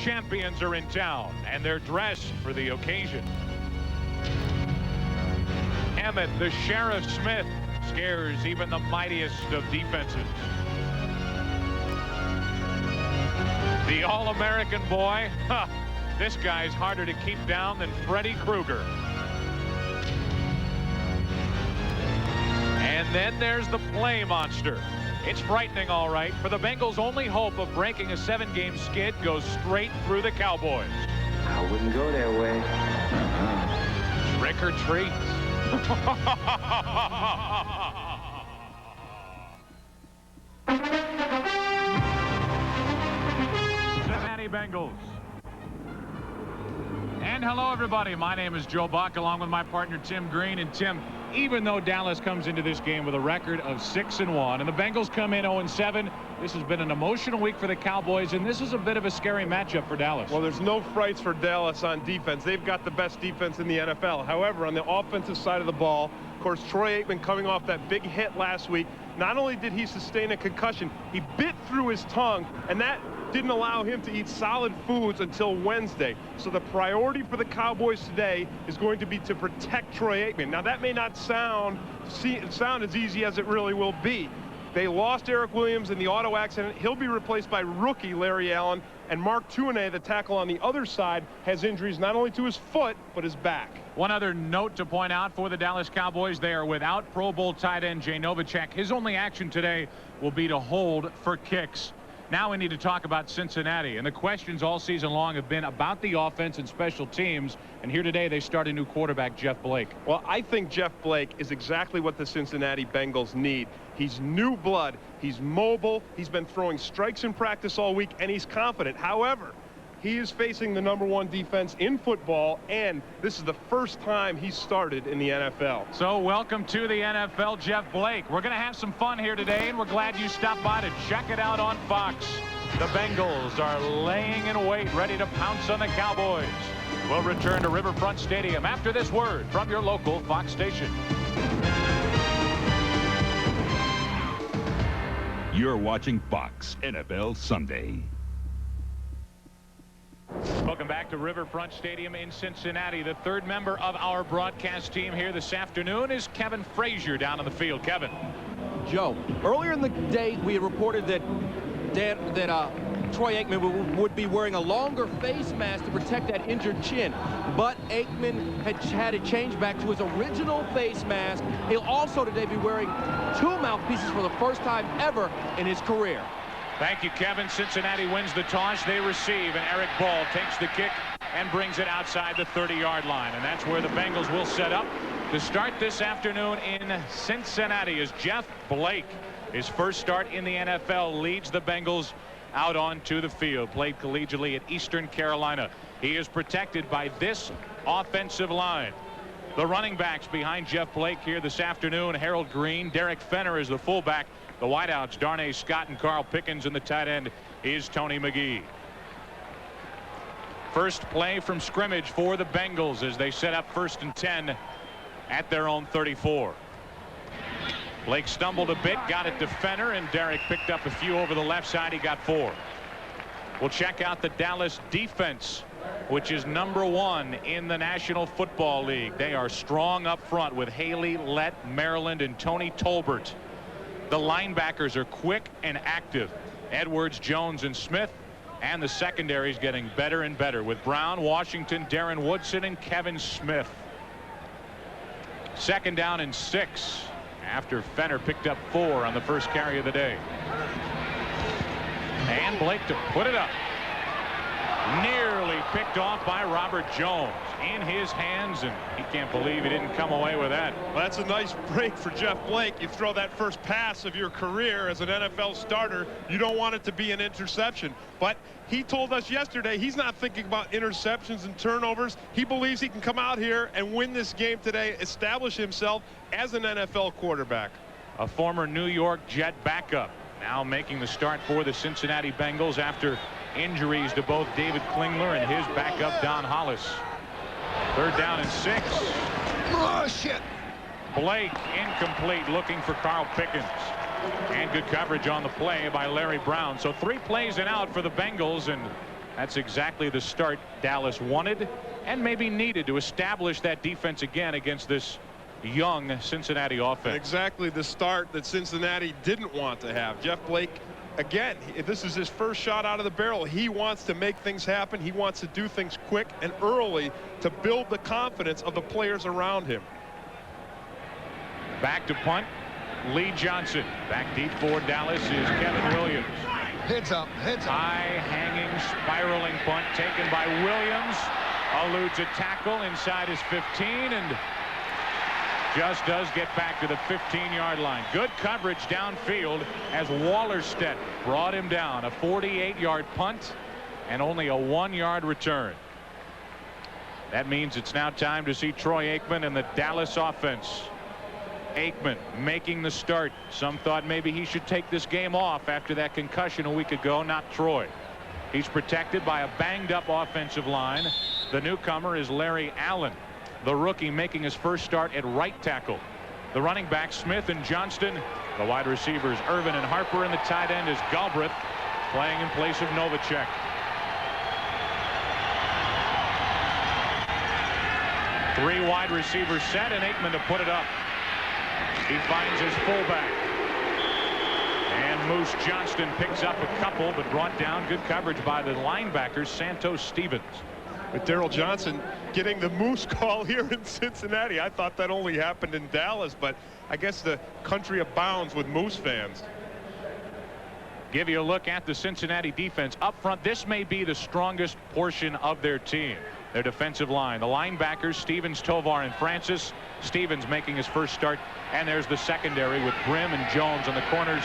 champions are in town, and they're dressed for the occasion. Emmett, the Sheriff Smith, scares even the mightiest of defenses. The All-American boy, this guy's harder to keep down than Freddy Krueger. And then there's the play monster. It's frightening, all right, for the Bengals' only hope of breaking a 7-game skid goes straight through the Cowboys. I wouldn't go that way. Trick or treat. Cincinnati Bengals. And hello, everybody. My name is Joe Buck, along with my partner Tim Green. And Tim, even though Dallas comes into this game with a record of 6-1 and the Bengals come in 0-7, this has been an emotional week for the Cowboys, and this is a bit of a scary matchup for Dallas. Well, there's no frights for Dallas on defense. They've got the best defense in the NFL. However, on the offensive side of the ball, of course, Troy Aikman coming off that big hit last week, not only did he sustain a concussion, he bit through his tongue, and that didn't allow him to eat solid foods until Wednesday. So the priority for the Cowboys today is going to be to protect Troy Aikman. Now, that may not sound as easy as it really will be. They lost Eric Williams in the auto accident. He'll be replaced by rookie Larry Allen. And Mark Tuinei, the tackle on the other side, has injuries not only to his foot, but his back. One other note to point out for the Dallas Cowboys, they are without Pro Bowl tight end Jay Novacek. His only action today will be to hold for kicks. Now we need to talk about Cincinnati, and the questions all season long have been about the offense and special teams, and here today they start a new quarterback, Jeff Blake. Well, I think Jeff Blake is exactly what the Cincinnati Bengals need. He's new blood, he's mobile, he's been throwing strikes in practice all week, and he's confident. However, he is facing the #1 defense in football, and this is the first time he started in the NFL. So welcome to the NFL, Jeff Blake. We're going to have some fun here today, and we're glad you stopped by to check it out on Fox. The Bengals are laying in wait, ready to pounce on the Cowboys. We'll return to Riverfront Stadium after this word from your local Fox station. You're watching Fox NFL Sunday. Welcome back to Riverfront Stadium in Cincinnati. The third member of our broadcast team here this afternoon is Kevin Frazier down on the field. Kevin. Joe, earlier in the day we had reported that Troy Aikman would be wearing a longer face mask to protect that injured chin, but Aikman had it changed back to his original face mask. He'll also today be wearing 2 mouthpieces for the first time ever in his career. Thank you, Kevin. Cincinnati wins the toss. They receive, and Eric Ball takes the kick and brings it outside the 30-yard line. And that's where the Bengals will set up to start this afternoon in Cincinnati as Jeff Blake, his first start in the NFL, leads the Bengals out onto the field. Played collegiately at Eastern Carolina. He is protected by this offensive line. The running backs behind Jeff Blake here this afternoon, Harold Green, Derek Fenner is the fullback. The wideouts, Darnay Scott and Carl Pickens, and the tight end is Tony McGee. First play from scrimmage for the Bengals as they set up 1st and 10 at their own 34. Blake stumbled a bit, got it to Fenner, and Derek picked up a few over the left side. He got 4. We'll check out the Dallas defense, which is #1 in the National Football League. They are strong up front with Haley, Lett, Maryland, and Tony Tolbert. The linebackers are quick and active. Edwards, Jones, and Smith. And the secondary is getting better and better with Brown, Washington, Darren Woodson, and Kevin Smith. 2nd down and 6 after Fenner picked up 4 on the first carry of the day. And Blake to put it up. Nearly picked off by Robert Jones. In his hands, and he can't believe he didn't come away with that. Well, that's a nice break for Jeff Blake. You throw that first pass of your career as an NFL starter, you don't want it to be an interception. But he told us yesterday he's not thinking about interceptions and turnovers. He believes he can come out here and win this game today, establish himself as an NFL quarterback. A former New York Jet backup now making the start for the Cincinnati Bengals after injuries to both David Klingler and his backup Don Hollis. 3rd down and 6. Oh, shit. Blake incomplete, looking for Carl Pickens. And good coverage on the play by Larry Brown. So 3 plays and out for the Bengals, and That's exactly the start Dallas wanted and maybe needed to establish that defense again against this young Cincinnati offense. Exactly the start that Cincinnati didn't want to have. Jeff Blake, again, this is his first shot out of the barrel. He wants to make things happen. He wants to do things quick and early to build the confidence of the players around him. Back to punt, Lee Johnson. Back deep for Dallas is Kevin Williams. Heads up, heads up. High hanging spiraling punt taken by Williams. Eludes a tackle inside his 15 and just does get back to the 15-yard line. Good coverage downfield as Wallerstedt brought him down. A 48-yard punt and only a 1-yard return. That means it's now time to see Troy Aikman and the Dallas offense. Aikman making the start. Some thought maybe he should take this game off after that concussion a week ago. Not Troy. He's protected by a banged up offensive line. The newcomer is Larry Allen, the rookie, making his first start at right tackle. The running back Smith and Johnston. The wide receivers Irvin and Harper, and the tight end is Galbraith playing in place of Novacek. Three wide receivers set and Aikman to put it up. He finds his fullback. And Moose Johnston picks up a couple but brought down. Good coverage by the linebackers Santos Stevens. With Daryl Johnson getting the Moose call here in Cincinnati. I thought that only happened in Dallas, but I guess the country abounds with Moose fans. Give you a look at the Cincinnati defense up front. This may be the strongest portion of their team. Their defensive line. The linebackers Stevens, Tovar, and Francis. Stevens making his first start. And there's the secondary with Grimm and Jones on the corners.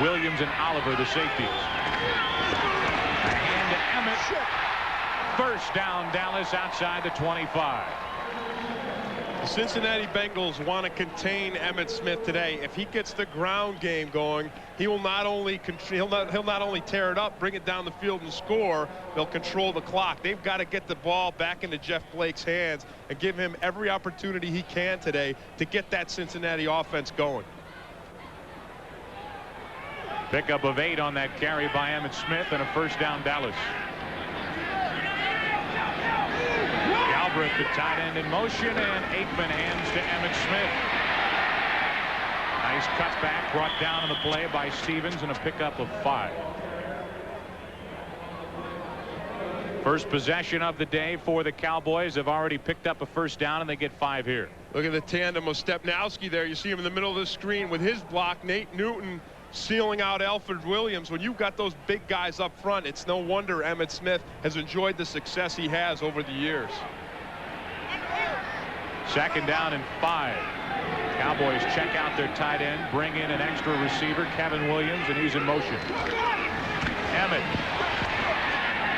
Williams and Oliver the safeties. A hand to Emmett. First down Dallas outside the 25. The Cincinnati Bengals want to contain Emmitt Smith today. If he gets the ground game going, he will not only he'll not only tear it up, bring it down the field and score. They'll control the clock. They've got to get the ball back into Jeff Blake's hands and give him every opportunity he can today to get that Cincinnati offense going. Pickup of 8 on that carry by Emmitt Smith and a first down Dallas. Galbraith, the tight end, in motion, and Aikman hands to Emmitt Smith. Nice cutback brought down on the play by Stevens and a pickup of 5. First possession of the day for the Cowboys. Have already picked up a first down and they get 5 here. Look at the tandem of Stepnowski there. You see him in the middle of the screen with his block. Nate Newton sealing out Alfred Williams. When you've got those big guys up front, it's no wonder Emmitt Smith has enjoyed the success he has over the years. Second down and 5. Cowboys check out their tight end, bring in an extra receiver, Kevin Williams, and he's in motion. Emmett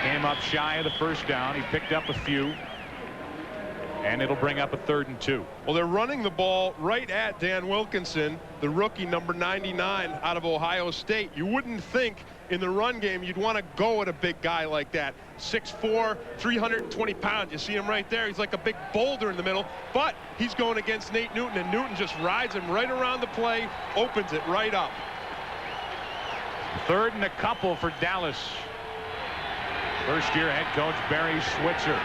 came up shy of the first down. He picked up a few. And it'll bring up a 3rd and 2. Well, they're running the ball right at Dan Wilkinson, the rookie, number 99 out of Ohio State. You wouldn't think in the run game you'd want to go at a big guy like that. 6'4", 320 pounds. You see him right there. He's like a big boulder in the middle. But he's going against Nate Newton, and Newton just rides him right around the play, opens it right up. 3rd and a couple for Dallas. First-year head coach Barry Switzer.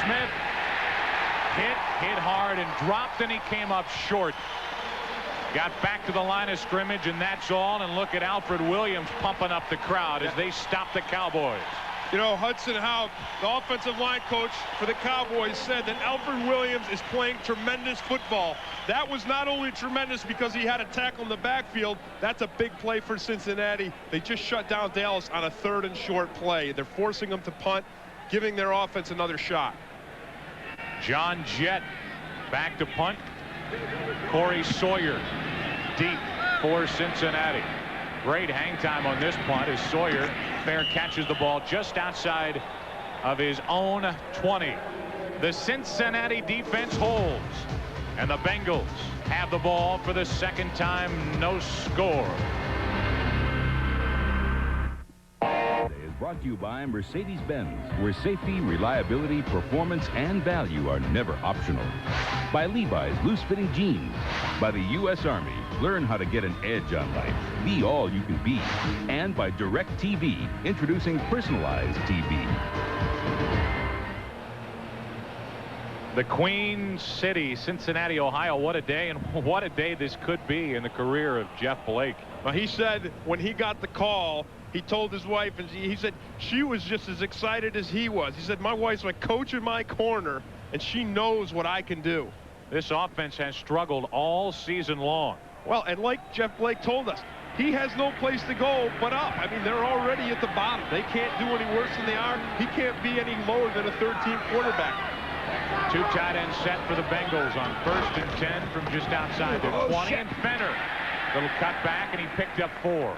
Smith hit hard and dropped, and he came up short. Got back to the line of scrimmage, and that's all. And look at Alfred Williams pumping up the crowd as they stop the Cowboys. You know, Hudson Houck, the offensive line coach for the Cowboys, said that Alfred Williams is playing tremendous football. That was not only tremendous because he had a tackle in the backfield. That's a big play for Cincinnati. They just shut down Dallas on a 3rd and short play. They're forcing them to punt, giving their offense another shot. John Jett back to punt. Corey Sawyer deep for Cincinnati. Great hang time on this punt as Sawyer fair catches the ball just outside of his own 20. The Cincinnati defense holds, and the Bengals have the ball for the 2nd time. No score. Brought to you by Mercedes-Benz, where safety, reliability, performance, and value are never optional. By Levi's loose-fitting jeans. By the U.S. Army, Learn how to get an edge on life. Be all you can be. And by DirecTV, introducing personalized TV. The Queen City, Cincinnati, Ohio. What a day, and what a day this could be in the career of Jeff Blake. Well, he said when he got the call, he told his wife, and he said she was just as excited as he was. He said, my wife's my coach in my corner, and she knows what I can do. This offense has struggled all season long. Well, and like Jeff Blake told us, he has no place to go but up. I mean, they're already at the bottom. They can't do any worse than they are. He can't be any lower than a third-team quarterback. Two tight ends set for the Bengals on 1st and 10 from just outside their 20. And Fenner, little cut back, and he picked up 4.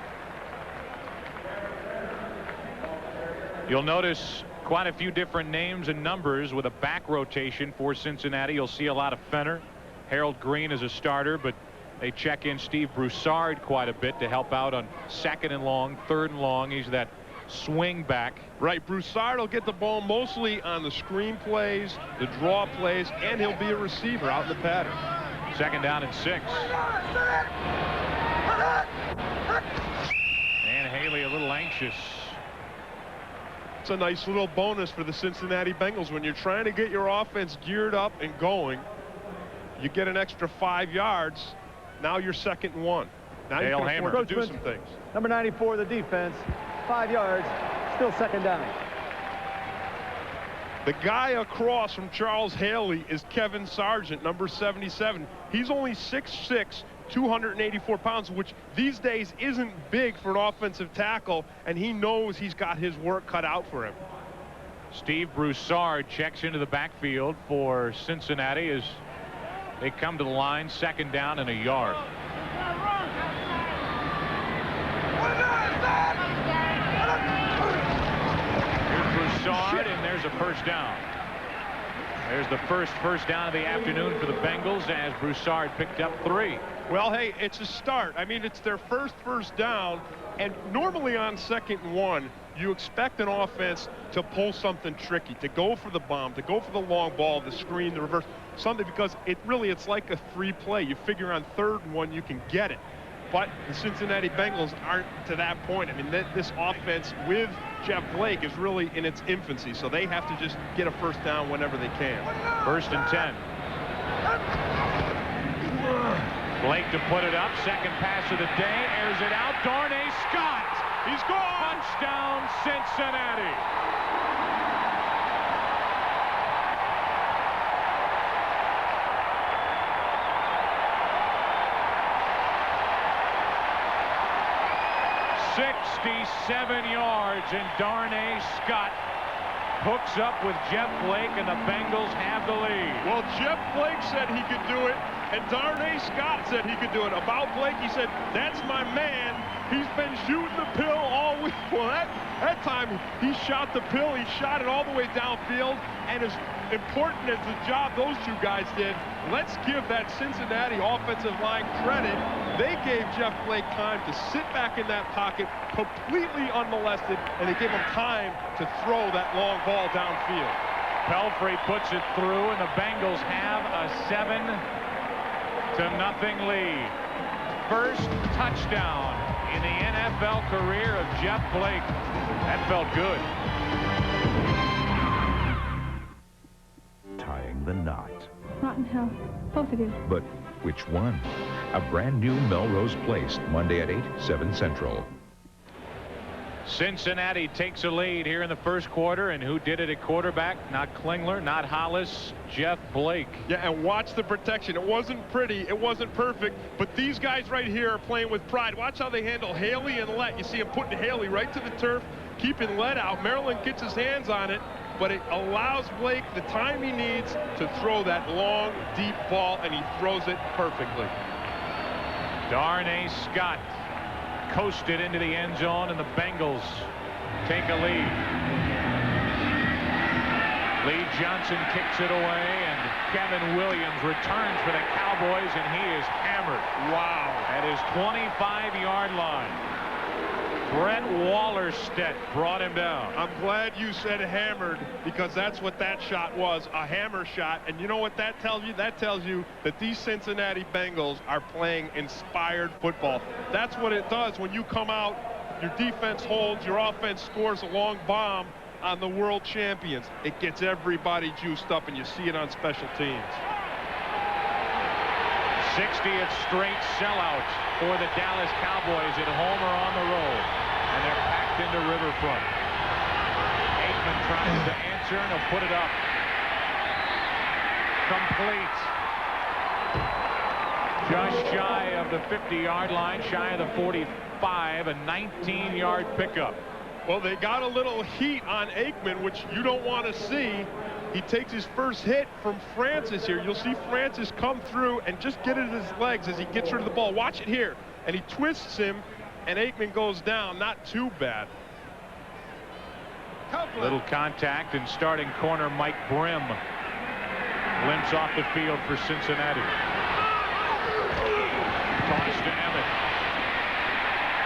You'll notice quite a few different names and numbers with a back rotation for Cincinnati. You'll see a lot of Fenner. Harold Green is a starter, but they check in Steve Broussard quite a bit to help out on 2nd and long, 3rd and long. He's that swing back. Right, Broussard will get the ball mostly on the screen plays, the draw plays, and he'll be a receiver out in the pattern. 2nd down and 6. And Haley a little anxious. It's a nice little bonus for the Cincinnati Bengals. When you're trying to get your offense geared up and going, you get an extra 5 yards. Now you're 2nd and 1. Now you can afford to do some things. Number 94, the defense. 5 yards, still 2nd down. The guy across from Charles Haley is Kevin Sargent, number 77. He's only 6'6", 284 pounds, which these days isn't big for an offensive tackle, and he knows he's got his work cut out for him. Steve Broussard checks into the backfield for Cincinnati as they come to the line, 2nd down and a yard. Here's Broussard, and there's a 1st down. There's the first down of the afternoon for the Bengals as Broussard picked up 3. Well, hey, it's a start. I mean, it's their first down, and normally on 2nd and 1, you expect an offense to pull something tricky, to go for the bomb, to go for the long ball, the screen, the reverse, something, because it's like a free play. You figure on 3rd and 1 you can get it. But the Cincinnati Bengals aren't to that point. I mean, this offense with Jeff Blake is really in its infancy, so they have to just get a 1st down whenever they can. 1st and 10. Blake to put it up. 2nd pass of the day. Airs it out. Darnay Scott. He's gone. Touchdown, Cincinnati. .67 yards, and Darnay Scott hooks up with Jeff Blake, and the Bengals have the lead. Well, Jeff Blake said he could do it, and Darnay Scott said he could do it. About Blake, he said, that's my man. He's been shooting the pill all week. Well, that time he shot the pill. He shot it all the way downfield, and as important as the job those two guys did, let's give that Cincinnati offensive line credit. They gave Jeff Blake time to sit back in that pocket completely unmolested, and they gave him time to throw that long ball downfield. Pelfrey puts it through, and the Bengals have a 7-0 lead. First touchdown in the NFL career of Jeff Blake. That felt good. Tying the knot. Rotten hell, both of you. But which one? A brand new Melrose Place, Monday at 8, 7 Central. Cincinnati takes a lead here in the 1st quarter, and who did it at quarterback? Not Klingler, not Hollis, Jeff Blake. Yeah, and watch the protection. It wasn't pretty, it wasn't perfect, but these guys right here are playing with pride. Watch how they handle Haley and Lett. You see him putting Haley right to the turf, keeping Lett out. Maryland gets his hands on it, but it allows Blake the time he needs to throw that long, deep ball, and he throws it perfectly. Darnay Scott coasted into the end zone, and the Bengals take a lead. Lee Johnson kicks it away, and Kevin Williams returns for the Cowboys, and he is hammered. Wow. At his 25-yard line. Brett Wallerstedt brought him down. I'm glad you said hammered, because that's what that shot was, a hammer shot. And you know what that tells you? That tells you that these Cincinnati Bengals are playing inspired football. That's what it does when you come out, your defense holds, your offense scores a long bomb on the world champions. It gets everybody juiced up, and you see it on special teams. 60th straight sellout for the Dallas Cowboys at home or on the road. And they're packed into Riverfront. Aikman tries to answer, and he'll put it up. Complete. Just shy of the 50-yard line, shy of the 45, a 19-yard pickup. Well, they got a little heat on Aikman, which you don't want to see. He takes his first hit from Francis here. You'll see Francis come through and just get it in his legs as he gets rid of the ball. Watch it here. And he twists him, and Aikman goes down. Not too bad. Little contact, and starting corner Mike Brim limps off the field for Cincinnati. Toss to Emmett.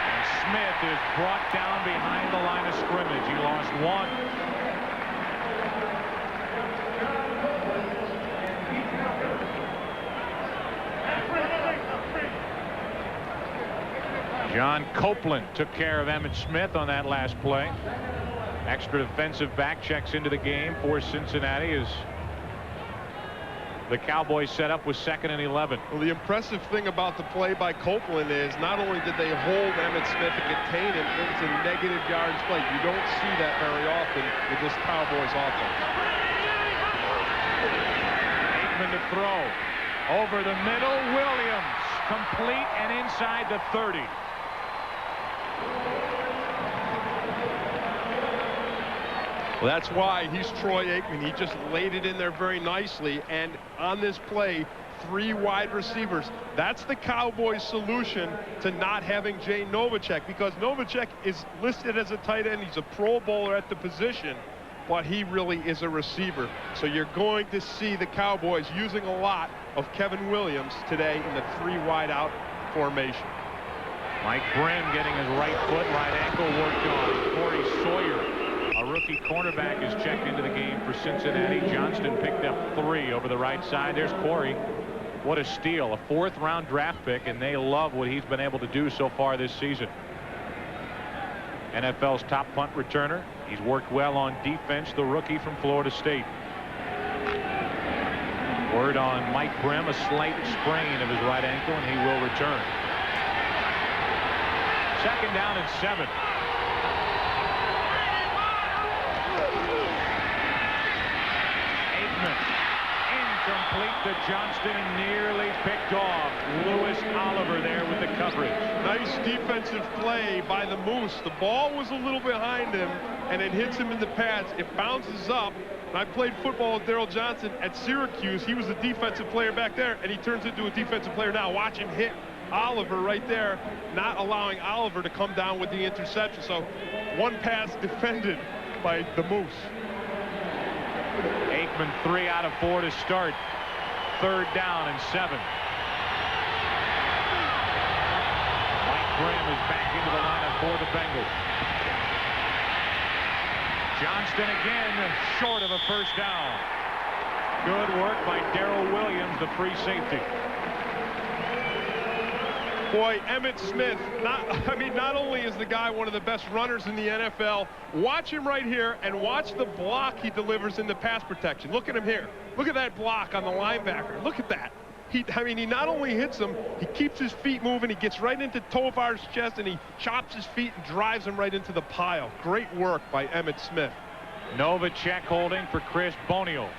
And Smith is brought down behind the line of scrimmage. He lost one. John Copeland took care of Emmitt Smith on that last play. Extra defensive back checks into the game for Cincinnati as the Cowboys set up with 2nd and 11. Well, the impressive thing about the play by Copeland is not only did they hold Emmitt Smith and contain him, it was a negative yards play. You don't see that very often with this Cowboys offense. Aikman to throw. Over the middle, Williams. Complete and inside the 30. Well, that's why he's Troy Aikman. He just laid it in there very nicely. And on this play, 3 wide receivers. That's the Cowboys' solution to not having Jay Novacek, because Novacek is listed as a tight end. He's a Pro Bowler at the position, but he really is a receiver. So you're going to see the Cowboys using a lot of Kevin Williams today in the 3 wide out formation. Mike Brim getting his right foot, right ankle worked on. Corey Sawyer, a rookie cornerback, is checked into the game for Cincinnati. Johnston picked up 3 over the right side. There's Corey. What a steal. A 4th-round draft pick, and they love what he's been able to do so far this season. NFL's top punt returner. He's worked well on defense, the rookie from Florida State. Word on Mike Brim, a slight sprain of his right ankle, and he will return. 2nd down and 7. Aikman incomplete to Johnston and nearly picked off. Lewis Oliver there with the coverage. Nice defensive play by the Moose. The ball was a little behind him, and it hits him in the pads. It bounces up. And I played football with Daryl Johnson at Syracuse. He was a defensive player back there, and he turns into a defensive player now. Watch him hit Oliver right there, not allowing Oliver to come down with the interception. So 1 pass defended by the Moose. Aikman 3 out of 4 to start. 3rd down and 7. Mike Brim is back into the lineup for the Bengals. Johnston again short of a 1st down. Good work by Darrell Williams, the free safety. Boy, Emmitt Smith, not only is the guy one of the best runners in the NFL, watch him right here and watch the block he delivers in the pass protection. Look at him here. Look at that block on the linebacker. Look at that. He not only hits him, he keeps his feet moving. He gets right into Tovar's chest, and he chops his feet and drives him right into the pile. Great work by Emmitt Smith. Novacek holding for Chris Boniol.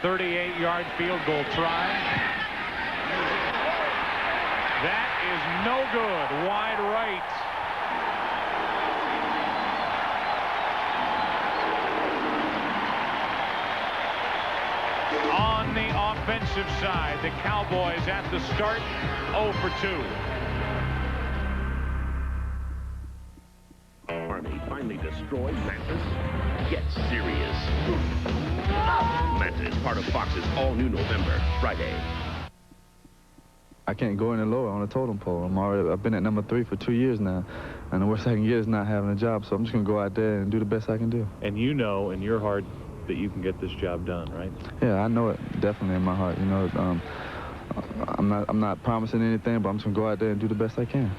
38-yard field goal try. That is no good. Wide right. On the offensive side, the Cowboys at the start 0 for 2. Army finally destroyed Mantis? Get serious. Mantis, part of Fox's all-new November, Friday. I can't go any lower on the totem pole. I've been at number 3 for 2 years now, and the worst I can get is not having a job. So I'm just gonna go out there and do the best I can do. And you know in your heart that you can get this job done, right? Yeah, I know it definitely in my heart. You know, I'm not promising anything, but I'm just gonna go out there and do the best I can.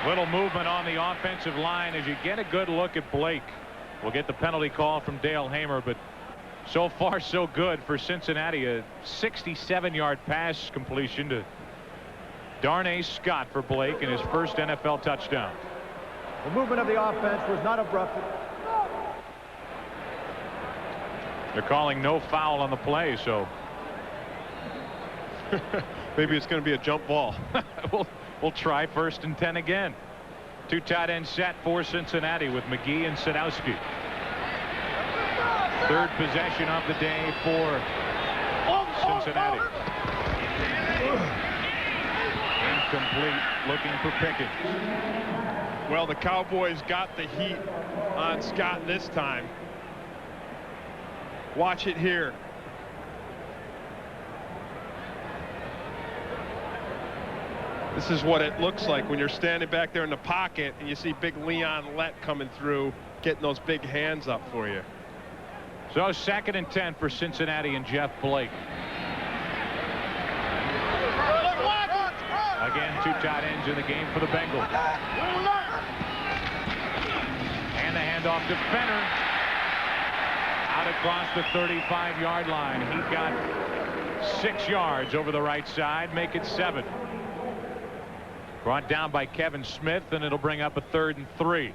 Little movement on the offensive line as you get a good look at Blake. We'll get the penalty call from Dale Hamer, but so far so good for Cincinnati. A 67-yard pass completion to Darnay Scott for Blake and his first NFL touchdown. The movement of the offense was not abrupted. They're calling no foul on the play, so maybe it's going to be a jump ball. We'll try 1st and 10 again. 2 tight ends set for Cincinnati with McGee and Sadowski. 3rd possession of the day for Cincinnati. Incomplete, looking for Pickens. Well, the Cowboys got the heat on Scott this time. Watch it here. This is what it looks like when you're standing back there in the pocket and you see big Leon Lett coming through, getting those big hands up for you. So 2nd and 10 for Cincinnati and Jeff Blake. Again, 2 tight ends in the game for the Bengals. And the handoff to Fenner. Out across the 35-yard line. He got 6 yards over the right side, make it 7. Brought down by Kevin Smith, and it'll bring up a 3rd and 3.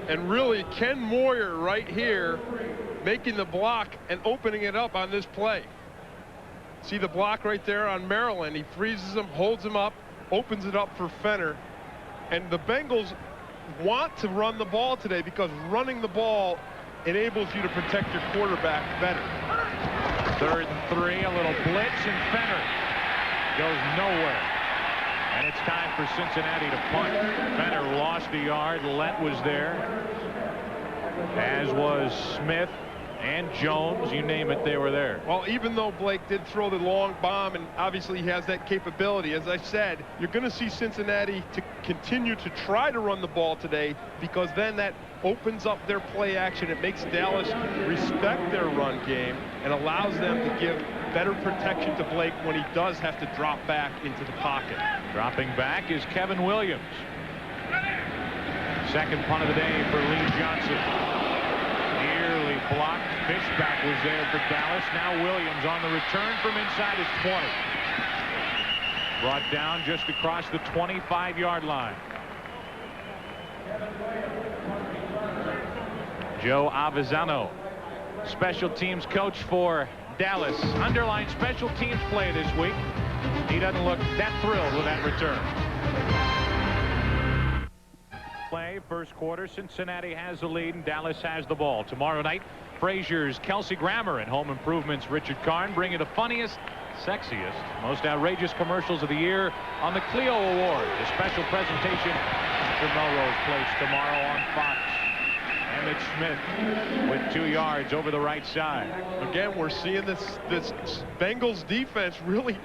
And really, Ken Moyer right here making the block and opening it up on this play. See the block right there on Maryland. He freezes him, holds him up, opens it up for Fenner. And the Bengals want to run the ball today because running the ball enables you to protect your quarterback better. 3rd and 3, a little blitz, and Fenner goes nowhere. And it's time for Cincinnati to punt. Fenner lost a yard. Lett was there, as was Smith and Jones. You name it, they were there. Well, even though Blake did throw the long bomb, and obviously he has that capability, as I said, you're going to see Cincinnati to continue to try to run the ball today, because then that opens up their play action. It makes Dallas respect their run game and allows them to give better protection to Blake when he does have to drop back into the pocket. Dropping back is Kevin Williams. 2nd punt of the day for Lee Johnson. Nearly blocked. Fishback was there for Dallas. Now Williams on the return from inside his 20. Brought down just across the 25-yard line. Joe Avezzano, special teams coach for Dallas, underlined special teams play this week. He doesn't look that thrilled with that return. Play 1st quarter. Cincinnati has the lead and Dallas has the ball. Tomorrow night, Frazier's Kelsey Grammer and Home Improvement's Richard Karn bring you the funniest, sexiest, most outrageous commercials of the year on the Clio Award. A special presentation for Melrose Place tomorrow on Fox. Emmett Smith with 2 yards over the right side. Again, we're seeing this Bengals defense really,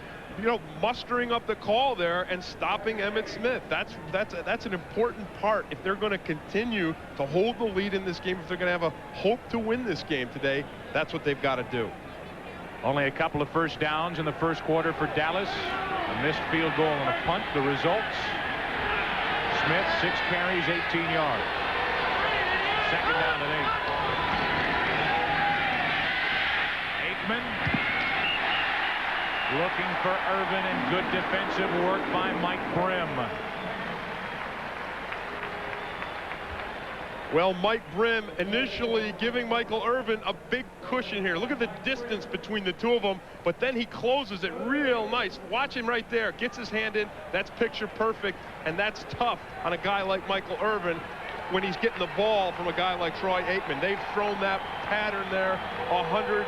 mustering up the call there and stopping Emmett Smith. That's an important part if they're going to continue to hold the lead in this game. If they're going to have a hope to win this game today, that's what they've got to do. Only a couple of first downs in the 1st quarter for Dallas. A missed field goal and a punt. The results: Smith 6 carries, 18 yards. 2nd down and 8. Aikman looking for Irvin, and good defensive work by Mike Brim. Well, Mike Brim initially giving Michael Irvin a big cushion here. Look at the distance between the 2 of them, but then he closes it real nice. Watch him right there. Gets his hand in. That's picture perfect, and that's tough on a guy like Michael Irvin when he's getting the ball from a guy like Troy Aikman. They've thrown that pattern there 100, 1,000,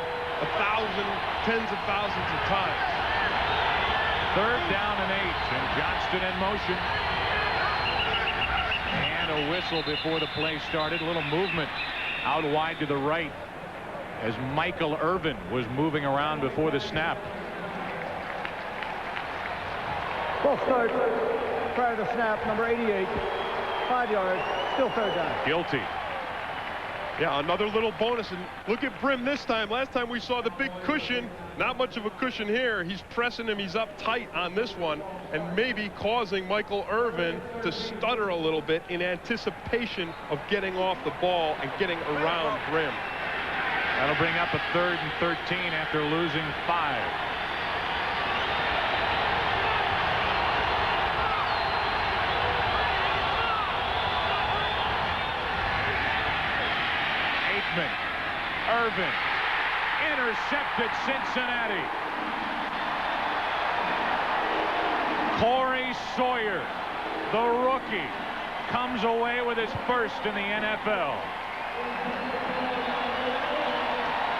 tens of thousands of times. 3rd down and 8, and Johnston in motion. And a whistle before the play started. A little movement out wide to the right as Michael Irvin was moving around before the snap. False start prior to snap, number 88. 5 yards, still third down. Guilty. Yeah, another little bonus. And look at Brim this time. Last time we saw the big cushion. Not much of a cushion here. He's pressing him. He's up tight on this one and maybe causing Michael Irvin to stutter a little bit in anticipation of getting off the ball and getting around Brim. That'll bring up a 3rd and 13 after losing 5. Irvin intercepted Cincinnati. Corey Sawyer, the rookie, comes away with his first in the NFL.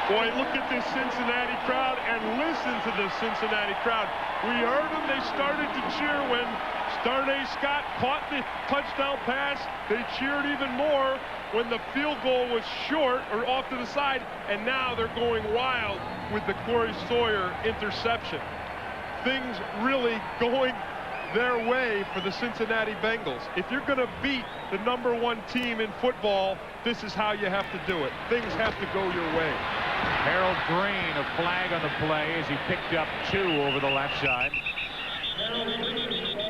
Boy, look at this Cincinnati crowd and listen to the Cincinnati crowd. We heard them. They started to cheer when Darnay Scott caught the touchdown pass. They cheered even more when the field goal was short or off to the side, and now they're going wild with the Corey Sawyer interception. Things really going their way for the Cincinnati Bengals. If you're going to beat the #1 team in football, this is how you have to do it. Things have to go your way. Harold Green, a flag on the play as he picked up 2 over the left side.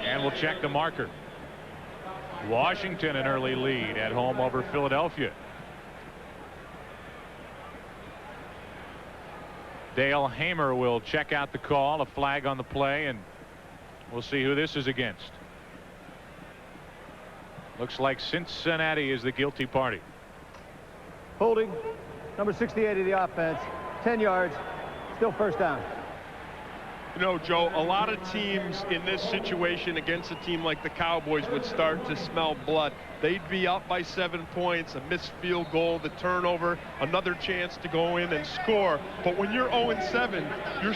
And we'll check the marker. Washington an early lead at home over Philadelphia. Dale Hamer will check out the call, a flag on the play, and we'll see who this is against. Looks like Cincinnati is the guilty party. Holding, number 68 of the offense, 10 yards, still first down. You know, Joe, a lot of teams in this situation against a team like the Cowboys would start to smell blood. They'd be up by 7 points, a missed field goal, the turnover, another chance to go in and score. But when you're 0-7, you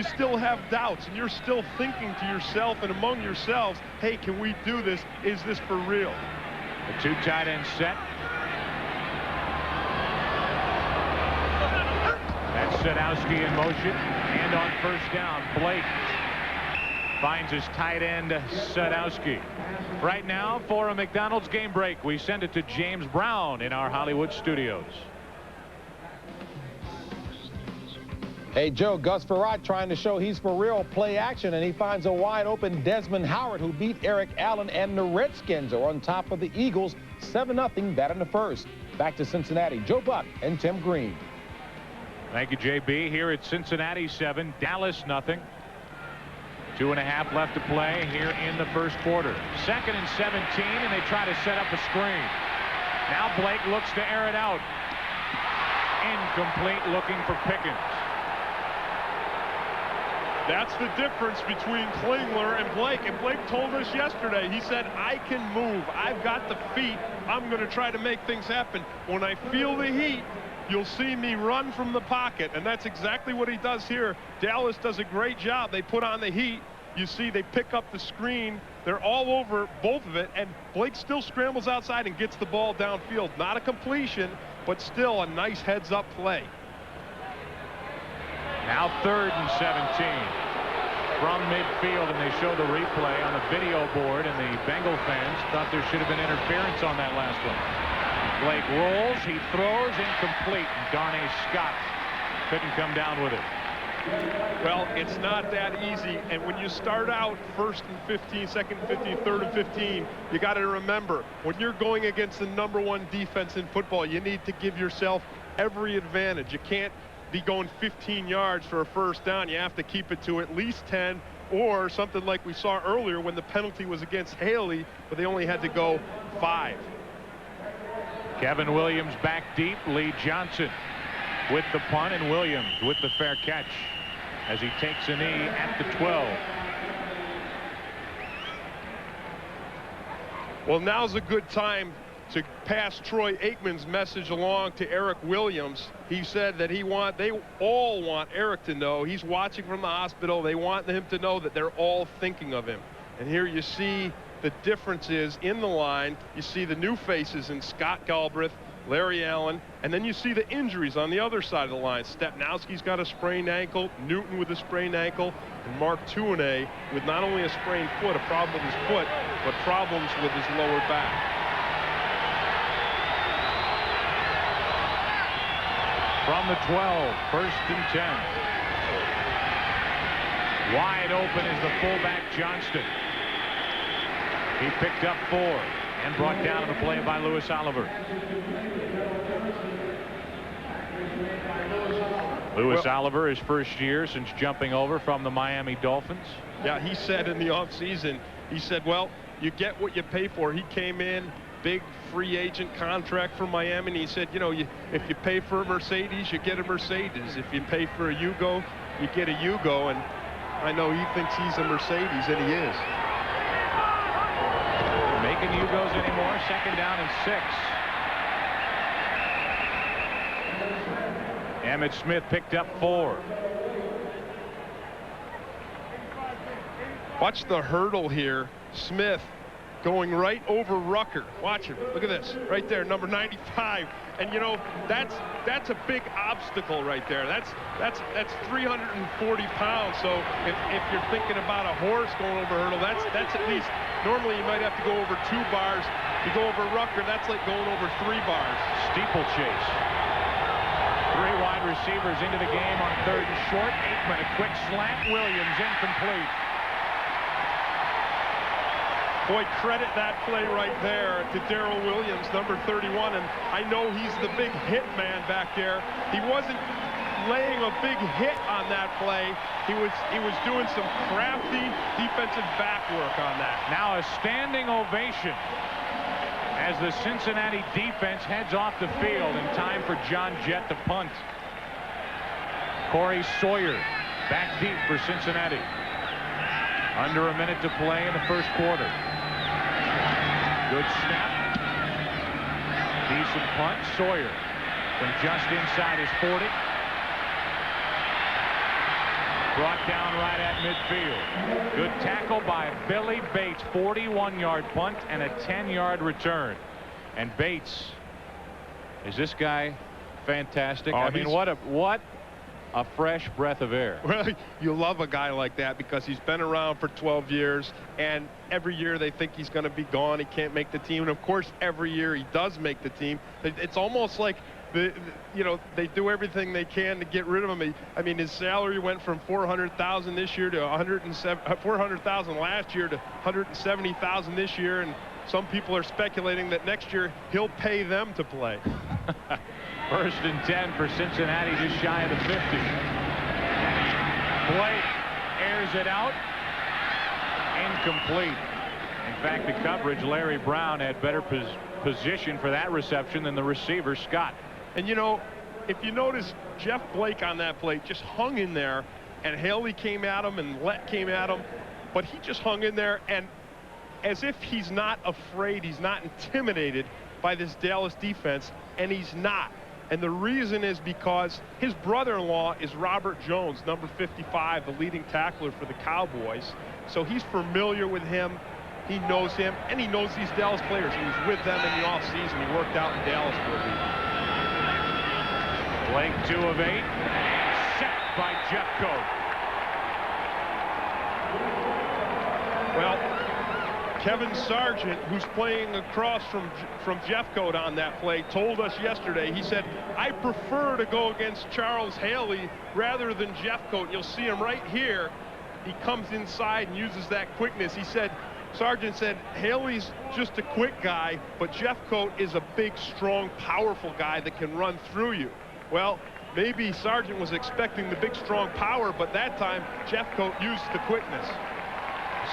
still have doubts, and you're still thinking to yourself and among yourselves, hey, can we do this? Is this for real? The 2 tight end set. That's Sadowski in motion, and on first down, Blake finds his tight end, Sadowski. Right now, for a McDonald's game break, we send it to James Brown in our Hollywood studios. Hey, Joe, Gus Frerotte trying to show he's for real play action, and he finds a wide open Desmond Howard who beat Eric Allen, and the Redskins are on top of the Eagles 7-0 that in the first. Back to Cincinnati, Joe Buck and Tim Green. Thank you, JB. Here at Cincinnati 7, Dallas 0. 2.5 left to play here in the first quarter. 2nd and 17, and they try to set up a screen. Now Blake looks to air it out. Incomplete, looking for Pickens. That's the difference between Klingler and Blake. And Blake told us yesterday, he said, I can move. I've got the feet. I'm going to try to make things happen. When I feel the heat, you'll see me run from the pocket, and that's exactly what he does here. Dallas does a great job. They put on the heat. You see they pick up the screen. They're all over both of it, and Blake still scrambles outside and gets the ball downfield. Not a completion, but still a nice heads-up play. Now 3rd and 17 from midfield, and they show the replay on the video board, and the Bengal fans thought there should have been interference on that last one. Blake rolls, he throws, incomplete, and Darnay Scott couldn't come down with it. Well, it's not that easy, and when you start out 1st and 15, 2nd and 15, 3rd and 15, you got to remember, when you're going against the #1 defense in football, you need to give yourself every advantage. You can't be going 15 yards for a first down. You have to keep it to at least 10, or something like we saw earlier when the penalty was against Haley, but they only had to go 5. Kevin Williams back deep. Lee Johnson with the punt, and Williams with the fair catch as he takes a knee at the 12. Well, now's a good time to pass Troy Aikman's message along to Eric Williams. He said that they all want Eric to know he's watching from the hospital. They want him to know that they're all thinking of him. And here you see the differences in the line. You see the new faces in Scott Galbraith Larry Allen, and then you see the injuries on the other side of the line. Stepnowski's got a sprained ankle, Newton with a sprained ankle, and Mark Tuinei with not only a sprained foot, a problem with his foot, but problems with his lower back. From the 12, 1st and 10. Wide open is the fullback Johnston. He picked up 4 and brought down on the play by Louis Oliver. Louis Oliver, his first year since jumping over from the Miami Dolphins. Yeah, he said in the offseason, he said, well, you get what you pay for. He came in, big free agent contract for Miami, and he said, you know, if you pay for a Mercedes, you get a Mercedes. If you pay for a Yugo, you get a Yugo, and I know he thinks he's a Mercedes, and he is. Making Yugos anymore. 2nd down and 6. Emmitt Smith picked up 4. Watch the hurdle here. Smith going right over Rucker. Watch him. Look at this. Right there, number 95. And you know, that's a big obstacle right there. That's 340 pounds. So if you're thinking about a horse going over a hurdle, that's at least, normally you might have to go over 2 bars. You go over Rucker, that's like going over 3 bars. Steeplechase. 3 wide receivers into the game on 3rd and short. Aikman, a quick slant. Williams incomplete. Boy, credit that play right there to Darrell Williams, number 31, and I know he's the big hit man back there. He wasn't laying a big hit on that play. He was doing some crafty defensive back work on that. Now a standing ovation as the Cincinnati defense heads off the field in time for John Jett to punt. Corey Sawyer back deep for Cincinnati. Under a minute to play in the 1st quarter. Good snap. Decent punt. Sawyer from just inside his 40. Brought down right at midfield. Good tackle by Billy Bates. 41-yard punt and a 10-yard return. And Bates, is this guy fantastic? Oh, I mean, what a fresh breath of air. Well, you love a guy like that because he's been around for 12 years, and every year they think he's going to be gone. He can't make the team, and of course every year he does make the team. It's almost like you know, they do everything they can to get rid of him. I mean, his salary went from $400,000 this year to $400,000 last year to $170,000 this year, and some people are speculating that next year he'll pay them to play. 1st and 10 for Cincinnati, just shy of the 50. Blake airs it out. Incomplete. In fact, the coverage, Larry Brown had better position for that reception than the receiver, Scott. And you know, if you notice, Jeff Blake on that play just hung in there, and Haley came at him and Lett came at him, but he just hung in there, and as if he's not afraid, he's not intimidated by this Dallas defense, and he's not. And the reason is because his brother-in-law is Robert Jones, number 55, the leading tackler for the Cowboys. So he's familiar with him. He knows him, and he knows these Dallas players. He was with them in the offseason. He worked out in Dallas for a week. Blake 2 of 8. Sacked by Jeffcoat. Well, Kevin Sargent, who's playing across from Jeffcoat on that play, told us yesterday, he said, I prefer to go against Charles Haley rather than Jeffcoat. You'll see him right here. He comes inside and uses that quickness. He said, Sargent said, Haley's just a quick guy, but Jeffcoat is a big, strong, powerful guy that can run through you. Well, maybe Sargent was expecting the big, strong power, but that time Jeffcoat used the quickness.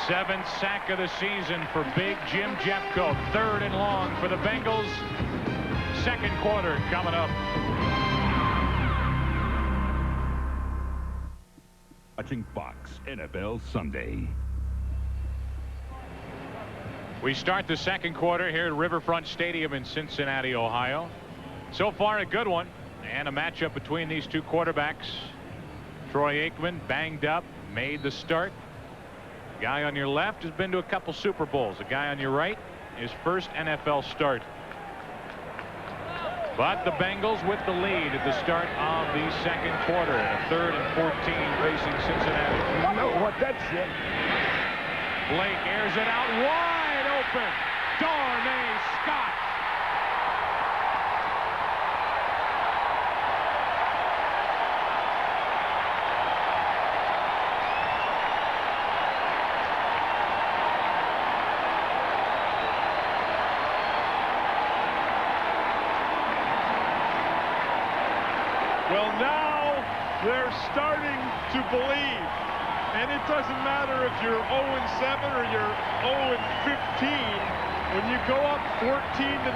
7th sack of the season for big Jim Jeffcoat. 3rd and long for the Bengals. 2nd quarter coming up. Watching Fox NFL Sunday. We start the 2nd quarter here at Riverfront Stadium in Cincinnati, Ohio. So far a good one, and a matchup between these 2 quarterbacks. Troy Aikman banged up, made the start. Guy on your left has been to a couple Super Bowls. The guy on your right, his first NFL start. But the Bengals with the lead at the start of the second quarter. A 3rd and 14 facing Cincinnati. I know what that shit. Blake airs it out wide open. Darnay Scott. Well, now they're starting to believe. And it doesn't matter if you're 0-7 or you're 0-15. When you go up 14-0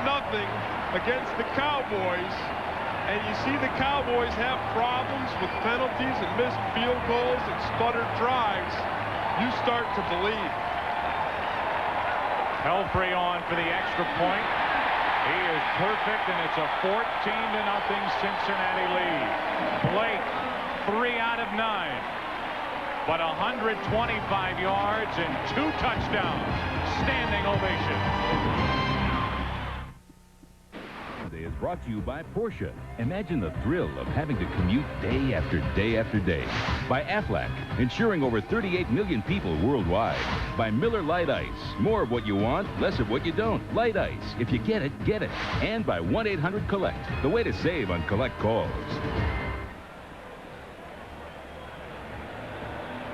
against the Cowboys, and you see the Cowboys have problems with penalties and missed field goals and sputtered drives, you start to believe. Pelfrey on for the extra point. He is perfect, and it's a 14-0 Cincinnati lead. Blake, 3 out of 9. But 125 yards and 2 touchdowns. Standing ovation. Today is brought to you by Porsche. Imagine the thrill of having to commute day after day after day. By Aflac, insuring over 38 million people worldwide. By Miller Lite Ice. More of what you want, less of what you don't. Light Ice. If you get it, get it. And by 1-800-COLLECT. The way to save on collect calls.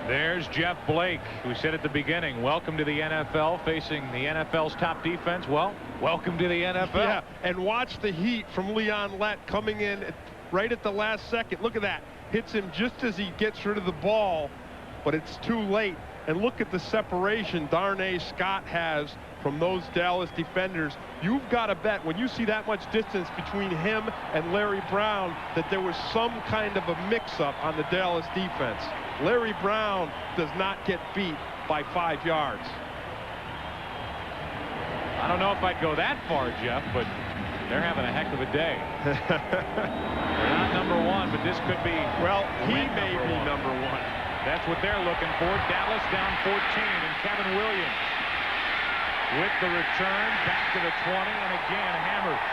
There's Jeff Blake, who said at the beginning, welcome to the NFL, facing the NFL's top defense. Well, welcome to the NFL. Yeah, and watch the heat from Leon Lett coming in right at the last second. Look at that. Hits him just as he gets rid of the ball, but it's too late. And look at the separation Darnay Scott has from those Dallas defenders. You've got to bet when you see that much distance between him and Larry Brown that there was some kind of a mix-up on the Dallas defense. Larry Brown does not get beat by 5 yards. I don't know if I'd go that far, Jeff, but they're having a heck of a day. They're not number 1, but this could be. Well, he may be number 1. That's what they're looking for. Dallas down 14, and Kevin Williams with the return back to the 20, and again hammered.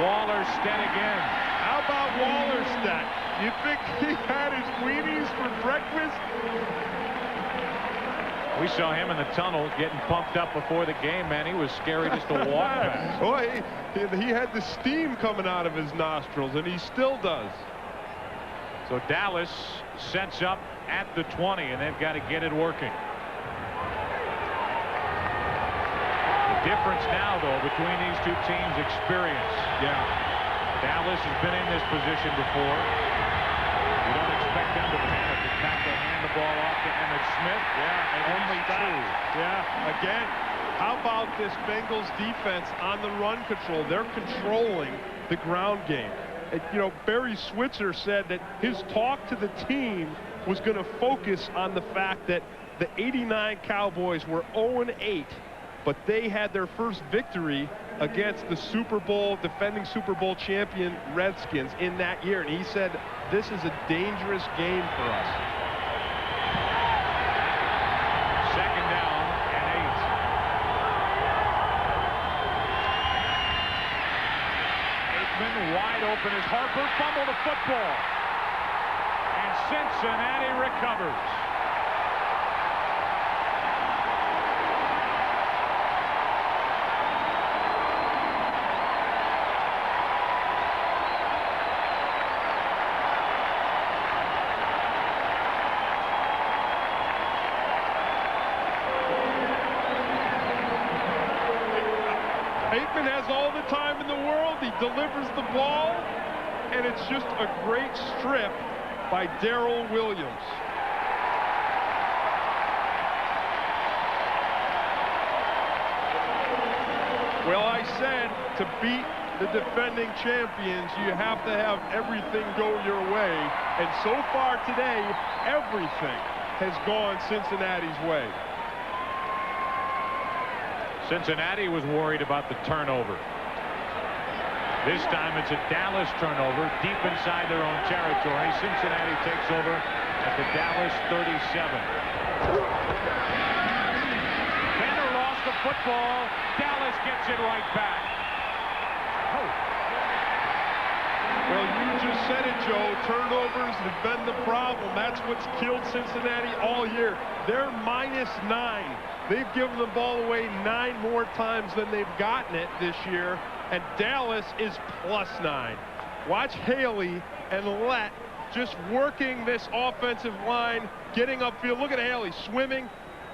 Wallerstedt again. How about Wallerstedt? You think he had his Wheaties for breakfast? We saw him in the tunnel getting pumped up before the game, man. He was scary just to walk past. Boy, he had the steam coming out of his nostrils, and he still does. So Dallas sets up at the 20, and they've got to get it working. The difference now, though, between these two teams, experience. Yeah. Dallas has been in this position before. You don't expect them to panic. In fact, they hand the ball off to Emmitt Smith. Yeah, and only 2. Yeah, again, how about this Bengals defense on the run control? They're controlling the ground game. You know, Barry Switzer said that his talk to the team was going to focus on the fact that the '89 Cowboys were 0-8, but they had their first victory against the defending Super Bowl champion Redskins in that year. And he said, this is a dangerous game for us. Second down and 8. Aikman wide open as Harper fumbled the football. And Cincinnati recovers. Aikman has all the time in the world. He delivers the ball, and it's just a great strip by Darrell Williams. Well, I said to beat the defending champions, you have to have everything go your way. And so far today, everything has gone Cincinnati's way. Cincinnati was worried about the turnover. This time it's a Dallas turnover deep inside their own territory. Cincinnati takes over at the Dallas 37. Fender lost the football. Dallas gets it right back. Oh. Well, you just said it, Joe. Turnovers have been the problem. That's what's killed Cincinnati all year. They're -9. They've given the ball away 9 more times than they've gotten it this year, and Dallas is +9. Watch Haley and Lett just working this offensive line, getting upfield. Look at Haley swimming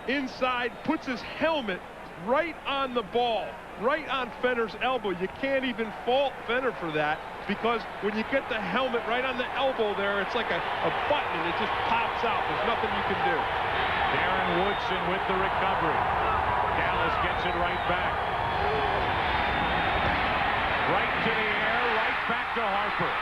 inside, puts his helmet right on the ball, right on Fenner's elbow. You can't even fault Fenner for that, because when you get the helmet right on the elbow there, it's like a button and it just pops out. There's nothing you can do. Darren Woodson with the recovery. Dallas gets it right back. Right to the air, right back to Harper.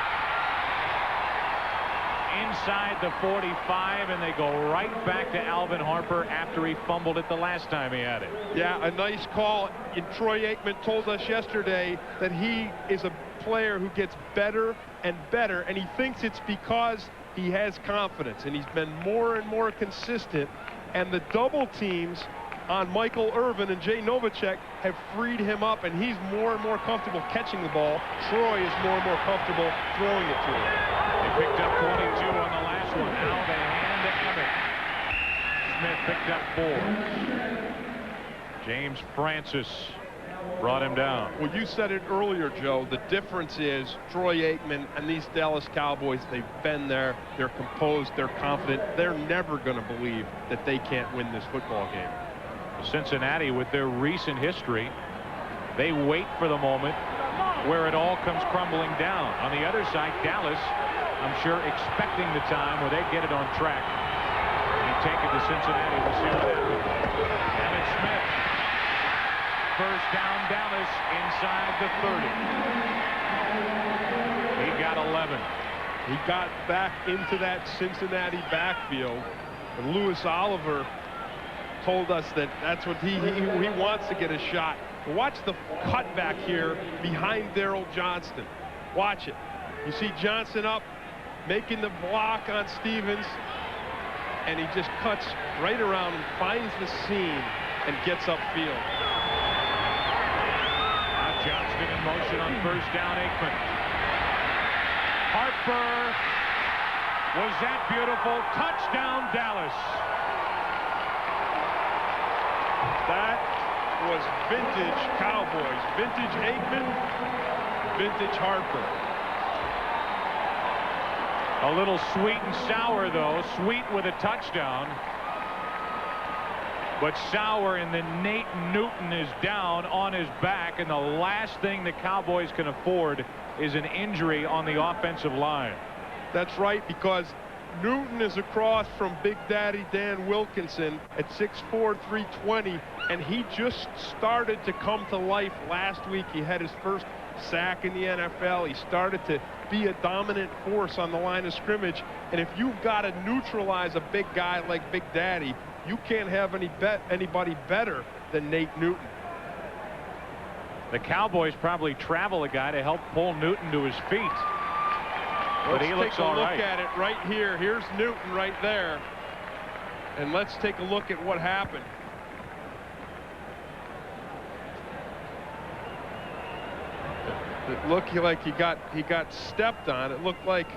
Inside the 45, and they go right back to Alvin Harper after he fumbled it the last time he had it. Yeah, a nice call. And Troy Aikman told us yesterday that he is a player who gets better and better, and he thinks it's because he has confidence, and he's been more and more consistent, and the double teams on Michael Irvin and Jay Novacek have freed him up, and he's more and more comfortable catching the ball. Troy is more and more comfortable throwing it to him. They picked up 22 on the last one. Now they hand to Emmett. Smith picked up 4. James Francis brought him down. Well, you said it earlier, Joe. The difference is Troy Aikman and these Dallas Cowboys, they've been there. They're composed. They're confident. They're never going to believe that they can't win this football game. Cincinnati, with their recent history, they wait for the moment where it all comes crumbling down. On the other side, Dallas, I'm sure, expecting the time where they get it on track and take it to Cincinnati. We'll see what happens. Emmitt Smith. First down, Dallas inside the 30. He got 11. He got back into that Cincinnati backfield, and Louis Oliver told us that that's what he wants to get a shot. Watch the cutback here behind Daryl Johnston. Watch it. You see Johnson up, making the block on Stevens, and he just cuts right around and finds the seam and gets upfield. Now Johnston in motion on first down. Aikman. Harper. Was that beautiful? Touchdown, Dallas. That was vintage Cowboys. Vintage Aikman, vintage Harper. A little sweet and sour, though. Sweet with a touchdown, but sour in that Nate Newton is down on his back, and the last thing the Cowboys can afford is an injury on the offensive line. That's right, because Newton is across from Big Daddy Dan Wilkinson at 6'4", 320, and he just started to come to life last week. He had his first sack in the NFL. He started to be a dominant force on the line of scrimmage, and if you've got to neutralize a big guy like Big Daddy, you can't have anybody better than Nate Newton. The Cowboys probably travel a guy to help pull Newton to his feet. But he looks all right. Let's take a look at it right here. Here's Newton right there. And let's take a look at what happened. It looked like he got stepped on. It looked like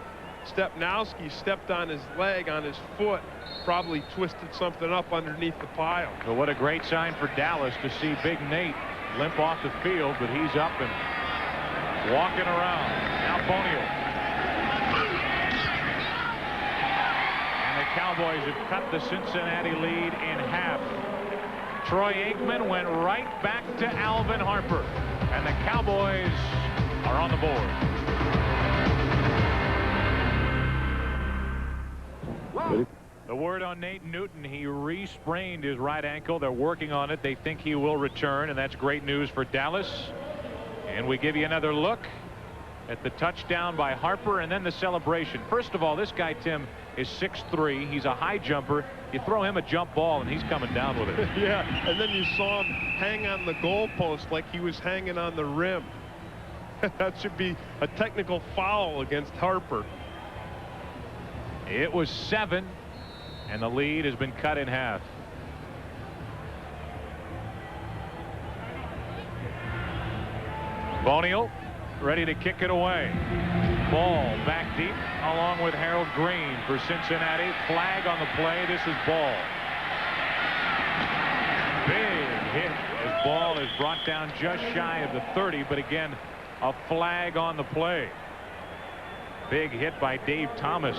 Stepnowski stepped on his leg, on his foot, probably twisted something up underneath the pile. But what a great sign for Dallas to see Big Nate limp off the field, but he's up and walking around. Now Boniol. Cowboys have cut the Cincinnati lead in half. Troy Aikman went right back to Alvin Harper, and the Cowboys are on the board. The word on Nate Newton, he re-sprained his right ankle. They're working on it. They think he will return, and that's great news for Dallas. And we give you another look at the touchdown by Harper, and then the celebration. First of all, this guy, Tim, is 6'3". He's a high jumper. You throw him a jump ball, and he's coming down with it. Yeah, and then you saw him hang on the goalpost like he was hanging on the rim. That should be a technical foul against Harper. It was 7, and the lead has been cut in half. Boniol ready to kick it away. Ball back deep along with Harold Green for Cincinnati. Flag on the play. This is Ball. Big hit as Ball is brought down just shy of the 30, but again, a flag on the play. Big hit by Dave Thomas.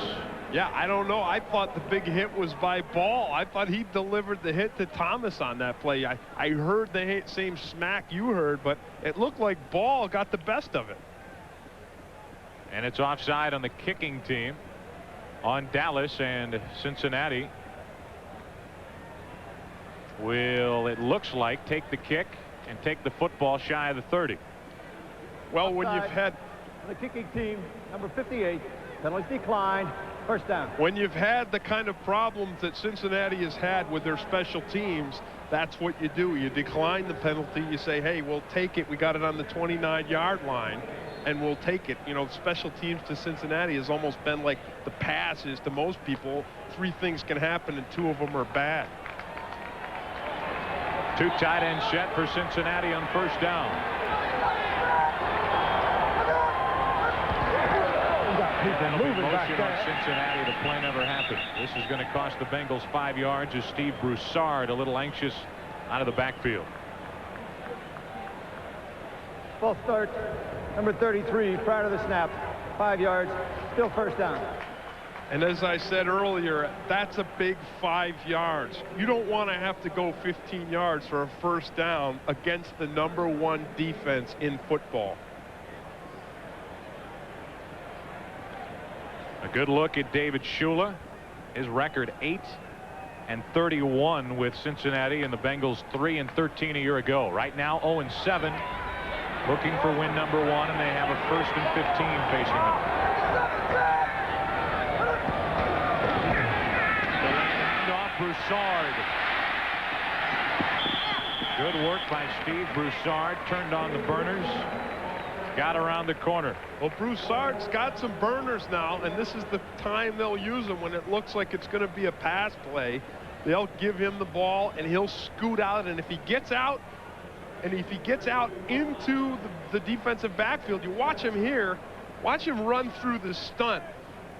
Yeah, I don't know. I thought the big hit was by Ball. I thought he delivered the hit to Thomas on that play. I heard the same smack you heard, but it looked like Ball got the best of it. And it's offside on the kicking team on Dallas, and Cincinnati will, it looks like, take the kick and take the football shy of the 30. Well, when you've had on the kicking team, number 58, penalties declined. First down. When you've had the kind of problems that Cincinnati has had with their special teams, that's what you do. You decline the penalty. You say, hey, we'll take it. We got it on the 29-yard line, and we'll take it. You know, special teams to Cincinnati has almost been like the pass is to most people. 3 things can happen, and 2 of them are bad. 2 tight ends set for Cincinnati on first down. Moving motion on Cincinnati. The play never happened. This is going to cost the Bengals 5 yards as Steve Broussard, a little anxious, out of the backfield. False start, number 33, prior to the snap. 5 yards, still first down. And as I said earlier, that's a big 5 yards. You don't want to have to go 15 yards for a first down against the #1 defense in football. A good look at David Shula. His record 8-31 with Cincinnati, and the Bengals 3-13 a year ago. Right now 0-7, looking for win number 1, and they have a 1st and 15 facing them. The handoff, Broussard. Good work by Steve Broussard. Turned on the burners. Got around the corner. Well, Broussard's got some burners now, and this is the time they'll use them when it looks like it's going to be a pass play. They'll give him the ball, and he'll scoot out, and if he gets out into the defensive backfield, you watch him here, watch him run through the stunt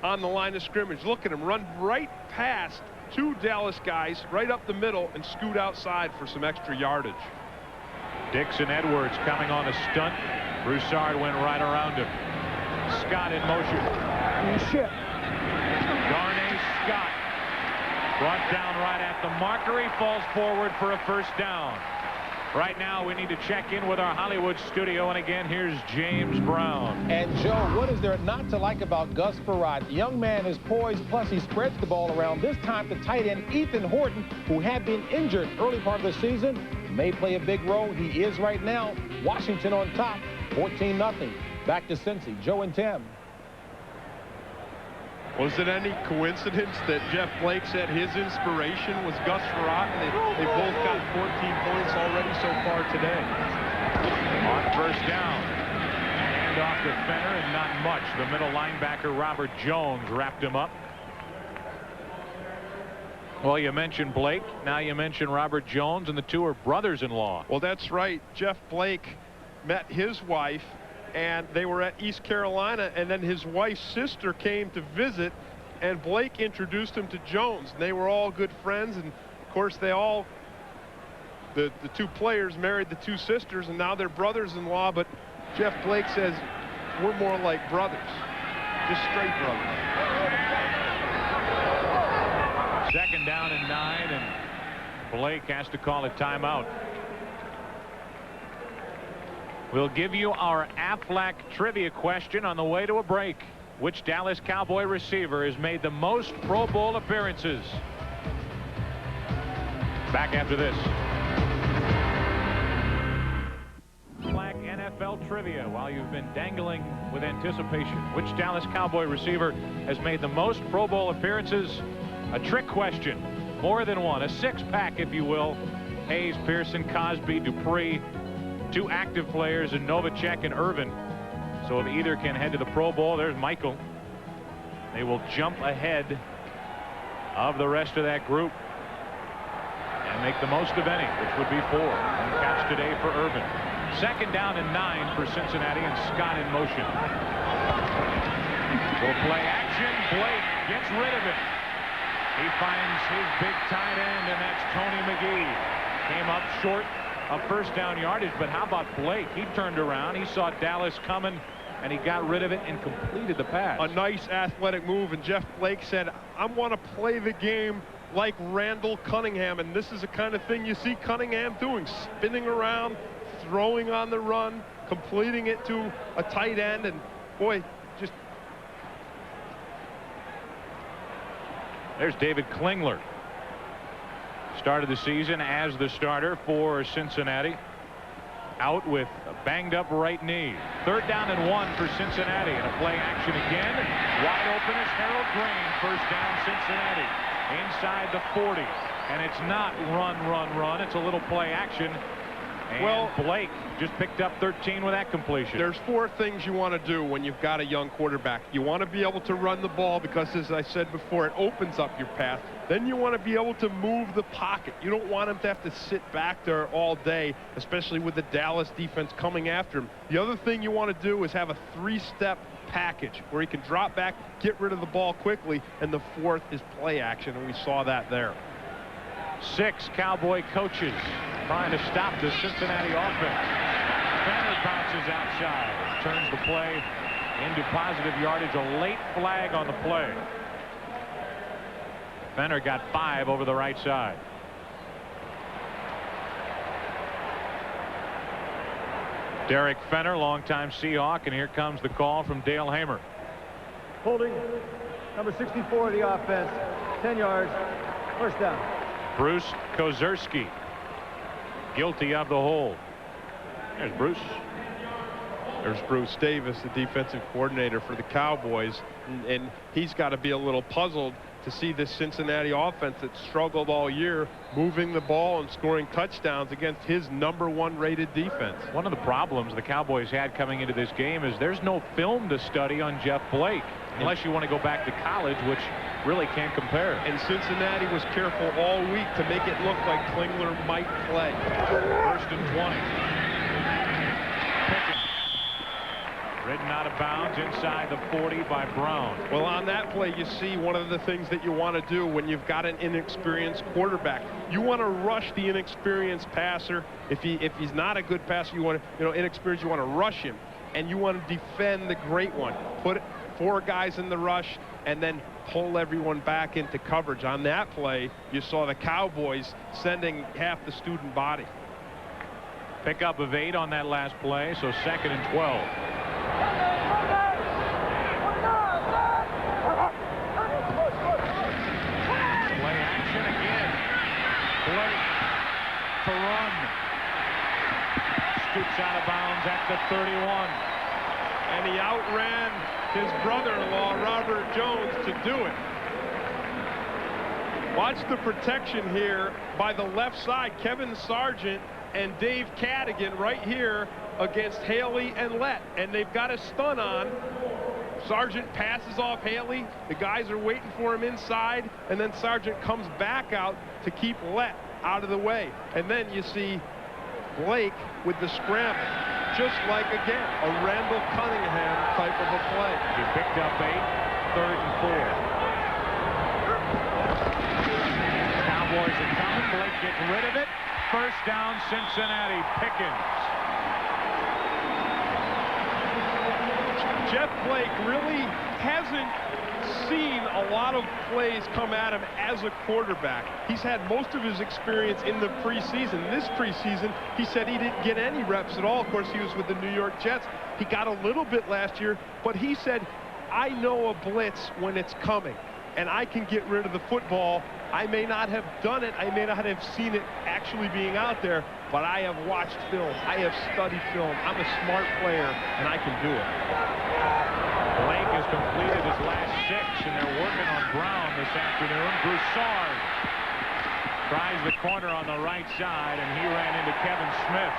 on the line of scrimmage. Look at him run right past 2 Dallas guys right up the middle and scoot outside for some extra yardage. Dixon Edwards coming on a stunt. Broussard went right around him. Scott in motion. Darnay Scott brought down right at the marker. He falls forward for a first down. Right now we need to check in with our Hollywood studio, and again here's James Brown. And Joe, what is there not to like about Gus Frerotte? The young man is poised, plus he spreads the ball around. This time the tight end Ethan Horton, who had been injured early part of the season, may play a big role. He is right now. Washington on top, 14-0. Back to Cincy. Joe and Tim. Was it any coincidence that Jeff Blake said his inspiration was Gus Frerotte? They both got 14 points already so far today. On first down. And off to Fenner, and not much. The middle linebacker Robert Jones wrapped him up. Well, you mentioned Blake. Now you mention Robert Jones, and the 2 are brothers-in-law. Well, that's right. Jeff Blake met his wife, and they were at East Carolina, and then his wife's sister came to visit, and Blake introduced him to Jones. And they were all good friends, and of course they all, the 2 players married the 2 sisters, and now they're brothers-in-law. But Jeff Blake says we're more like brothers, just straight brothers. 2nd down and 9, and Blake has to call a timeout. We'll give you our Aflac trivia question on the way to a break. Which Dallas Cowboy receiver has made the most Pro Bowl appearances? Back after this. Aflac NFL trivia. While you've been dangling with anticipation, which Dallas Cowboy receiver has made the most Pro Bowl appearances? A trick question. More than one. A 6-pack, if you will. Hayes, Pearson, Cosby, Dupree. 2 active players in Novacek and Irvin. So if either can head to the Pro Bowl, there's Michael. They will jump ahead of the rest of that group and make the most of any, which would be 4. And catch today for Irvin. 2nd down and 9 for Cincinnati, and Scott in motion. Will play action. Blake gets rid of it. He finds his big tight end, and that's Tony McGee. Came up short of first down yardage, but how about Blake? He turned around. He saw Dallas coming, and he got rid of it and completed the pass. A nice athletic move, and Jeff Blake said, I want to play the game like Randall Cunningham, and this is the kind of thing you see Cunningham doing, spinning around, throwing on the run, completing it to a tight end, and boy, just... There's David Klingler. Started the season as the starter for Cincinnati. Out with a banged up right knee. 3rd down and 1 for Cincinnati, and a play action again. Wide open is Harold Green. 1st down Cincinnati. Inside the 40. And it's not run. It's a little play action. And well, Blake just picked up 13 with that completion. There's 4 things you want to do when you've got a young quarterback. You want to be able to run the ball because, as I said before, it opens up your path. Then you want to be able to move the pocket. You don't want him to have to sit back there all day, especially with the Dallas defense coming after him. The other thing you want to do is have a 3-step package where he can drop back, get rid of the ball quickly, and the 4th is play action, and we saw that there. 6 Cowboy coaches trying to stop the Cincinnati offense. Fenner bounces outside, turns the play into positive yardage. A late flag on the play. Fenner got 5 over the right side. Derek Fenner, longtime Seahawk, and here comes the call from Dale Hamer. Holding number 64 of the offense, 10 yards, 1st down. Bruce Kozerski guilty of the hold. There's Bruce. There's Bruce Davis, the defensive coordinator for the Cowboys, and he's got to be a little puzzled to see this Cincinnati offense that struggled all year moving the ball and scoring touchdowns against his #1 rated defense. One of the problems the Cowboys had coming into this game is there's no film to study on Jeff Blake unless you want to go back to college, which really can't compare. And Cincinnati was careful all week to make it look like Klingler might play. 1st and 20. Pickens. Ridden out of bounds inside the 40 by Brown. Well, on that play, you see one of the things that you want to do when you've got an inexperienced quarterback. You want to rush the inexperienced passer. If he's not a good passer, you want to, inexperienced, you want to rush him, and you want to defend the great one. Put 4 guys in the rush, and then pull everyone back into coverage. On that play, you saw the Cowboys sending half the student body. Pickup of 8 on that last play, so 2nd and 12. Play action again. Blake to run. Scoots out of bounds at the 31. And he outran his brother-in-law, Robert Jones, to do it. Watch the protection here by the left side. Kevin Sargent and Dave Cadigan right here against Haley and Lett, and they've got a stun on. Sargent passes off Haley. The guys are waiting for him inside, and then Sargent comes back out to keep Lett out of the way. And then you see Blake with the scramble, just like, again, a Randall Cunningham type of a play. He picked up 8, 3rd and 4. Cowboys are coming. Blake gets rid of it. 1st down, Cincinnati. Pickens. Jeff Blake really hasn't seen a lot of plays come at him as a quarterback. He's had most of his experience in the preseason. This preseason, he said he didn't get any reps at all. Of course, he was with the New York Jets. He got a little bit last year, but he said, I know a blitz when it's coming, and I can get rid of the football. I may not have done it. I may not have seen it actually being out there, but I have watched film. I have studied film. I'm a smart player, and I can do it. Blake has completed his last 6, and they're working on Brown this afternoon. Broussard tries the corner on the right side, and he ran into Kevin Smith.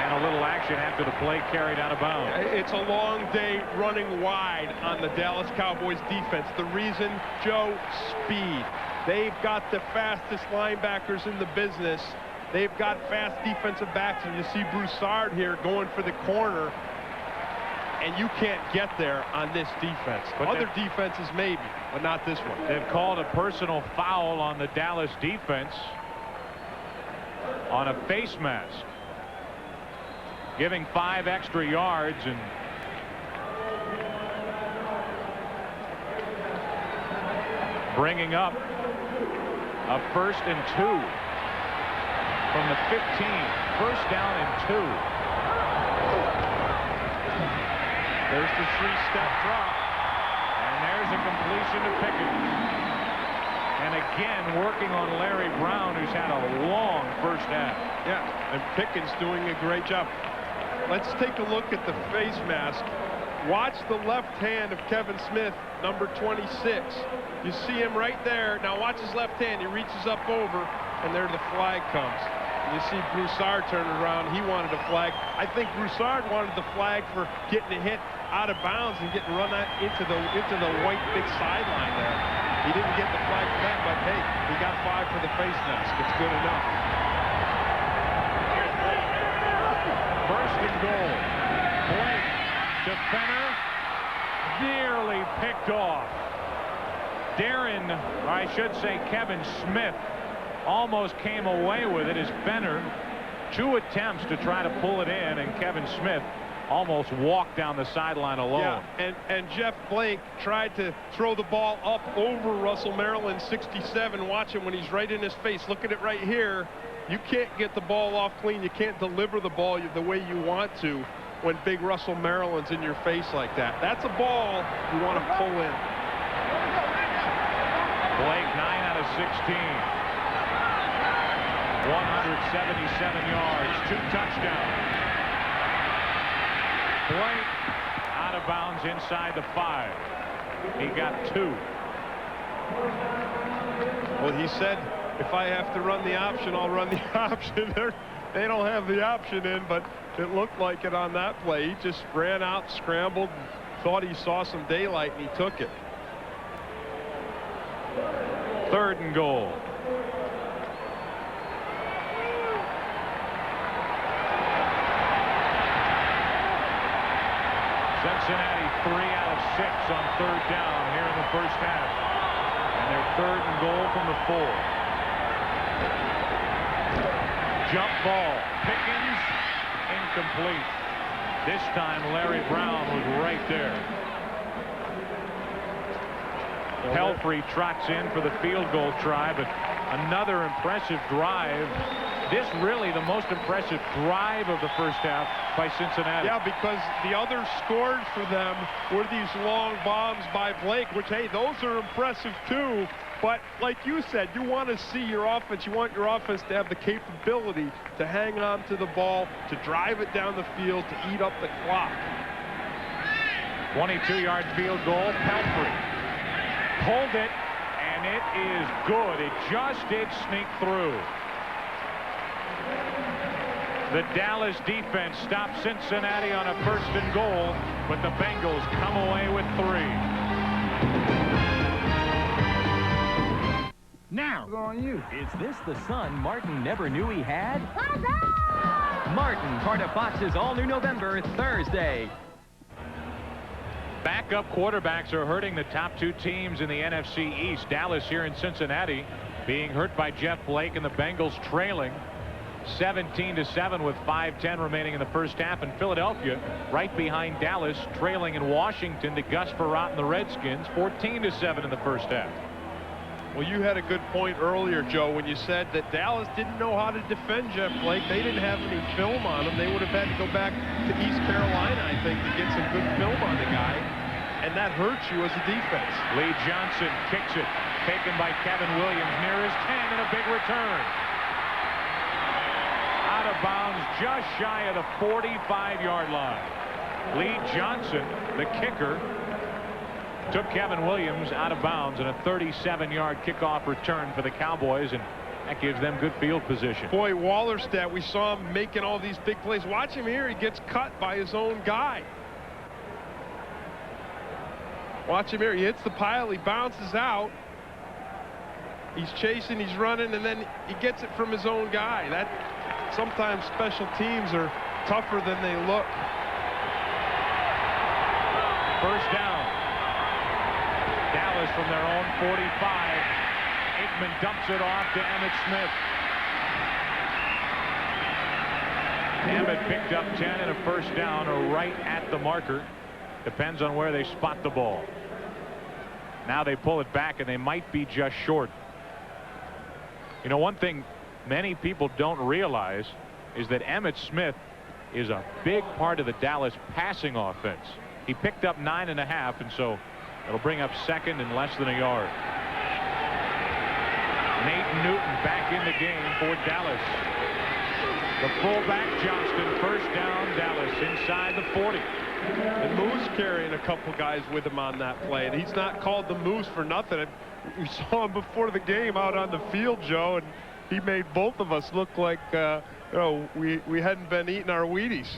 And a little action after the play carried out of bounds. It's a long day running wide on the Dallas Cowboys defense. The reason, Joe, speed. They've got the fastest linebackers in the business. They've got fast defensive backs, and you see Broussard here going for the corner. and you can't get there on this defense. But other defenses maybe, but not this one. They've called a personal foul on the Dallas defense on a face mask, giving 5 extra yards, and bringing up a 1st and 2 from the 15. 1st down and 2. There's the 3-step drop, and there's a completion to Pickens. And again, working on Larry Brown, who's had a long first half. Yeah, and Pickens doing a great job. Let's take a look at the face mask. Watch the left hand of Kevin Smith, number 26. You see him right there. Now watch his left hand. He reaches up over, and there the flag comes. You see Broussard turning around. He wanted a flag. I think Broussard wanted the flag for getting a hit out of bounds and getting run out into the white big sideline there. He didn't get the flag for that, but hey, he got 5 for the face mask. It's good enough. 1st and goal. Blake to Fenner, nearly picked off. Darren, or I should say Kevin Smith, almost came away with it as Fenner, 2 attempts to try to pull it in, and Kevin Smith almost walked down the sideline alone. Yeah, and Jeff Blake tried to throw the ball up over Russell Maryland, 67. Watch him when he's right in his face. Look at it right here. You can't get the ball off clean. You can't deliver the ball the way you want to when big Russell Maryland's in your face like that. That's a ball you want to pull in. Blake 9 out of 16. 177 yards, 2 touchdowns. Blake out of bounds inside the 5. He got 2. Well, he said, if I have to run the option, I'll run the option. They don't have the option in, but it looked like it on that play. He just ran out, scrambled, thought he saw some daylight, and he took it. 3rd and goal. Cincinnati 3 out of 6 on 3rd down here in the first half. And their 3rd and goal from the 4. Jump ball. Pickens, incomplete. This time Larry Brown was right there. Pelfrey trots in for the field goal try, but another impressive drive. This really the most impressive drive of the first half by Cincinnati. Yeah, because the other scores for them were these long bombs by Blake, which, hey, those are impressive too. But like you said, you want to see your offense. You want your offense to have the capability to hang on to the ball, to drive it down the field, to eat up the clock. 22-yard field goal. Pelfrey pulled it, and it is good. It just did sneak through. The Dallas defense stopped Cincinnati on a 1st and goal, but the Bengals come away with 3. Now, is this the son Martin never knew he had? Martin, part of Fox's all-new November, Thursday. Backup quarterbacks are hurting the top 2 teams in the NFC East. Dallas here in Cincinnati being hurt by Jeff Blake, and the Bengals trailing 17-7 with 5:10 remaining in the first half. And Philadelphia right behind Dallas, trailing in Washington to Gus Frerotte and the Redskins 14-7 in the first half. Well, you had a good point earlier, Joe, when you said that Dallas didn't know how to defend Jeff Blake. They didn't have any film on him. They would have had to go back to East Carolina, I think, to get some good film on the guy. And that hurts you as a defense. Lee Johnson kicks it, taken by Kevin Williams near his 10, and a big return. Out of bounds, just shy of the 45-yard line. Lee Johnson, the kicker, took Kevin Williams out of bounds in a 37-yard kickoff return for the Cowboys, and that gives them good field position. Boy, Wallerstedt, we saw him making all these big plays. Watch him here. He gets cut by his own guy. Watch him here. He hits the pile. He bounces out. He's chasing. He's running, and then he gets it from his own guy. That sometimes special teams are tougher than they look. First down. Dallas from their own 45. Aikman dumps it off to Emmitt Smith. Emmitt picked up 10 and a first down, or right at the marker. Depends on where they spot the ball. Now they pull it back, and they might be just short. You know, one thing many people don't realize is that Emmitt Smith is a big part of the Dallas passing offense. He picked up 9.5, and so it'll bring up second and less than a yard. Nate Newton back in the game for Dallas. The fullback Johnston, first down, Dallas inside the 40. And Moose carrying a couple guys with him on that play, and he's not called the Moose for nothing. We saw him before the game out on the field, Joe, and he made both of us look like you know, we hadn't been eating our Wheaties.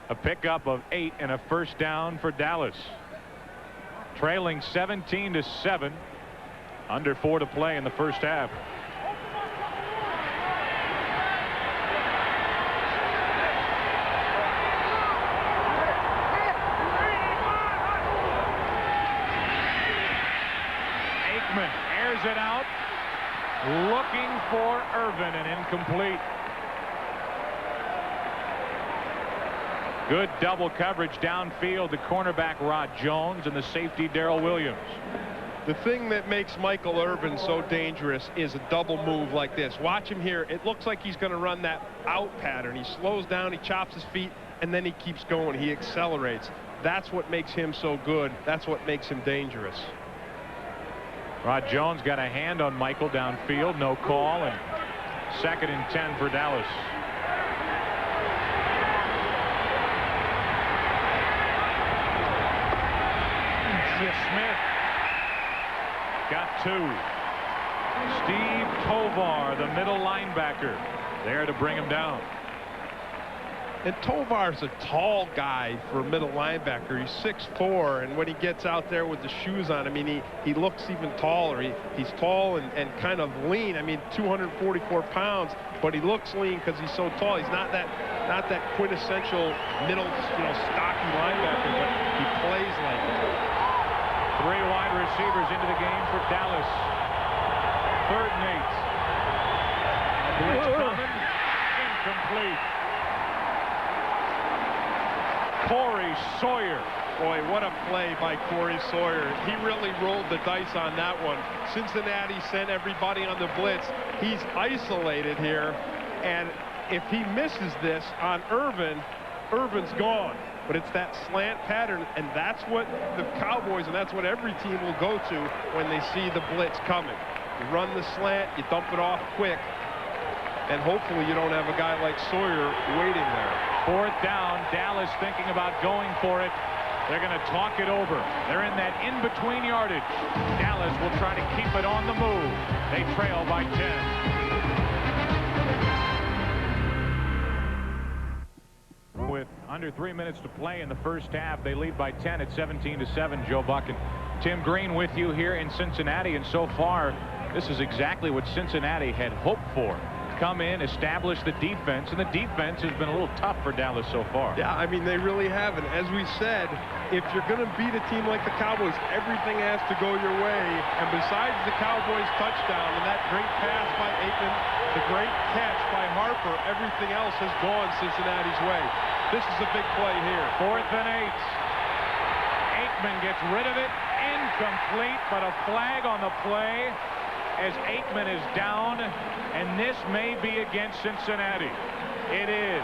A pickup of 8 and a first down for Dallas. Trailing 17-7. Under 4 to play in the first half. Aikman airs it out, looking for Irvin, and incomplete. Good double coverage downfield. The cornerback Rod Jones and the safety Darrell Williams. The thing that makes Michael Irvin so dangerous is a double move like this. Watch him here. It looks like he's going to run that out pattern. He slows down, he chops his feet, and then he keeps going. He accelerates. That's what makes him so good. That's what makes him dangerous. Rod Jones got a hand on Michael downfield. No call, and second and 10 for Dallas. Smith got 2. Steve Tovar, the middle linebacker, there to bring him down. And Tovar's a tall guy for a middle linebacker. He's 6'4", and when he gets out there with the shoes on, I mean, he looks even taller. He's tall and kind of lean. I mean, 244 pounds, but he looks lean because he's so tall. He's not that quintessential middle, you know, stocky linebacker, but he plays like it. 3 wide receivers into the game for Dallas. 3rd and 8. A blitz coming. Incomplete. Corey Sawyer. Boy, what a play by Corey Sawyer. He really rolled the dice on that one. Cincinnati sent everybody on the blitz. He's isolated here, and if he misses this on Irvin, Irvin's gone. But it's that slant pattern, and that's what the Cowboys, and that's what every team will go to when they see the blitz coming. You run the slant, you dump it off quick, and hopefully you don't have a guy like Sawyer waiting there. 4th down, Dallas thinking about going for it. They're going to talk it over. They're in that in-between yardage. Dallas will try to keep it on the move. They trail by 10. With under 3 minutes to play in the first half, they lead by 10 at 17-7. Joe Buck and Tim Green with you here in Cincinnati, and so far this is exactly what Cincinnati had hoped for. Come in, establish the defense, and the defense has been a little tough for Dallas so far. Yeah, I mean, they really haven't. As we said, if you're going to beat a team like the Cowboys, everything has to go your way. And besides the Cowboys touchdown and that great pass by Aikman, the great catch by Harper, everything else has gone Cincinnati's way. This is a big play here. 4th and 8. Aikman gets rid of it. Incomplete, but a flag on the play as Aikman is down, and this may be against Cincinnati. It is.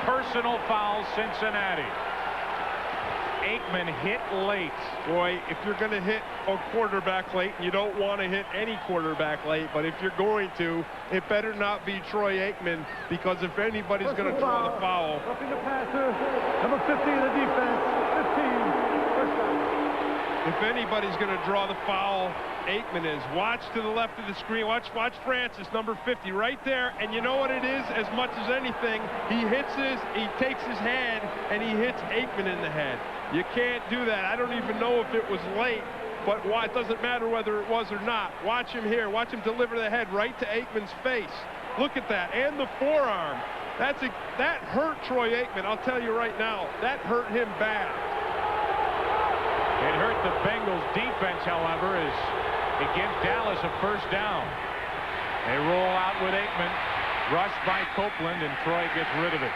Personal foul, Cincinnati. Aikman hit late. Boy, if you're going to hit a quarterback late, and you don't want to hit any quarterback late, but if you're going to, it better not be Troy Aikman, because if anybody's going to draw the foul. Roughing the passer, number 50 in the defense, 15, first down. If anybody's going to draw the foul, Aikman is. Watch to the left of the screen. Watch Francis, number 50, right there. And you know what it is? As much as anything, he takes his hand, and he hits Aikman in the head. You can't do that. I don't even know if it was late, but why? It doesn't matter whether it was or not. Watch him here. Watch him deliver the head right to Aikman's face. Look at that. And the forearm. That hurt Troy Aikman. I'll tell you right now. That hurt him bad. It hurt the Bengals defense, however, as it gives Dallas a first down. They roll out with Aikman, rushed by Copeland, and Troy gets rid of it.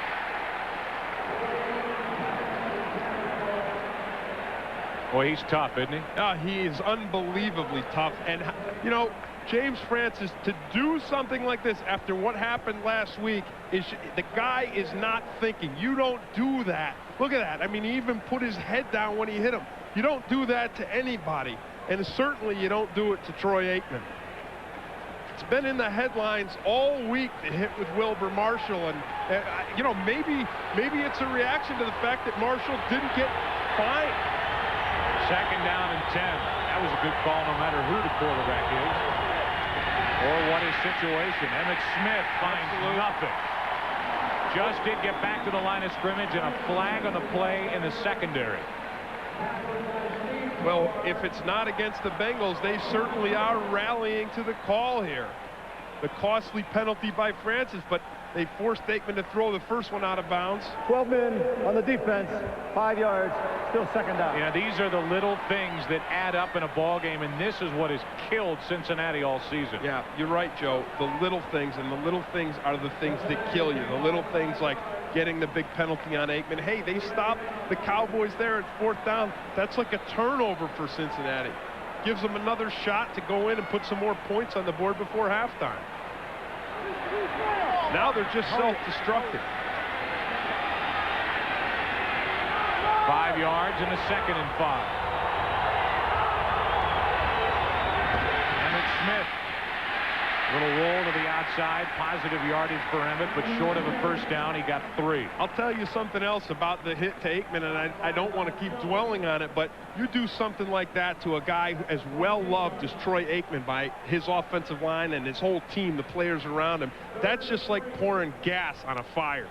Boy, he's tough, isn't he? He is unbelievably tough. And, you know, James Francis, to do something like this after what happened last week, the guy is not thinking. You don't do that. Look at that. I mean, he even put his head down when he hit him. You don't do that to anybody. And certainly you don't do it to Troy Aikman. It's been in the headlines all week, the hit with Wilber Marshall. And, you know, maybe it's a reaction to the fact that Marshall didn't get fined. Second down and 10. That was a good call no matter who the quarterback is or what his situation. Emmitt Smith finds nothing. Just did get back to the line of scrimmage, and a flag on the play in the secondary. Well, if it's not against the Bengals, they certainly are rallying to the call here. The costly penalty by Francis, but they forced Aikman to throw the first one out of bounds. 12 men on the defense, 5 yards, still second down. Yeah, these are the little things that add up in a ball game, and this is what has killed Cincinnati all season. Yeah, you're right, Joe. The little things, and the little things are the things that kill you. The little things like getting the big penalty on Aikman. Hey, they stopped the Cowboys there at fourth down. That's like a turnover for Cincinnati. Gives them another shot to go in and put some more points on the board before halftime. Now they're just self-destructive. 5 yards and a second and 5. Emmitt Smith. Little roll to the outside. Positive yardage for Emmitt, but short of a first down. He got 3. I'll tell you something else about the hit to Aikman, and I don't want to keep dwelling on it, but you do something like that to a guy as well-loved as Troy Aikman by his offensive line and his whole team, the players around him. That's just like pouring gas on a fire.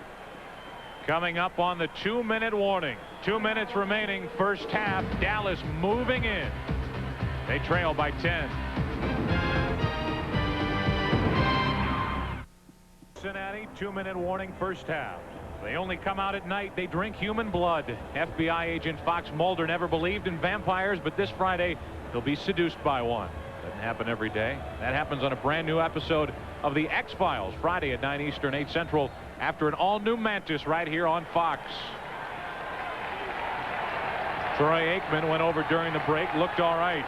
Coming up on the 2-minute warning. 2 minutes remaining, first half. Dallas moving in. They trail by 10. Cincinnati, 2-minute warning, first half. They only come out at night. They drink human blood. FBI agent Fox Mulder never believed in vampires, but this Friday he'll be seduced by one. Doesn't happen every day. That happens on a brand new episode of The X-Files, Friday at 9 Eastern, 8 Central, after an all-new Mantis right here on Fox. Troy Aikman went over during the break, looked all right.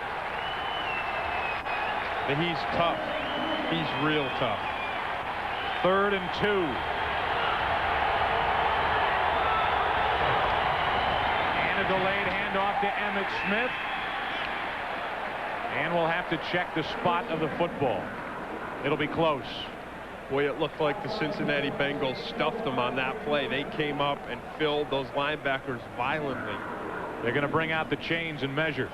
But he's tough. He's real tough. 3rd and 2. And a delayed handoff to Emmitt Smith. And we'll have to check the spot of the football. It'll be close. Boy, it looked like the Cincinnati Bengals stuffed them on that play. They came up and filled those linebackers violently. They're going to bring out the chains and measure.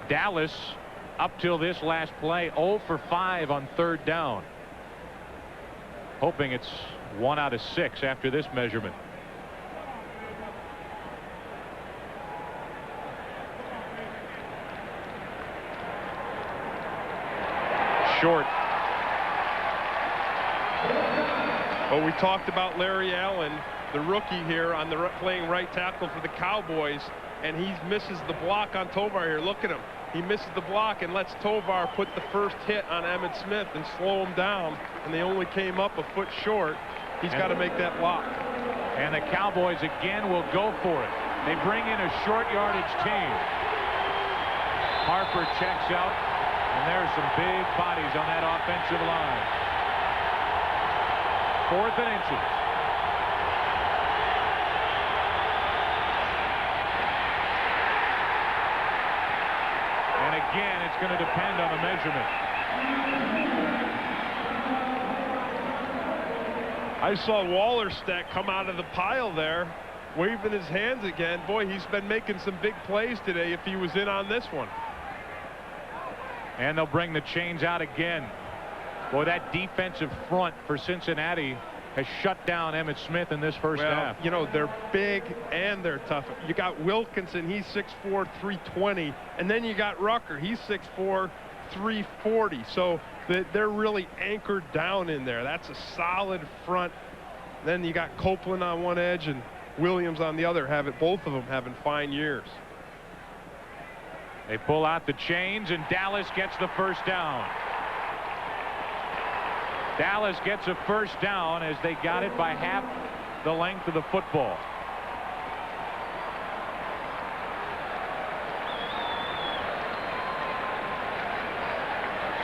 Dallas, up till this last play, 0 for 5 on 3rd down. Hoping it's 1 out of 6 after this measurement. Short. Well, we talked about Larry Allen, the rookie here on the playing right tackle for the Cowboys, and he misses the block on Tovar here. Look at him. He misses the block and lets Tovar put the first hit on Emmitt Smith and slow him down, and they only came up a foot short. He's got to make that block. And the Cowboys again will go for it. They bring in a short yardage team. Harper checks out, and there's some big bodies on that offensive line. 4th and inches. And again, it's going to depend on the measurement. I saw Wallerstedt come out of the pile there, waving his hands again. Boy, he's been making some big plays today if he was in on this one. And they'll bring the chains out again. Boy, that defensive front for Cincinnati has shut down Emmitt Smith in this first half. You know, they're big and they're tough. You got Wilkinson, he's 6'4", 320, and then you got Rucker, he's 6'4", 340. So they're really anchored down in there. That's a solid front. Then you got Copeland on one edge, and Williams on the other, both of them having fine years. They pull out the chains, and Dallas gets the first down. Dallas gets a first down as they got it by half the length of the football.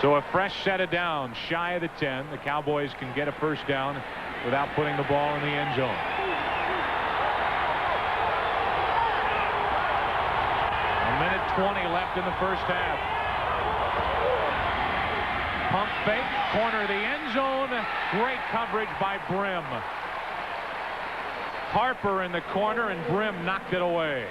So a fresh set of downs shy of the 10. The Cowboys can get a first down without putting the ball in the end zone. A minute 20 left in the first half. Pump fake, corner of the end zone. Great coverage by Brim. Harper in the corner, and Brim knocked it away.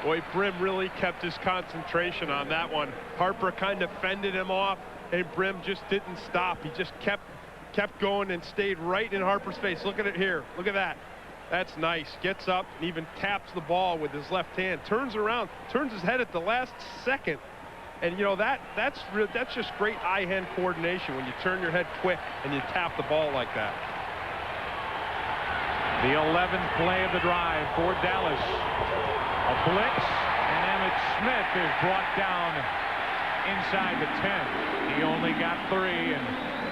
Boy, Brim really kept his concentration on that one. Harper kind of fended him off, and Brim just didn't stop. He just kept going and stayed right in Harper's face. Look at it here. Look at that. That's nice. Gets up and even taps the ball with his left hand. Turns around, turns his head at the last second. And you know, that's just great eye-hand coordination when you turn your head quick and you tap the ball like that. The 11th play of the drive for Dallas. A blitz, and Emmitt Smith is brought down inside the 10. He only got 3, and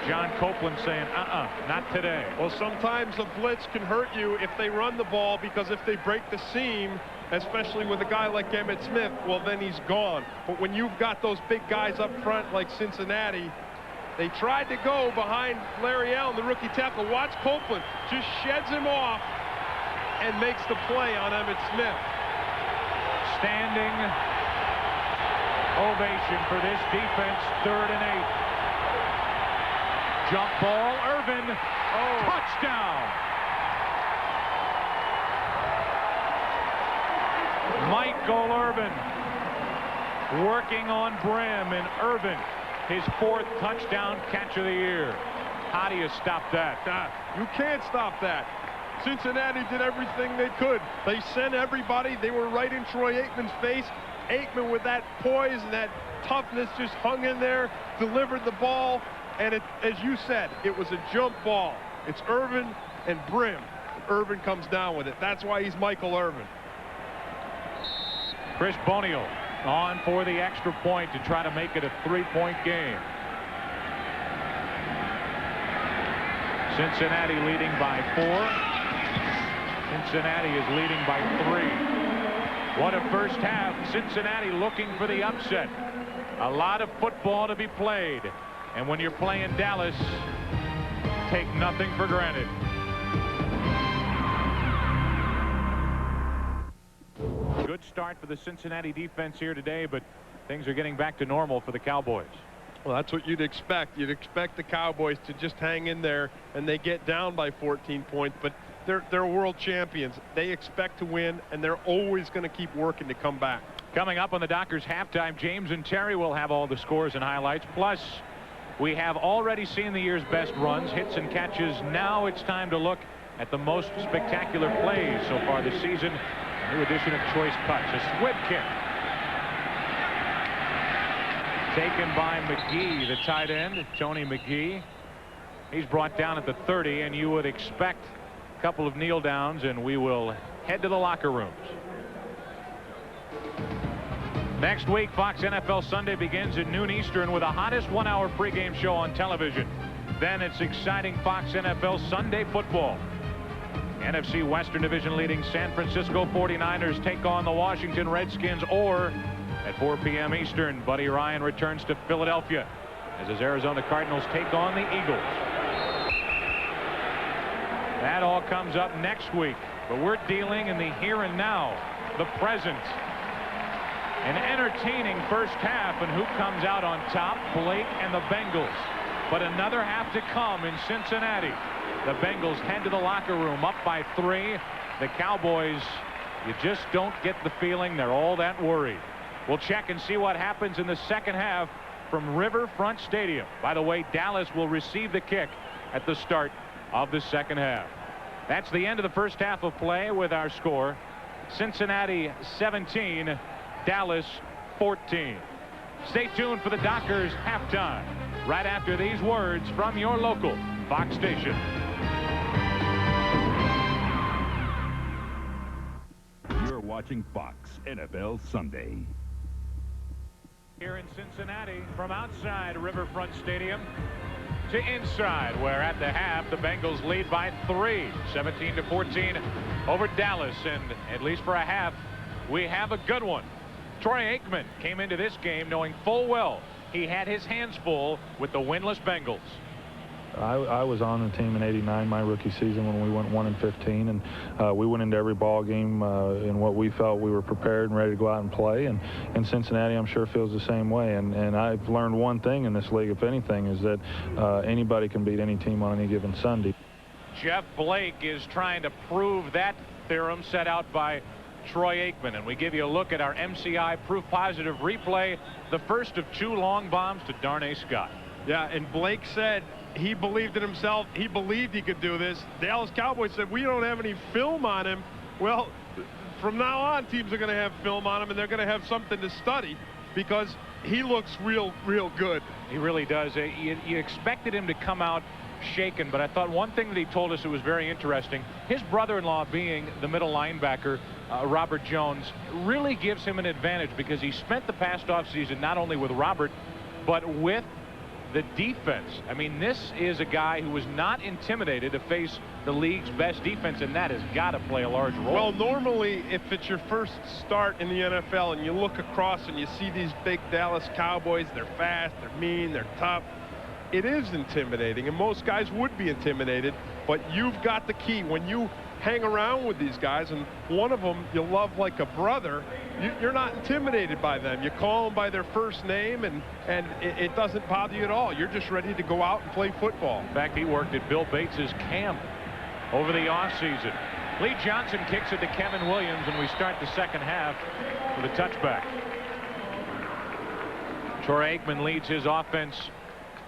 John Copeland saying, not today. Well, sometimes a blitz can hurt you if they run the ball, because if they break the seam, especially with a guy like Emmitt Smith, well, then he's gone. But when you've got those big guys up front like Cincinnati, they tried to go behind Larry Allen, the rookie tackle. Watch Copeland, just sheds him off and makes the play on Emmitt Smith. Standing ovation for this defense. 3rd and 8. Jump ball, Irvin. Touchdown. Michael Irvin working on Brim, and Irvin, his 4th touchdown catch of the year. How do you stop that? You can't stop that. Cincinnati did everything they could. They sent everybody. They were right in Troy Aikman's face. Aikman, with that poise and that toughness, just hung in there, delivered the ball, and it, as you said, it was a jump ball. It's Irvin and Brim. Irvin comes down with it. That's why he's Michael Irvin. Chris Boniol on for the extra point to try to make it a 3-point game. Cincinnati leading by 4. Cincinnati is leading by 3. What a first half. Cincinnati looking for the upset. A lot of football to be played. And when you're playing Dallas, take nothing for granted. Good start for the Cincinnati defense here today, but things are getting back to normal for the Cowboys. Well, that's what you'd expect. You'd expect the Cowboys to just hang in there, and they get down by 14 points, but they're world champions. They expect to win, and they're always going to keep working to come back. Coming up on the Dockers halftime, James and Terry will have all the scores and highlights. Plus, we have already seen the year's best runs, hits and catches. Now it's time to look at the most spectacular plays so far this season. A new edition of Choice Cuts. A squib kick. Taken by McGee, the tight end, Tony McGee. He's brought down at the 30, and you would expect a couple of kneel downs, and we will head to the locker rooms. Next week, Fox NFL Sunday begins at noon Eastern with the hottest 1-hour pregame show on television. Then it's exciting Fox NFL Sunday football. NFC Western Division leading San Francisco 49ers take on the Washington Redskins, or at 4 p.m. Eastern, Buddy Ryan returns to Philadelphia as his Arizona Cardinals take on the Eagles. That all comes up next week, but we're dealing in the here and now, the present. An entertaining first half, and who comes out on top? Blake and the Bengals. But another half to come in Cincinnati. The Bengals head to the locker room up by 3. The Cowboys, you just don't get the feeling they're all that worried. We'll check and see what happens in the second half from Riverfront Stadium. By the way, Dallas will receive the kick at the start of the second half. That's the end of the first half of play with our score. Cincinnati 17, Dallas 14. Stay tuned for the Dockers halftime right after these words from your local Fox station. watching Fox NFL Sunday. Here in Cincinnati, from outside Riverfront Stadium to inside, where at the half the Bengals lead by 3, 17-14 over Dallas, and at least for a half we have a good one. Troy Aikman came into this game knowing full well he had his hands full with the winless Bengals. I was on the team in '89, my rookie season, when we went 1-15, and we went into every ball game in what we felt we were prepared and ready to go out and play. And Cincinnati, I'm sure, feels the same way. And I've learned one thing in this league, if anything, is that anybody can beat any team on any given Sunday. Jeff Blake is trying to prove that theorem set out by Troy Aikman, and we give you a look at our MCI proof positive replay, the first of 2 long bombs to Darnay Scott. Yeah, and Blake said he believed in himself. He believed he could do this. Dallas Cowboys said, we don't have any film on him. Well, from now on, teams are going to have film on him, and they're going to have something to study because he looks real good. He really does. You expected him to come out shaken, but I thought one thing that he told us that was very interesting, his brother-in-law being the middle linebacker, Robert Jones, really gives him an advantage because he spent the past offseason not only with Robert, but with the defense. I mean, this is a guy who was not intimidated to face the league's best defense, and that has got to play a large role. Well, normally, if it's your first start in the NFL and you look across and you see these big Dallas Cowboys, they're fast, they're mean, they're tough, it is intimidating, and most guys would be intimidated, but you've got the key. When you hang around with these guys, and one of them you love like a brother, you're not intimidated by them. You call them by their first name, and it doesn't bother you at all. You're just ready to go out and play football. In fact, he worked at Bill Bates's camp over the offseason. Lee Johnson kicks it to Kevin Williams, and we start the second half with a touchback. Troy Aikman leads his offense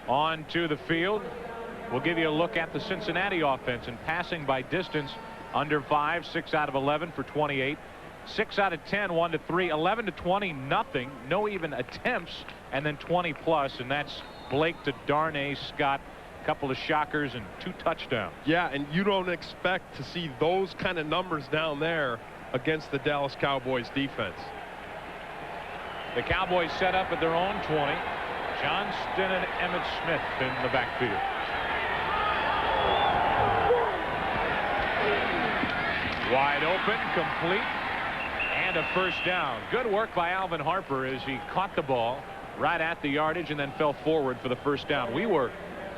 onto the field. We'll give you a look at the Cincinnati offense, and passing by distance under 5, 6 out of 11 for 28, 6 out of 10, 1-3, 11 to 20, nothing, no even attempts, and then 20 plus, and that's Blake to Darnay Scott, a couple of shockers and 2 touchdowns. Yeah, and you don't expect to see those kind of numbers down there against the Dallas Cowboys defense. The Cowboys set up at their own 20. Johnston and Emmett Smith in the backfield. Wide open, complete, and a first down. Good work by Alvin Harper as he caught the ball right at the yardage and then fell forward for the first down. We were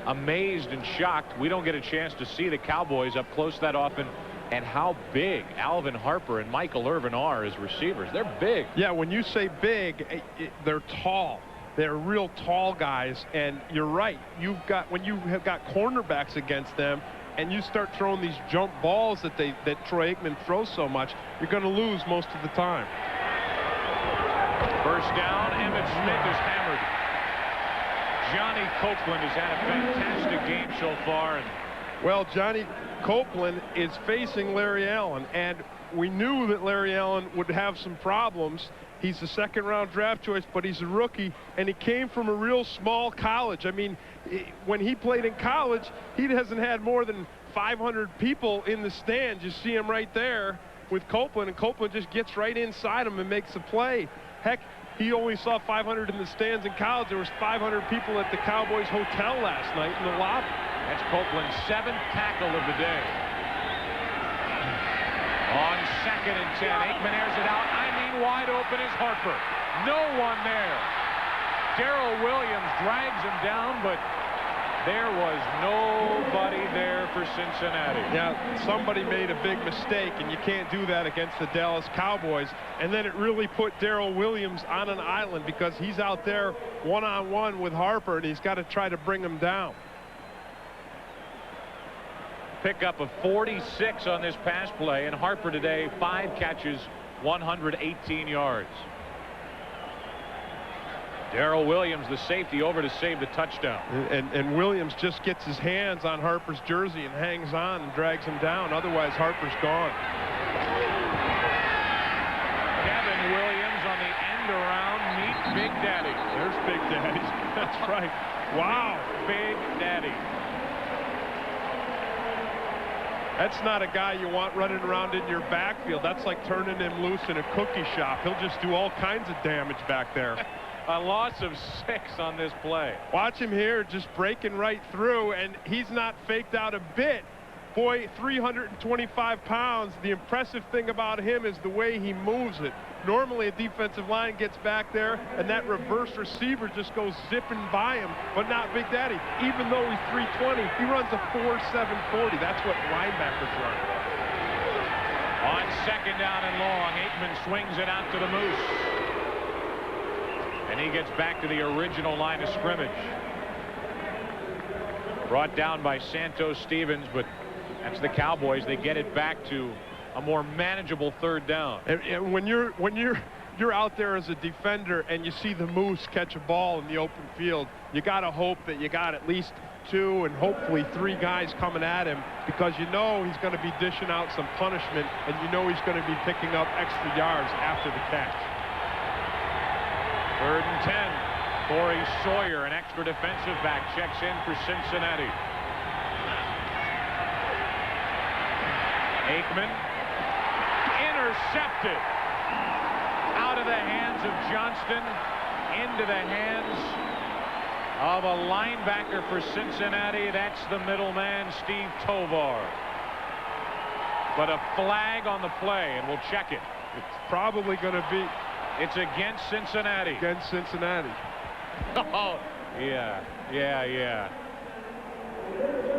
amazed and shocked. We don't get a chance to see the Cowboys up close that often, and how big Alvin Harper and Michael Irvin are as receivers. They're big. Yeah, when you say big, they're tall. They're real tall guys, and you're right. When you have got cornerbacks against them, and you start throwing these jump balls that Troy Aikman throws so much, you're going to lose most of the time. First down, Emmett Smith is hammered. Johnny Copeland has had a fantastic game so far. Well, Johnny Copeland is facing Larry Allen, and we knew that Larry Allen would have some problems. He's a second-round draft choice, but he's a rookie, and he came from a real small college. I mean, when he played in college, he hasn't had more than 500 people in the stands. You see him right there with Copeland, and Copeland just gets right inside him and makes a play. Heck, he only saw 500 in the stands in college. There was 500 people at the Cowboys hotel last night in the lobby. That's Copeland's 7th tackle of the day. On 2nd and 10, Aikman airs it out. Wide open is Harper. No one there. Darrell Williams drags him down, but there was nobody there for Cincinnati. Yeah, somebody made a big mistake, and you can't do that against the Dallas Cowboys. And then it really put Darrell Williams on an island because he's out there one-on-one with Harper, and he's got to try to bring him down. Pickup of 46 on this pass play, and Harper today 5 catches, 118 yards. Darrell Williams, the safety, over to save the touchdown. And Williams just gets his hands on Harper's jersey and hangs on and drags him down. Otherwise, Harper's gone. Kevin Williams on the end around. Meet Big Daddy. There's Big Daddy. That's right. Wow. Big Daddy. That's not a guy you want running around in your backfield. That's like turning him loose in a cookie shop. He'll just do all kinds of damage back there. A loss of 6 on this play. Watch him here, just breaking right through, and he's not faked out a bit. Boy, 325 pounds. The impressive thing about him is the way he moves it. Normally a defensive line gets back there and that reverse receiver just goes zipping by him, but not Big Daddy. Even though he's 320, he runs a 4.740. That's what linebackers run. On 2nd down and long, Aikman swings it out to the Moose. And he gets back to the original line of scrimmage. Brought down by Santos Stevens, but that's the Cowboys. They get it back to a more manageable 3rd down. And when you're out there as a defender and you see the Moose catch a ball in the open field, you got to hope that you got at least 2 and hopefully 3 guys coming at him, because you know he's going to be dishing out some punishment, and you know he's going to be picking up extra yards after the catch. 3rd and 10. Corey Sawyer, an extra defensive back, checks in for Cincinnati. Aikman intercepted. Out of the hands of Johnston, into the hands of a linebacker for Cincinnati. That's the middleman, Steve Tovar. But a flag on the play, and we'll check it. It's probably going to be. It's against Cincinnati. Against Cincinnati. Oh, yeah.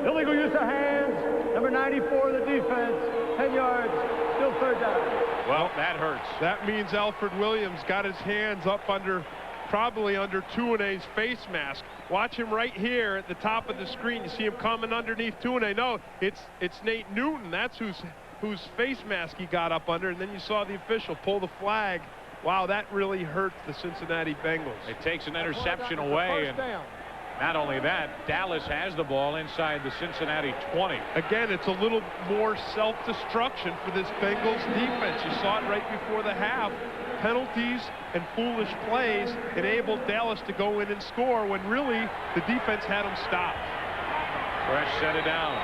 Illegal use of hands. Number 94 of the defense. 10 yards. Still 3rd down. Well, that hurts. That means Alfred Williams got his hands up under, probably under Tuane's face mask. Watch him right here at the top of the screen. You see him coming underneath Tuane. No, it's Nate Newton. That's whose face mask he got up under. And then you saw the official pull the flag. Wow, that really hurts the Cincinnati Bengals. It takes an interception away, and not only that, Dallas has the ball inside the Cincinnati 20. Again, it's a little more self-destruction for this Bengals defense. You saw it right before the half. Penalties and foolish plays enabled Dallas to go in and score when really the defense had them stopped. Fresh set it down.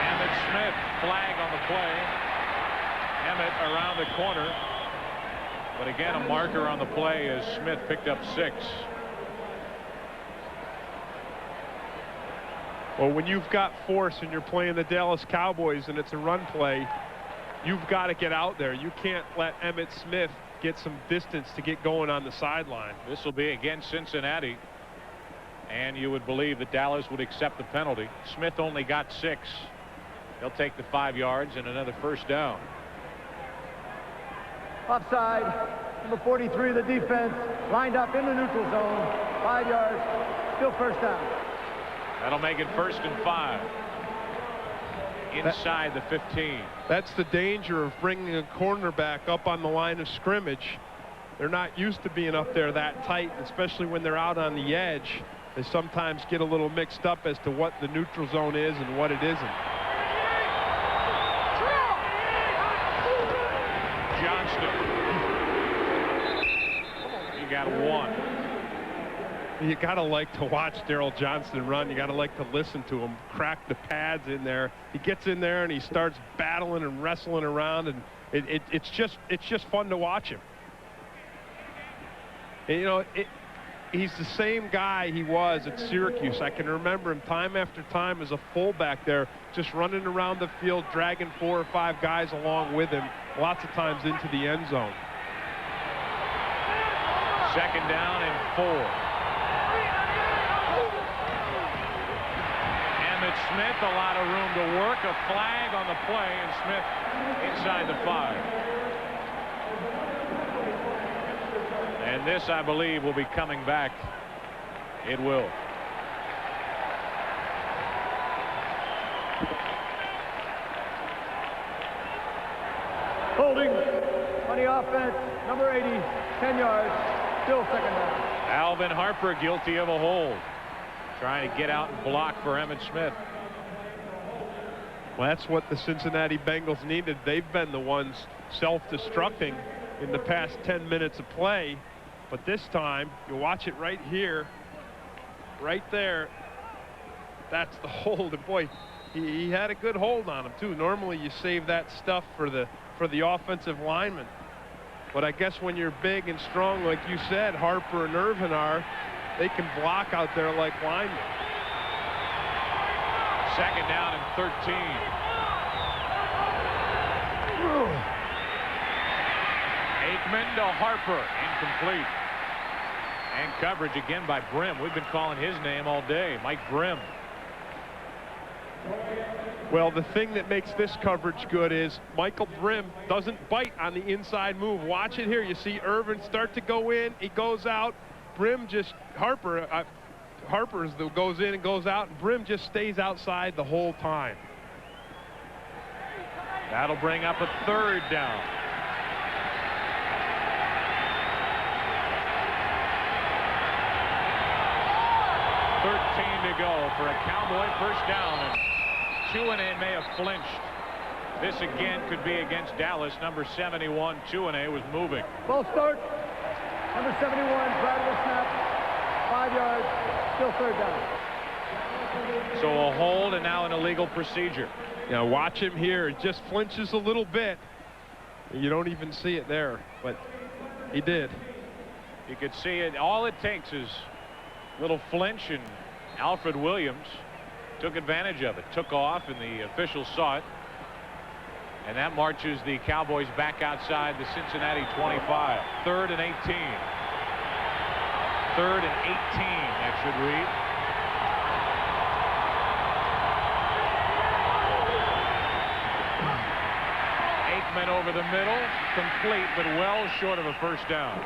Emmett Smith, flag on the play. Emmett around the corner. But again, a marker on the play as Smith picked up 6. Well, when you've got force and you're playing the Dallas Cowboys and it's a run play, you've got to get out there. You can't let Emmett Smith get some distance to get going on the sideline. This will be against Cincinnati, and you would believe that Dallas would accept the penalty. Smith only got 6. They'll take the 5 yards and another 1st down. Offside. Number 43 of the defense. Lined up in the neutral zone. 5 yards. Still 1st down. That'll make it 1st and 5. Inside the 15. That's the danger of bringing a cornerback up on the line of scrimmage. They're not used to being up there that tight, especially when they're out on the edge. They sometimes get a little mixed up as to what the neutral zone is and what it isn't. Johnston. He got 1. You gotta like to watch Daryl Johnston run. You gotta like to listen to him crack the pads in there. He gets in there and he starts battling and wrestling around, and it's just fun to watch him. And, you know, he's the same guy he was at Syracuse. I can remember him time after time as a fullback there, just running around the field, dragging 4 or 5 guys along with him, lots of times into the end zone. 2nd down and 4. Emmett Smith, a lot of room to work. A flag on the play, and Smith inside the 5. And this, I believe, will be coming back. It will. Holding on the offense. Number 80. 10 yards. Still 2nd down. Alvin Harper guilty of a hold. Trying to get out and block for Emmett Smith. Well, that's what the Cincinnati Bengals needed. They've been the ones self-destructing in the past 10 minutes of play. But this time, you watch it right here, right there. That's the hold. And boy, he had a good hold on him too. Normally you save that stuff for the offensive lineman. But I guess when you're big and strong, like you said, Harper and Irvin are, they can block out there like linemen. 2nd down and 13. Aikman to Harper, incomplete. And coverage again by Brim. We've been calling his name all day, Mike Brim. Well, the thing that makes this coverage good is Michael Brim doesn't bite on the inside move. Watch it here. You see Irvin start to go in. He goes out. Brim just, Harper's that goes in and goes out, and Brim just stays outside the whole time. That'll bring up a 3rd down. To go for a Cowboy 1st down, and Chuene may have flinched. This again could be against Dallas. Number 71, Chuene, was moving. Ball start. Number 71, right of the snap, 5 yards, still 3rd down. So a hold and now an illegal procedure. Now watch him here. It just flinches a little bit. You don't even see it there, but he did. You could see it. All it takes is a little flinch, and Alfred Williams took advantage of it, took off, and the officials saw it. And that marches the Cowboys back outside the Cincinnati 25. 3rd and 18. 3rd and 18, that should read. Aikman over the middle, complete, but well short of a 1st down.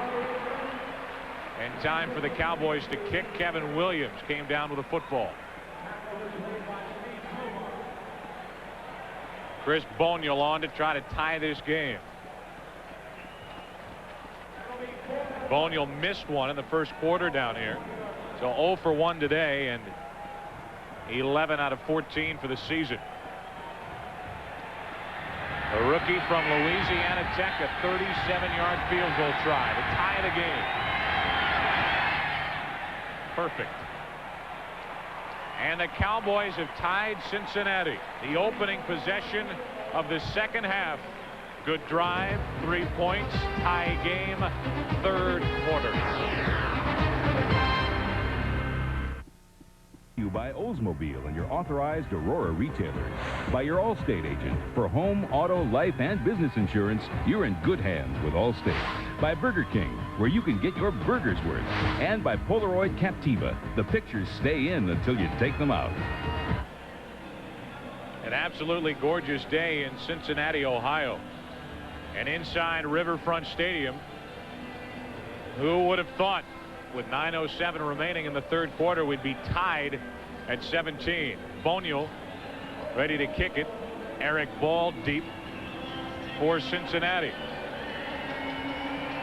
And time for the Cowboys to kick. Kevin Williams came down with a football. Chris Boniol on to try to tie this game. Boniol missed one in the 1st quarter down here. So 0 for 1 today, and 11 out of 14 for the season. A rookie from Louisiana Tech, a 37-yard field goal try to tie the game. Perfect. And the Cowboys have tied Cincinnati. The opening possession of the 2nd half. Good drive, 3 points, tie game, 3rd quarter. You by Oldsmobile and your authorized Aurora retailers. By your Allstate agent. For home, auto, life, and business insurance, you're in good hands with Allstate. By Burger King, where you can get your burger's worth. And by Polaroid Captiva. The pictures stay in until you take them out. An absolutely gorgeous day in Cincinnati, Ohio. And inside Riverfront Stadium, who would have thought with 9:07 remaining in the 3rd quarter we'd be tied at 17. Boniol ready to kick it. Eric Ball deep for Cincinnati.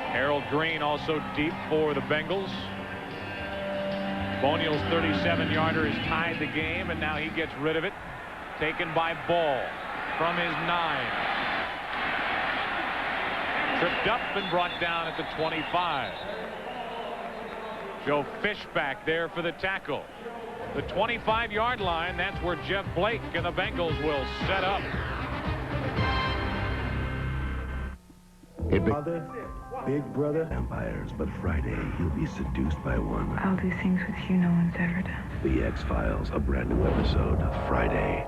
Harold Green also deep for the Bengals. Boniol's 37-yarder has tied the game, and now he gets rid of it. Taken by Ball from his 9. Tripped up and brought down at the 25. Joe Fishback there for the tackle. The 25-yard line, that's where Jeff Blake and the Bengals will set up. Big brother. Vampires, but Friday he'll be seduced by one. I'll do things with you no one's ever done. The X-Files, a brand new episode, Friday.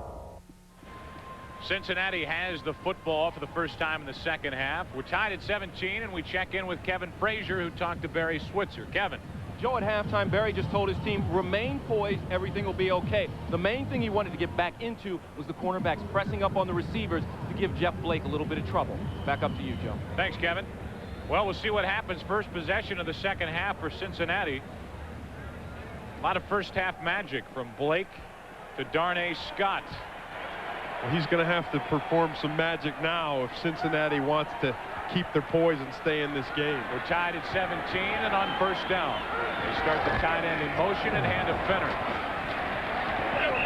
Cincinnati has the football for the first time in the 2nd half. We're tied at 17, and we check in with Kevin Frazier, who talked to Barry Switzer. Kevin. Joe, at halftime, Barry just told his team, remain poised, everything will be okay. The main thing he wanted to get back into was the cornerbacks pressing up on the receivers to give Jeff Blake a little bit of trouble. Back up to you, Joe. Thanks, Kevin. Well, we'll see what happens. First possession of the 2nd half for Cincinnati. A lot of first half magic from Blake to Darnay Scott. Well, he's going to have to perform some magic now if Cincinnati wants to keep their poise and stay in this game. We're tied at 17 and on 1st down. They start the tight end in motion and hand to Fenner.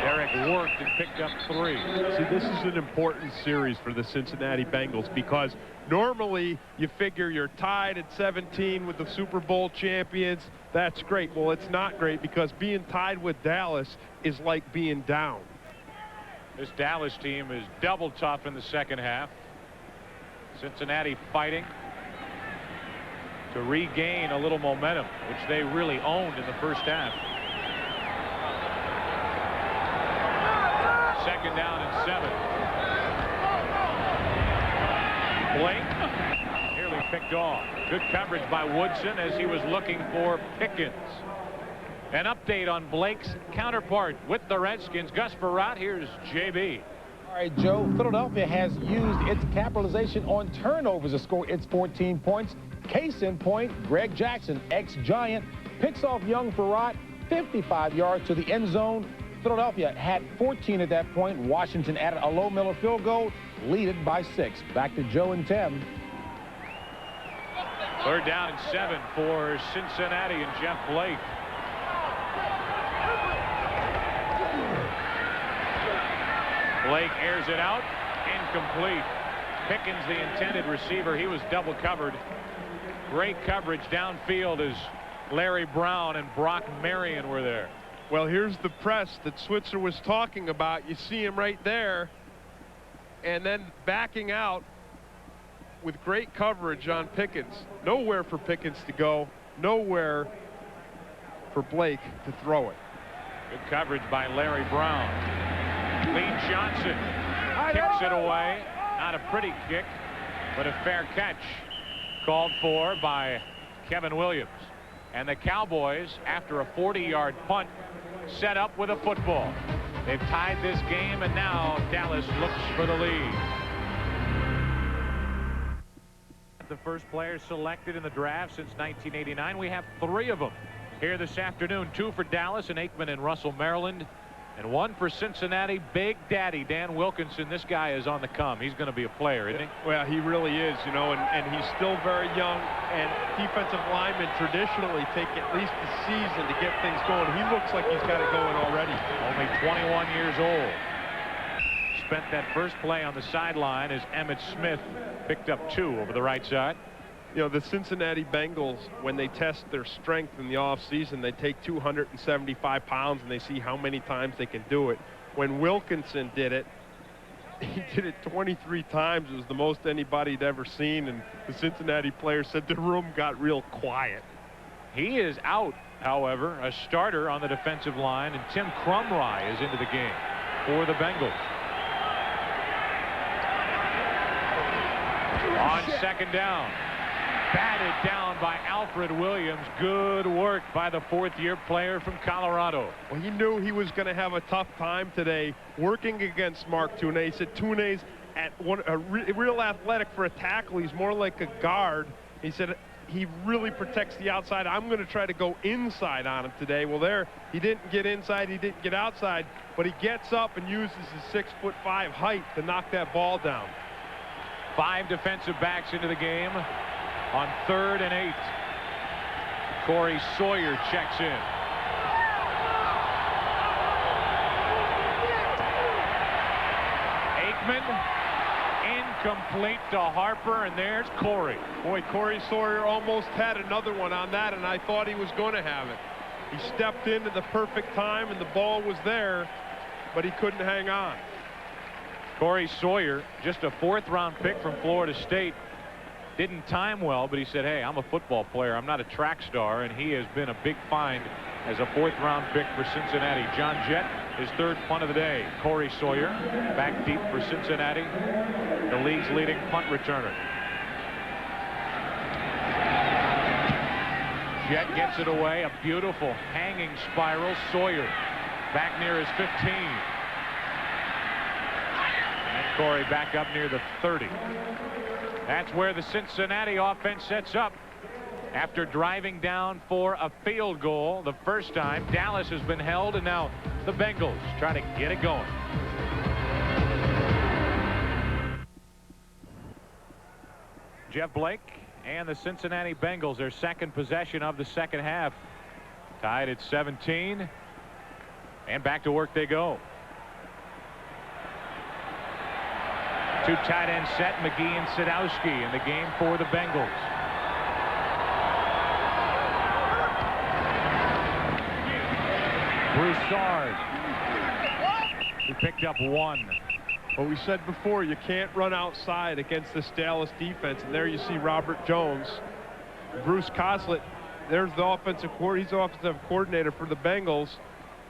Derek worked and picked up 3. See, this is an important series for the Cincinnati Bengals because normally you figure you're tied at 17 with the Super Bowl champions. That's great. Well, it's not great because being tied with Dallas is like being down. This Dallas team is double tough in the second half. Cincinnati fighting to regain a little momentum, which they really owned in the first half. Second down and 7. Blake nearly picked off. Good coverage by Woodson as he was looking for Pickens. An update on Blake's counterpart with the Redskins, Gus Frerotte. Here's JB. All right, Joe, Philadelphia has used its capitalization on turnovers to score its 14 points. Case in point, Greg Jackson, ex-Giant, picks off young Frerotte 55 yards to the end zone. Philadelphia had 14 at that point. Washington added a low Miller field goal, lead it by 6. Back to Joe and Tim. Third down and 7 for Cincinnati and Jeff Blake. Blake airs it out, incomplete. Pickens, the intended receiver, he was double covered. Great coverage downfield as Larry Brown and Brock Marion were there. Well, here's the press that Switzer was talking about. You see him right there, and then backing out with great coverage on Pickens. Nowhere for Pickens to go, nowhere for Blake to throw it. Good coverage by Larry Brown. Lee Johnson kicks it away. Not a pretty kick, but a fair catch called for by Kevin Williams. And the Cowboys, after a 40-yard punt, set up with a football. They've tied this game, and now Dallas looks for the lead. The first players selected in the draft since 1989. We have 3 of them here this afternoon. 2 for Dallas and Aikman and Russell, Maryland. And 1 for Cincinnati, Big Daddy Dan Wilkinson. This guy is on the come. He's going to be a player, isn't he? Well, he really is, you know, and he's still very young. And defensive linemen traditionally take at least a season to get things going. He looks like he's got it going already. Only 21 years old. Spent that first play on the sideline as Emmitt Smith picked up 2 over the right side. You know, the Cincinnati Bengals, when they test their strength in the offseason, they take 275 pounds and they see how many times they can do it. When Wilkinson did it, he did it 23 times. It was the most anybody'd ever seen, and the Cincinnati players said the room got real quiet. He is out, however, a starter on the defensive line, and Tim Crumry is into the game for the Bengals. On second down. Batted down by Alfred Williams. Good work by the 4th-year player from Colorado. Well, he knew he was going to have a tough time today working against Mark Tunay. He said Tunay's real athletic for a tackle. He's more like a guard. He said he really protects the outside. I'm going to try to go inside on him today. Well, there, he didn't get inside. He didn't get outside. But he gets up and uses his 6'5" height to knock that ball down. 5 defensive backs into the game. On 3rd and 8, Corey Sawyer checks in. Aikman incomplete to Harper, and there's Corey. Boy, Corey Sawyer almost had another one on that, and I thought he was going to have it. He stepped in at the perfect time, and the ball was there, but he couldn't hang on. Corey Sawyer, just a 4th-round pick from Florida State. Didn't time well, but he said, hey, I'm a football player. I'm not a track star, and he has been a big find as a 4th-round pick for Cincinnati. John Jett, his 3rd punt of the day. Corey Sawyer back deep for Cincinnati, the league's leading punt returner. Jett gets it away, a beautiful hanging spiral. Sawyer back near his 15. And Corey back up near the 30. That's where the Cincinnati offense sets up. After driving down for a field goal the first time, Dallas has been held, and now the Bengals try to get it going. Jeff Blake and the Cincinnati Bengals, their 2nd possession of the second half. Tied at 17. And back to work they go. Two tight ends set, McGee and Sadowski in the game for the Bengals. Broussard. He picked up one. Well, we said before, you can't run outside against this Dallas defense. And there you see Robert Jones. Bruce Coslett, there's the offensive coordinator. He's the offensive coordinator for the Bengals.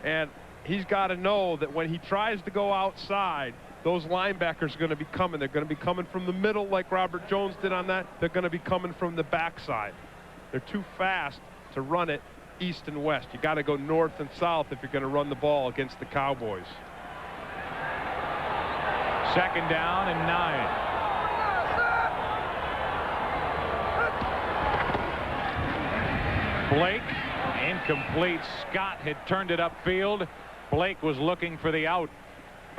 And he's got to know that when he tries to go outside, those linebackers are going to be coming. They're going to be coming from the middle like Robert Jones did on that. They're going to be coming from the backside. They're too fast to run it east and west. You got to go north and south if you're going to run the ball against the Cowboys. Second down and 9. Blake, incomplete. Scott had turned it upfield. Blake was looking for the out.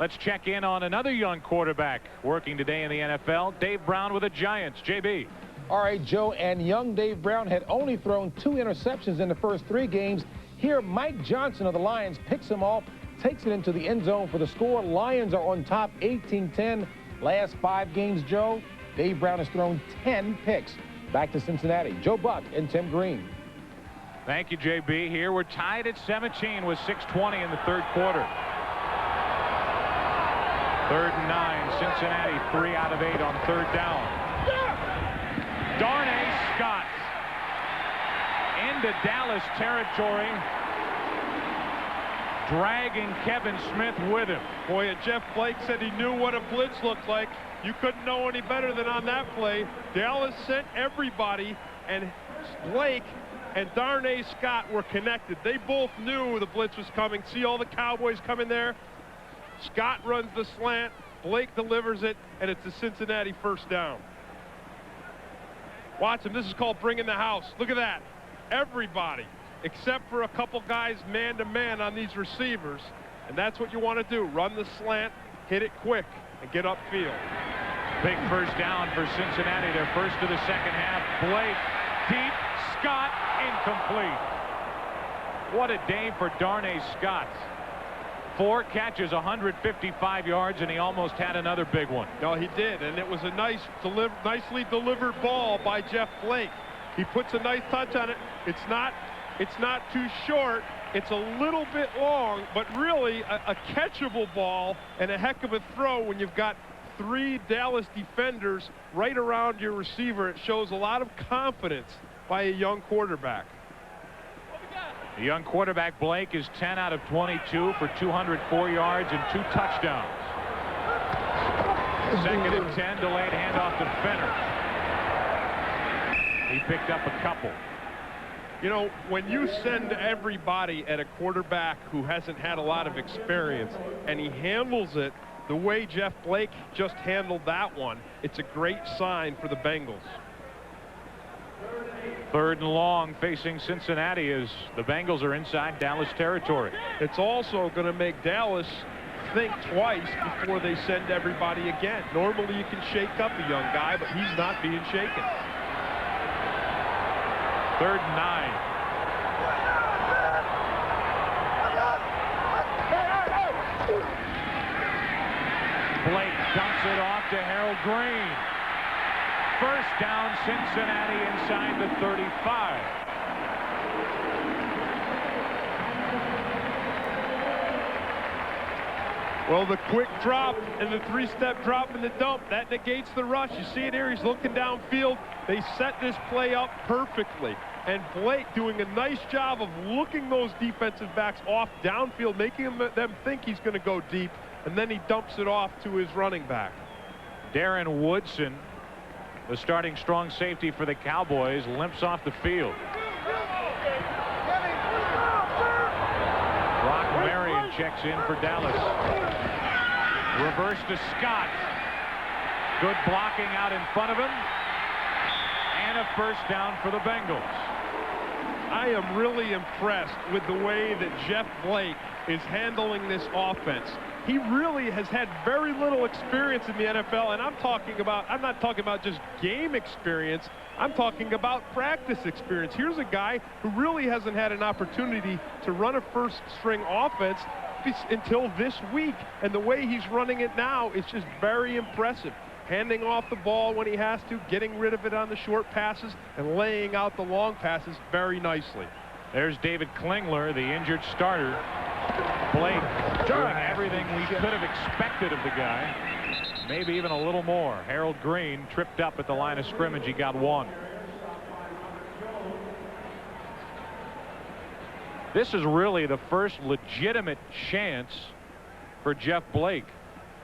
Let's check in on another young quarterback working today in the NFL, Dave Brown with the Giants. JB. All right, Joe, and young Dave Brown had only thrown 2 interceptions in the first 3 games. Here, Mike Johnson of the Lions picks him off, takes it into the end zone for the score. Lions are on top 18-10. Last 5 games, Joe, Dave Brown has thrown 10 picks. Back to Cincinnati, Joe Buck and Tim Green. Thank you, JB. Here we're tied at 17 with 6:20 in the third quarter. 3rd and 9. Cincinnati 3 out of 8 on 3rd down. Darnay Scott into Dallas territory, dragging Kevin Smith with him. Boy, and Jeff Blake said he knew what a blitz looked like. You couldn't know any better than on that play. Dallas sent everybody, and Blake and Darnay Scott were connected. They both knew the blitz was coming. See all the Cowboys coming there? Scott runs the slant, Blake delivers it, and it's a Cincinnati first down. Watch him. This is called bringing the house. Look at that. Everybody, except for a couple guys man-to-man on these receivers. And that's what you want to do. Run the slant, hit it quick, and get upfield. Big first down for Cincinnati. Their first of the second half. Blake, deep. Scott, incomplete. What a day for Darnay Scott. 4 catches, 155 yards, and he almost had another big one. No, he did, and it was a nicely delivered ball by Jeff Blake. He puts a nice touch on it. It's not too short. It's a little bit long, but really a catchable ball and a heck of a throw when you've got 3 Dallas defenders right around your receiver. It shows a lot of confidence by a young quarterback. The young quarterback Blake is 10 out of 22 for 204 yards and 2 touchdowns. 2nd and 10, delayed handoff to Fenner. He picked up a couple. You know, when you send everybody at a quarterback who hasn't had a lot of experience and he handles it the way Jeff Blake just handled that one, it's a great sign for the Bengals. 3rd and long facing Cincinnati as the Bengals are inside Dallas territory. It's also going to make Dallas think twice before they send everybody again. Normally you can shake up a young guy, but he's not being shaken. 3rd and 9. Blake dumps it off to Harold Green. First down, Cincinnati inside the 35. Well, the quick drop and the 3-step drop in the dump, that negates the rush. You see it here, he's looking downfield. They set this play up perfectly. And Blake doing a nice job of looking those defensive backs off downfield, making them think he's going to go deep, and then he dumps it off to his running back. Darren Woodson, the starting strong safety for the Cowboys, limps off the field. Brock Marion checks in for Dallas. Reverse to Scott. Good blocking out in front of him. And a first down for the Bengals. I am really impressed with the way that Jeff Blake is handling this offense. He really has had very little experience in the NFL, and I'm not talking about just game experience. I'm talking about practice experience. Here's a guy who really hasn't had an opportunity to run a first-string offense until this week, and the way he's running it now is just very impressive. handing off the ball when he has to, getting rid of it on the short passes, and laying out the long passes very nicely. There's David Klingler, the injured starter. Blake doing everything we could have expected of the guy. Maybe even a little more. Harold Green tripped up at the line of scrimmage. He got one. This is really the first legitimate chance for Jeff Blake.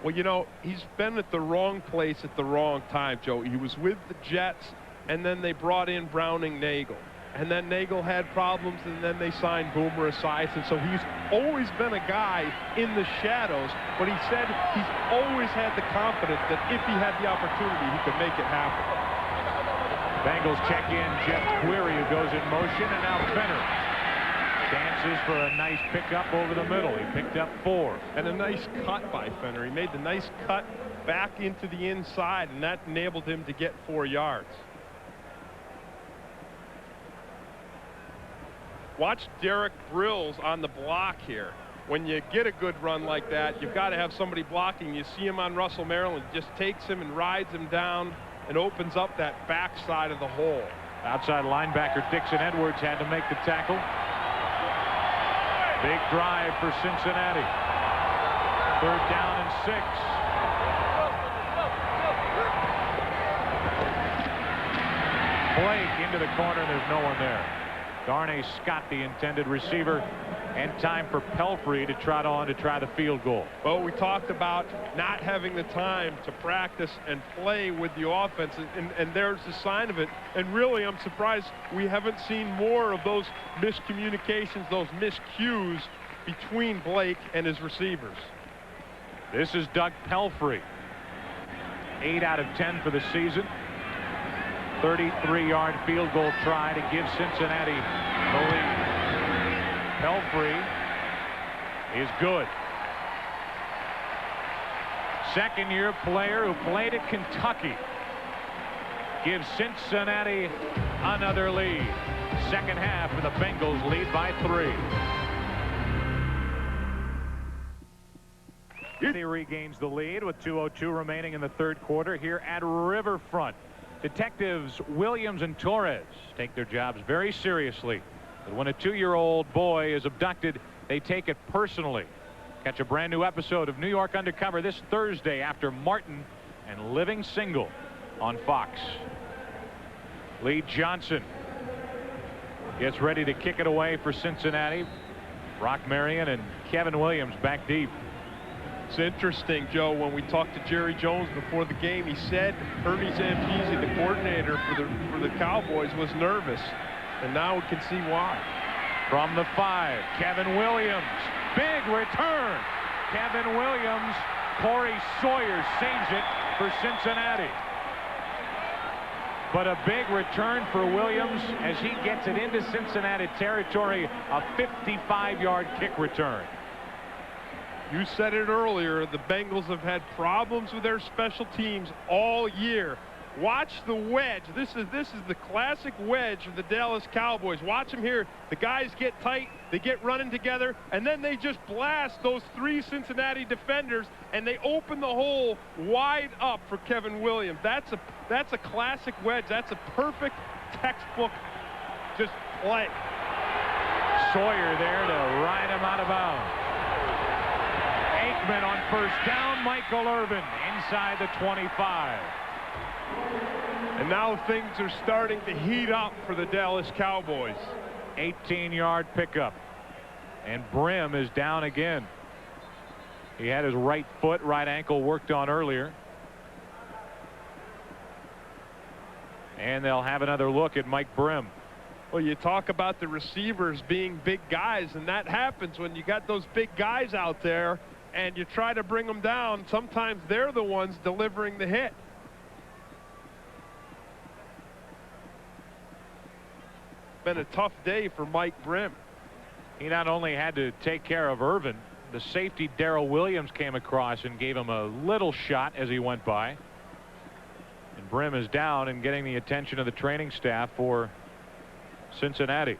Well, you know, he's been at the wrong place at the wrong time, Joe. He was with the Jets, and then they brought in Browning Nagel. And then Nagel had problems, and then they signed Boomer Esiason. So he's always been a guy in the shadows, but he said he's always had the confidence that if he had the opportunity, he could make it happen. Bengals check in Jeff Query, who goes in motion, and now Fenner dances for a nice pickup over the middle. He picked up 4. And a nice cut by Fenner. He made the nice cut back into the inside, and that enabled him to get 4 yards. Watch Derek Brills on the block here. When you get a good run like that, you've got to have somebody blocking. You see him on Russell Maryland, just takes him and rides him down and opens up that backside of the hole. Outside linebacker Dixon Edwards had to make the tackle. Big drive for Cincinnati. 3rd down and 6. Blake into the corner. There's no one there. Darnay Scott, the intended receiver, and time for Pelfrey to trot on to try the field goal. Well, we talked about not having the time to practice and play with the offense, and there's a sign of it. And really, I'm surprised we haven't seen more of those miscommunications, those miscues between Blake and his receivers. This is Doug Pelfrey. 8 out of 10 for the season. 33-yard field goal try to give Cincinnati the lead. Pelfrey is good. Second-year player who played at Kentucky gives Cincinnati another lead. Second half, and the Bengals lead by 3. He regains the lead with 2:02 remaining in the 3rd quarter here at Riverfront. Detectives Williams and Torres take their jobs very seriously. But when a 2-year-old boy is abducted, they take it personally. Catch a brand new episode of New York Undercover this Thursday after Martin and Living Single on Fox. Lee Johnson gets ready to kick it away for Cincinnati. Brock Marion and Kevin Williams back deep. It's interesting, Joe, when we talked to Jerry Jones before the game, he said Ernie Zampese, the coordinator for the Cowboys, was nervous, and now we can see why. From the 5, Kevin Williams, big return. Kevin Williams, Corey Sawyer saves it for Cincinnati. But a big return for Williams as he gets it into Cincinnati territory, a 55-yard kick return. You said it earlier, the Bengals have had problems with their special teams all year. Watch the wedge. This is the classic wedge of the Dallas Cowboys. Watch them here. The guys get tight, they get running together, and then they just blast those 3 Cincinnati defenders, and they open the hole wide up for Kevin Williams. That's a classic wedge. That's a perfect textbook just play. Sawyer there to ride him out of bounds. Aikman on 1st down. Michael Irvin inside the 25. And now things are starting to heat up for the Dallas Cowboys. 18-yard pickup. And Brim is down again. He had his right foot, right ankle worked on earlier. And they'll have another look at Mike Brim. Well, you talk about the receivers being big guys, and that happens when you got those big guys out there and you try to bring them down. Sometimes they're the ones delivering the hit. Been a tough day for Mike Brim. He not only had to take care of Irvin, the safety Darrell Williams came across and gave him a little shot as he went by. And Brim is down and getting the attention of the training staff for Cincinnati.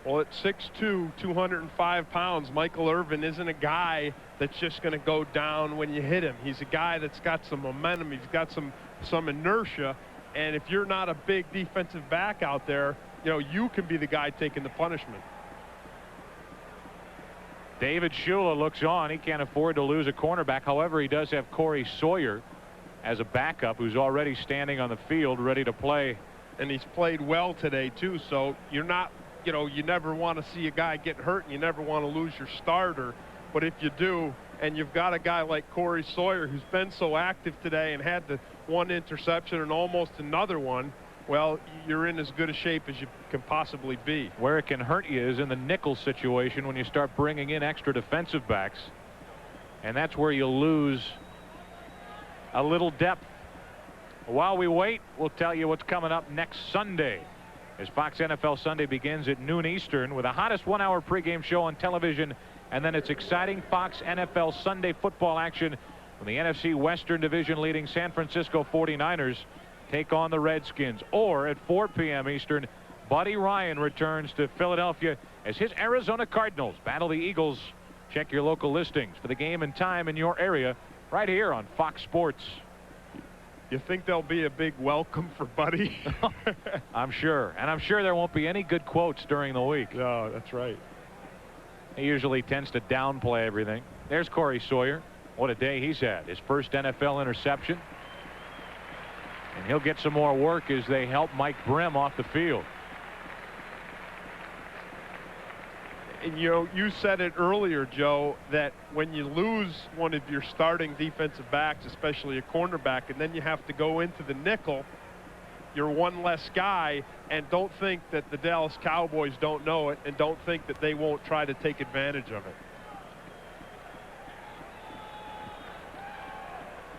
Well, at 6'2", 205 pounds, Michael Irvin isn't a guy that's just going to go down when you hit him. He's a guy that's got some momentum. He's got some inertia. And if you're not a big defensive back out there, you know, you can be the guy taking the punishment. David Shula looks on. He can't afford to lose a cornerback. However, he does have Corey Sawyer as a backup who's already standing on the field ready to play. And he's played well today too, so you're not, you know, you never want to see a guy get hurt, and you never want to lose your starter. But if you do, and you've got a guy like Corey Sawyer who's been so active today and had the one interception and almost another one, well, you're in as good a shape as you can possibly be. Where it can hurt you is in the nickel situation when you start bringing in extra defensive backs, and that's where you lose a little depth. While we wait, we'll tell you what's coming up next Sunday as Fox NFL Sunday begins at noon Eastern with the hottest one-hour pregame show on television, and then it's exciting Fox NFL Sunday football action when the NFC Western Division leading San Francisco 49ers take on the Redskins. Or at 4 p.m. Eastern, Buddy Ryan returns to Philadelphia as his Arizona Cardinals battle the Eagles. Check your local listings for the game and time in your area right here on Fox Sports. You think there'll be a big welcome for Buddy? I'm sure. And I'm sure there won't be any good quotes during the week. No, that's right. He usually tends to downplay everything. There's Corey Sawyer. What a day he's had. His first NFL interception. And he'll get some more work as they help Mike Brim off the field. And you said it earlier, Joe, that when you lose one of your starting defensive backs, especially a cornerback, and then you have to go into the nickel, you're one less guy. And don't think that the Dallas Cowboys don't know it, and don't think that they won't try to take advantage of it.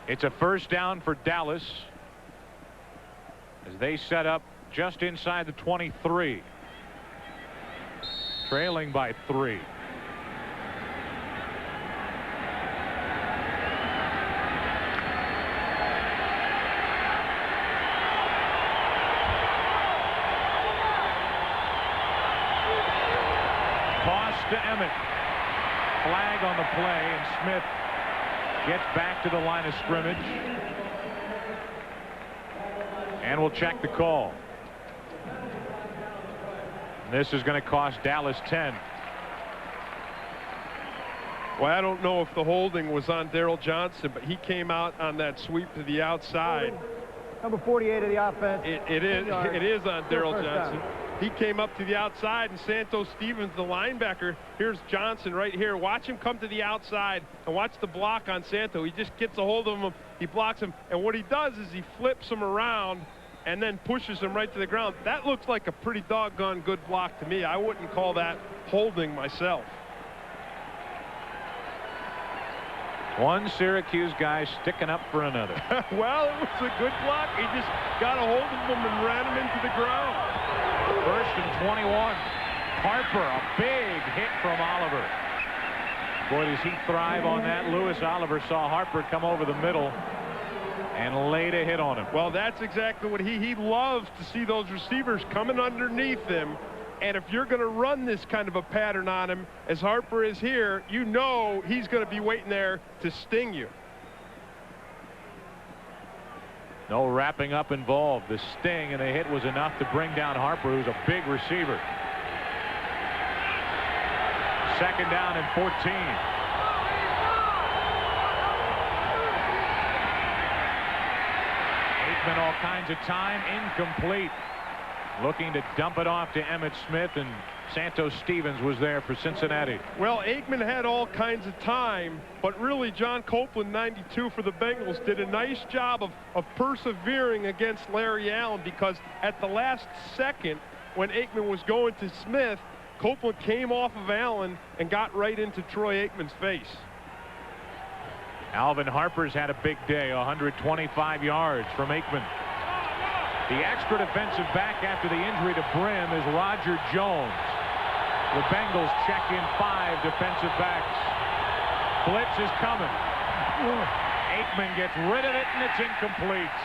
It's a first down for Dallas as they set up just inside the 23. Trailing by 3. Toss to Emmett. Flag on the play, and Smith gets back to the line of scrimmage. And we'll check the call. This is going to cost Dallas 10. Well, I don't know if the holding was on Daryl Johnson, but he came out on that sweep to the outside. Number 48 of the offense. It is on Daryl Johnson. He came up to the outside, and Santos Stevens, the linebacker, here's Johnson right here. Watch him come to the outside and watch the block on Santos. He just gets a hold of him. He blocks him. And what he does is he flips him around and then pushes him right to the ground. That looks like a pretty doggone good block to me. I wouldn't call that holding myself. One Syracuse guy sticking up for another. Well, it was a good block. He just got a hold of him and ran him into the ground. First and 21. Harper, a big hit from Oliver. Boy, does he thrive on that. Lewis Oliver saw Harper come over the middle and laid a hit on him. Well, that's exactly what he loves to see those receivers coming underneath him. And if you're going to run this kind of a pattern on him, as Harper is here, you know he's going to be waiting there to sting you. No wrapping up involved. The sting and the hit was enough to bring down Harper, who's a big receiver. Second down and 14. Aikman all kinds of time, incomplete. Looking to dump it off to Emmitt Smith, and Santos Stevens was there for Cincinnati. Well, Aikman had all kinds of time, but really John Copeland, 92 for the Bengals, did a nice job of persevering against Larry Allen, because at the last second when Aikman was going to Smith, Copeland came off of Allen and got right into Troy Aikman's face. Alvin Harper's had a big day, 125 yards from Aikman. The extra defensive back after the injury to Brim is Roger Jones. The Bengals check in 5 defensive backs. Blitz is coming. Aikman gets rid of it, and it's incomplete.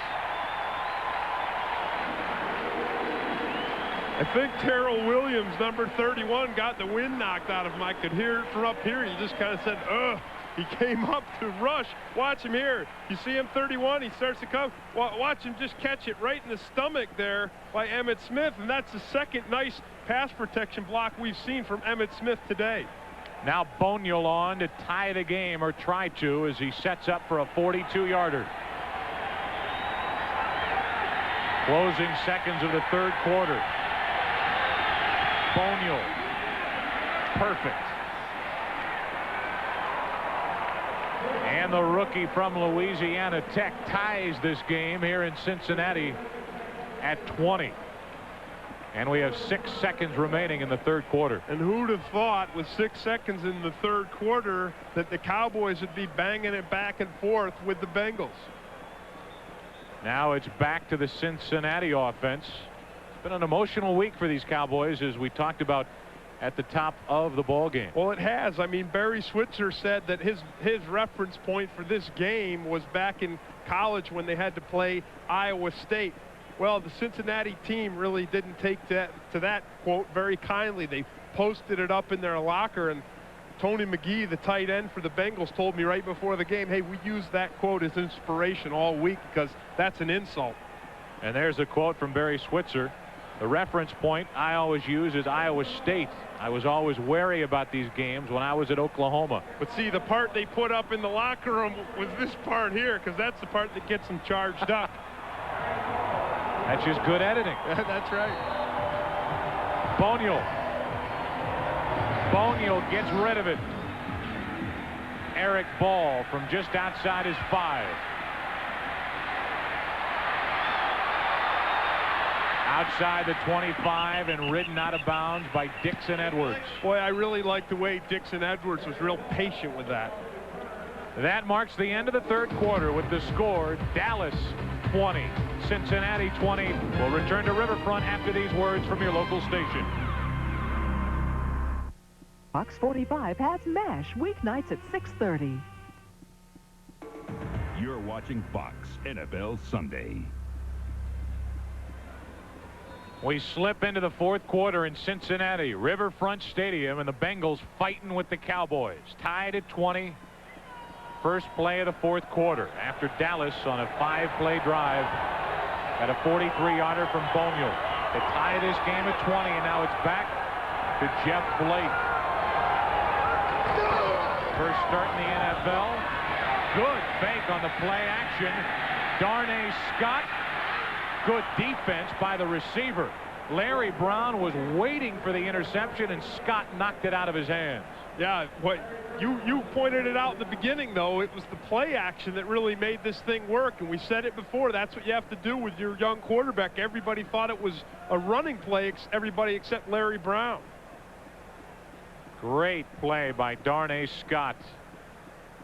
I think Terrell Williams, number 31, got the wind knocked out of him. I could hear it from up here. He just kind of said, ugh. He came up to rush. Watch him here. You see him 31. He starts to come. Watch him just catch it right in the stomach there by Emmitt Smith. And that's the second nice pass protection block we've seen from Emmitt Smith today. Now Boniol on to tie the game, or try to, as he sets up for a 42-yarder. Closing seconds of the third quarter. Boniol. Perfect. And the rookie from Louisiana Tech ties this game here in Cincinnati at 20. And we have 6 seconds remaining in the third quarter. And who'd have thought with 6 seconds in the third quarter that the Cowboys would be banging it back and forth with the Bengals. Now it's back to the Cincinnati offense. It's been an emotional week for these Cowboys, as we talked about at the top of the ball game. Well, it has. I mean, Barry Switzer said that his reference point for this game was back in college when they had to play Iowa State. Well, the Cincinnati team really didn't take to that quote very kindly. They posted it up in their locker, and Tony McGee, the tight end for the Bengals, told me right before the game, hey, we use that quote as inspiration all week because that's an insult. And there's a quote from Barry Switzer. The reference point I always use is Iowa State. I was always wary about these games when I was at Oklahoma. But see, the part they put up in the locker room was this part here, because that's the part that gets them charged up. That's just good editing. That's right. Boniol. Boniol gets rid of it. Eric Ball from just outside his 5. Outside the 25 and ridden out of bounds by Dixon Edwards. Boy, I really like the way Dixon Edwards was real patient with that. That marks the end of the third quarter with the score Dallas 20, Cincinnati 20. We'll return to Riverfront after these words from your local station. Fox 45 has MASH weeknights at 6:30. You're watching Fox NFL Sunday. We slip into the fourth quarter in Cincinnati, Riverfront Stadium, and the Bengals fighting with the Cowboys. Tied at 20. First play of the fourth quarter after Dallas on a 5-play drive at a 43-yarder from Boniol to tie this game at 20, and now it's back to Jeff Blake. First start in the NFL. Good fake on the play action. Darnay Scott. Good defense by the receiver. Larry Brown was waiting for the interception, and Scott knocked it out of his hands. Yeah, what you pointed it out in the beginning, though. It was the play action that really made this thing work, and we said it before. That's what you have to do with your young quarterback. Everybody thought it was a running play, everybody except Larry Brown. Great play by Darnay Scott.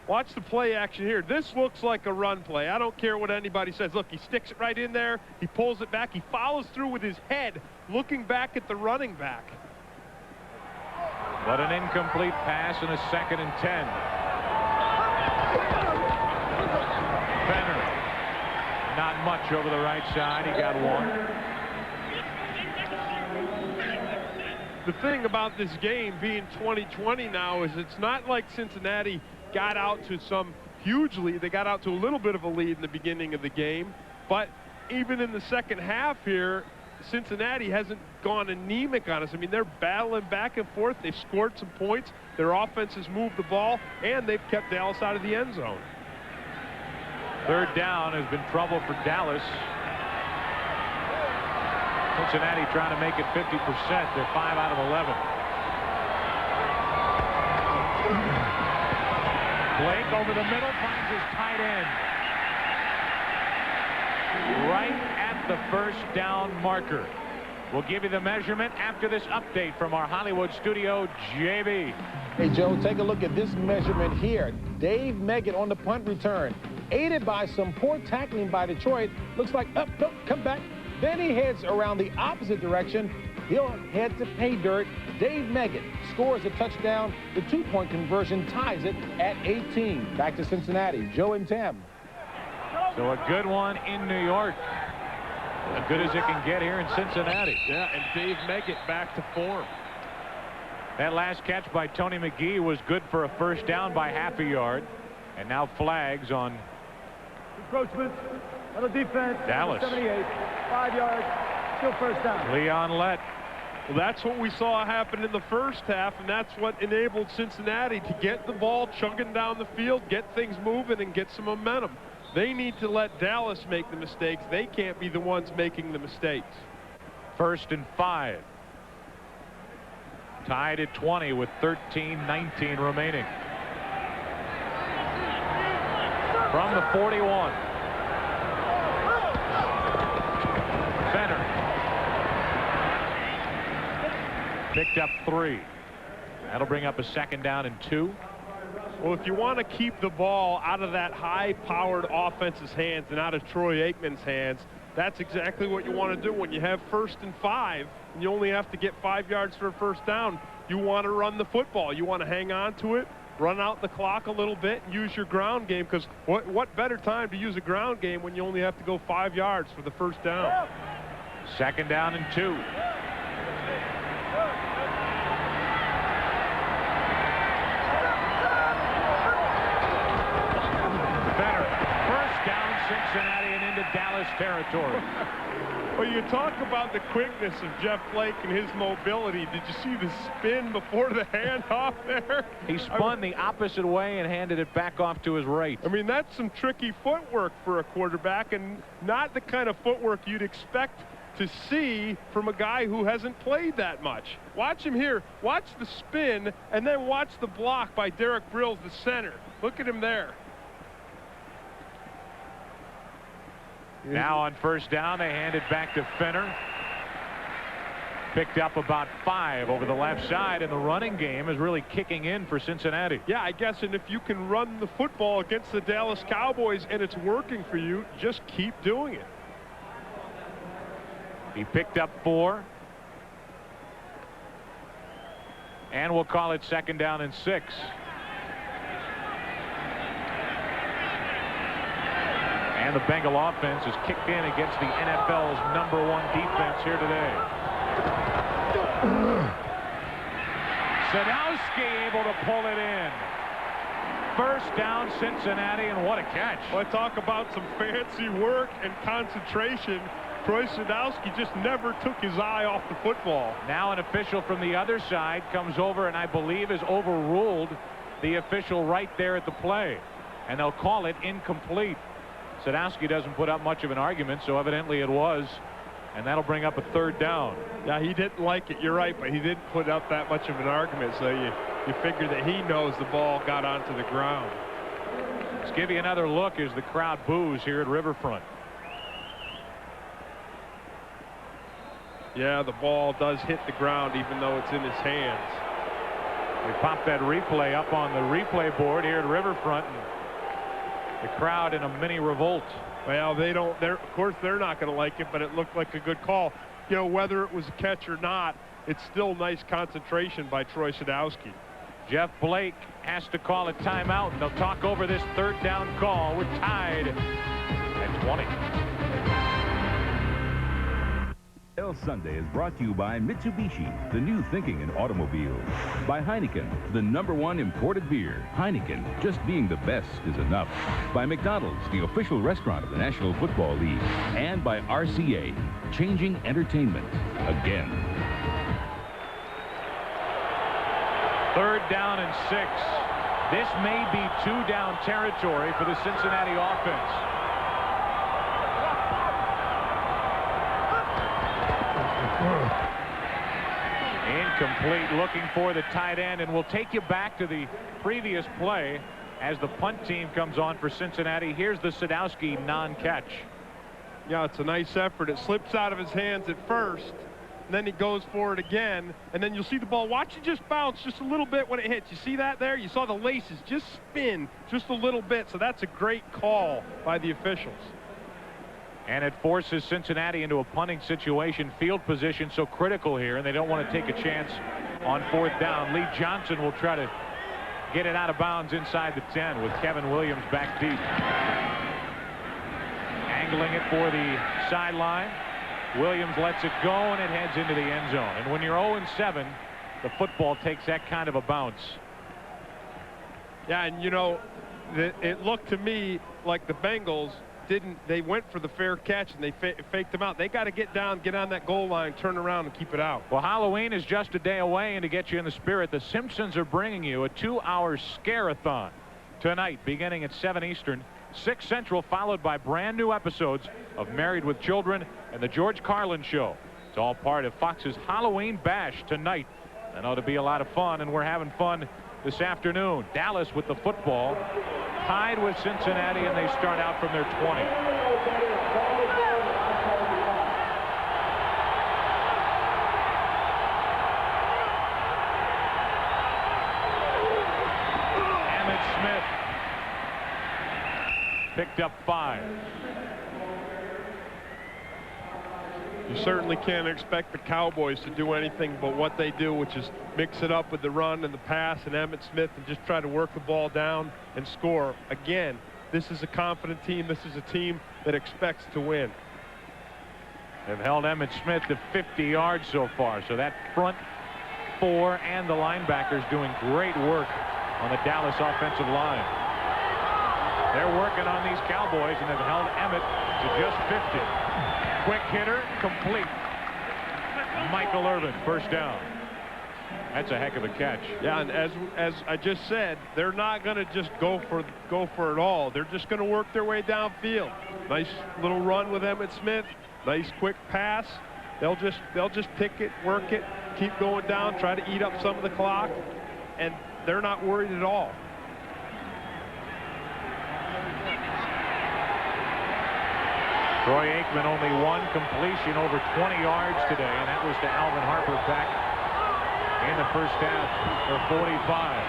Watch the play action here. This looks like a run play. I don't care what anybody says. Look, he sticks it right in there. He pulls it back. He follows through with his head, looking back at the running back. But an incomplete pass and a 2nd and 10. Fenner. Not much over the right side. He got one. The thing about this game being 2020 now is it's not like Cincinnati got out to some huge lead. They got out to a little bit of a lead in the beginning of the game, but even in the second half here, Cincinnati hasn't gone anemic on us. I mean, they're battling back and forth. They've scored some points. Their offense has moved the ball, and they've kept Dallas out of the end zone. Third down has been trouble for Dallas. Cincinnati trying to make it 50%. They're 5 out of 11. Blake over the middle finds his tight end. Right at the first down marker. We'll give you the measurement after this update from our Hollywood studio, JB. Hey, Joe, take a look at this measurement here. Dave Meggett on the punt return. Aided by some poor tackling by Detroit. Looks like, come back. Then he heads around the opposite direction. He'll head to pay dirt. Dave Meggett scores a touchdown. The 2-point conversion ties it at 18. Back to Cincinnati. Joe and Tim. So a good one in New York. As good as it can get here in Cincinnati. Yeah, and Dave Meggett back to form. That last catch by Tony McGee was good for a first down by half a yard. And now flags on encroachment on the defense. Dallas. 78, 5 yards, still first down. Leon Lett. Well, that's what we saw happen in the first half, and that's what enabled Cincinnati to get the ball chugging down the field, get things moving, and get some momentum. They need to let Dallas make the mistakes. They can't be the ones making the mistakes. 1st and 5. Tied at 20 with 13:19 remaining. From the 41. Fenner. Picked up 3. That'll bring up a 2nd down and 2. Well, if you want to keep the ball out of that high-powered offense's hands and out of Troy Aikman's hands, that's exactly what you want to do. When you have 1st and 5, and you only have to get 5 yards for a first down, you want to run the football. You want to hang on to it, run out the clock a little bit, and use your ground game, because what better time to use a ground game when you only have to go 5 yards for the first down? 2nd down and 2. Cincinnati and into Dallas territory. Well, you talk about the quickness of Jeff Blake and his mobility. Did you see the spin before the handoff there? He spun the opposite way and handed it back off to his right. I mean, that's some tricky footwork for a quarterback, and not the kind of footwork you'd expect to see from a guy who hasn't played that much. Watch him here. Watch the spin, and then watch the block by Derek Brills, the center. Look at him there. Now on 1st down, they hand it back to Fenner. Picked up about 5 over the left side, and the running game is really kicking in for Cincinnati. Yeah, I guess, and if you can run the football against the Dallas Cowboys and it's working for you, just keep doing it. He picked up 4. And we'll call it 2nd down and 6. And the Bengal offense has kicked in against the NFL's #1 defense here today. Sadowski able to pull it in. First down, Cincinnati, and what a catch. Well, I talk about some fancy work and concentration. Troy Sadowski just never took his eye off the football. Now an official from the other side comes over and I believe has overruled the official right there at the play. And they'll call it incomplete. Sadowski doesn't put up much of an argument, so evidently it was, and that'll bring up a 3rd down. Yeah, he didn't like it, you're right, but he didn't put up that much of an argument, so you figure that he knows the ball got onto the ground. Let's give you another look as the crowd boos here at Riverfront. Yeah, the ball does hit the ground even though it's in his hands. We popped that replay up on the replay board here at Riverfront. The crowd in a mini revolt. Well, of course they're not going to like it, but it looked like a good call. You know, whether it was a catch or not, it's still nice concentration by Troy Sadowski. Jeff Blake has to call a timeout, and they'll talk over this 3rd down call. We're tied at 20. El Sunday is brought to you by Mitsubishi, the new thinking in automobiles. By Heineken, the #1 imported beer. Heineken, just being the best is enough. By McDonald's, the official restaurant of the National Football League. And by RCA, changing entertainment again. 3rd down and 6. This may be 2-down territory for the Cincinnati offense. Incomplete, looking for the tight end, and we'll take you back to the previous play as the punt team comes on for Cincinnati. Here's the Sadowski non-catch. Yeah, it's a nice effort. It slips out of his hands at first, and then he goes for it again, and then you'll see the ball. Watch it just bounce just a little bit when it hits. You see that there? You saw the laces just spin just a little bit, so that's a great call by the officials. And it forces Cincinnati into a punting situation. Field position so critical here, and they don't want to take a chance on 4th down. Lee Johnson will try to get it out of bounds inside the 10 with Kevin Williams back deep. Angling it for the sideline. Williams lets it go, and it heads into the end zone. And when you're 0-7, the football takes that kind of a bounce. Yeah, and you know, it looked to me like the Bengals they went for the fair catch and they faked them out. They got to get down, get on that goal line, turn around and keep it out. Well, Halloween is just a day away, and to get you in the spirit, the Simpsons are bringing you a 2-hour scare-a-thon tonight beginning at 7 Eastern, 6 Central, followed by brand new episodes of Married with Children and the George Carlin Show. It's all part of Fox's Halloween Bash tonight. That ought to be a lot of fun, and we're having fun this afternoon. Dallas with the football, tied with Cincinnati, and they start out from their 20. Emmitt Smith picked up 5. You certainly can't expect the Cowboys to do anything but what they do, which is mix it up with the run and the pass and Emmitt Smith and just try to work the ball down and score. Again, this is a confident team. This is a team that expects to win. They've held Emmitt Smith to 50 yards so far, so that front 4 and the linebackers doing great work on the Dallas offensive line. They're working on these Cowboys, and they've held Emmitt to just 50. Quick hitter, complete. Michael Irvin, first down. That's a heck of a catch. Yeah, and as I just said, they're not going to just go for it all. They're just going to work their way downfield. Nice little run with Emmitt Smith. Nice quick pass. They'll just pick it, work it, keep going down, try to eat up some of the clock, and they're not worried at all. Troy Aikman only 1 completion over 20 yards today, and that was to Alvin Harper back in the first half for 45.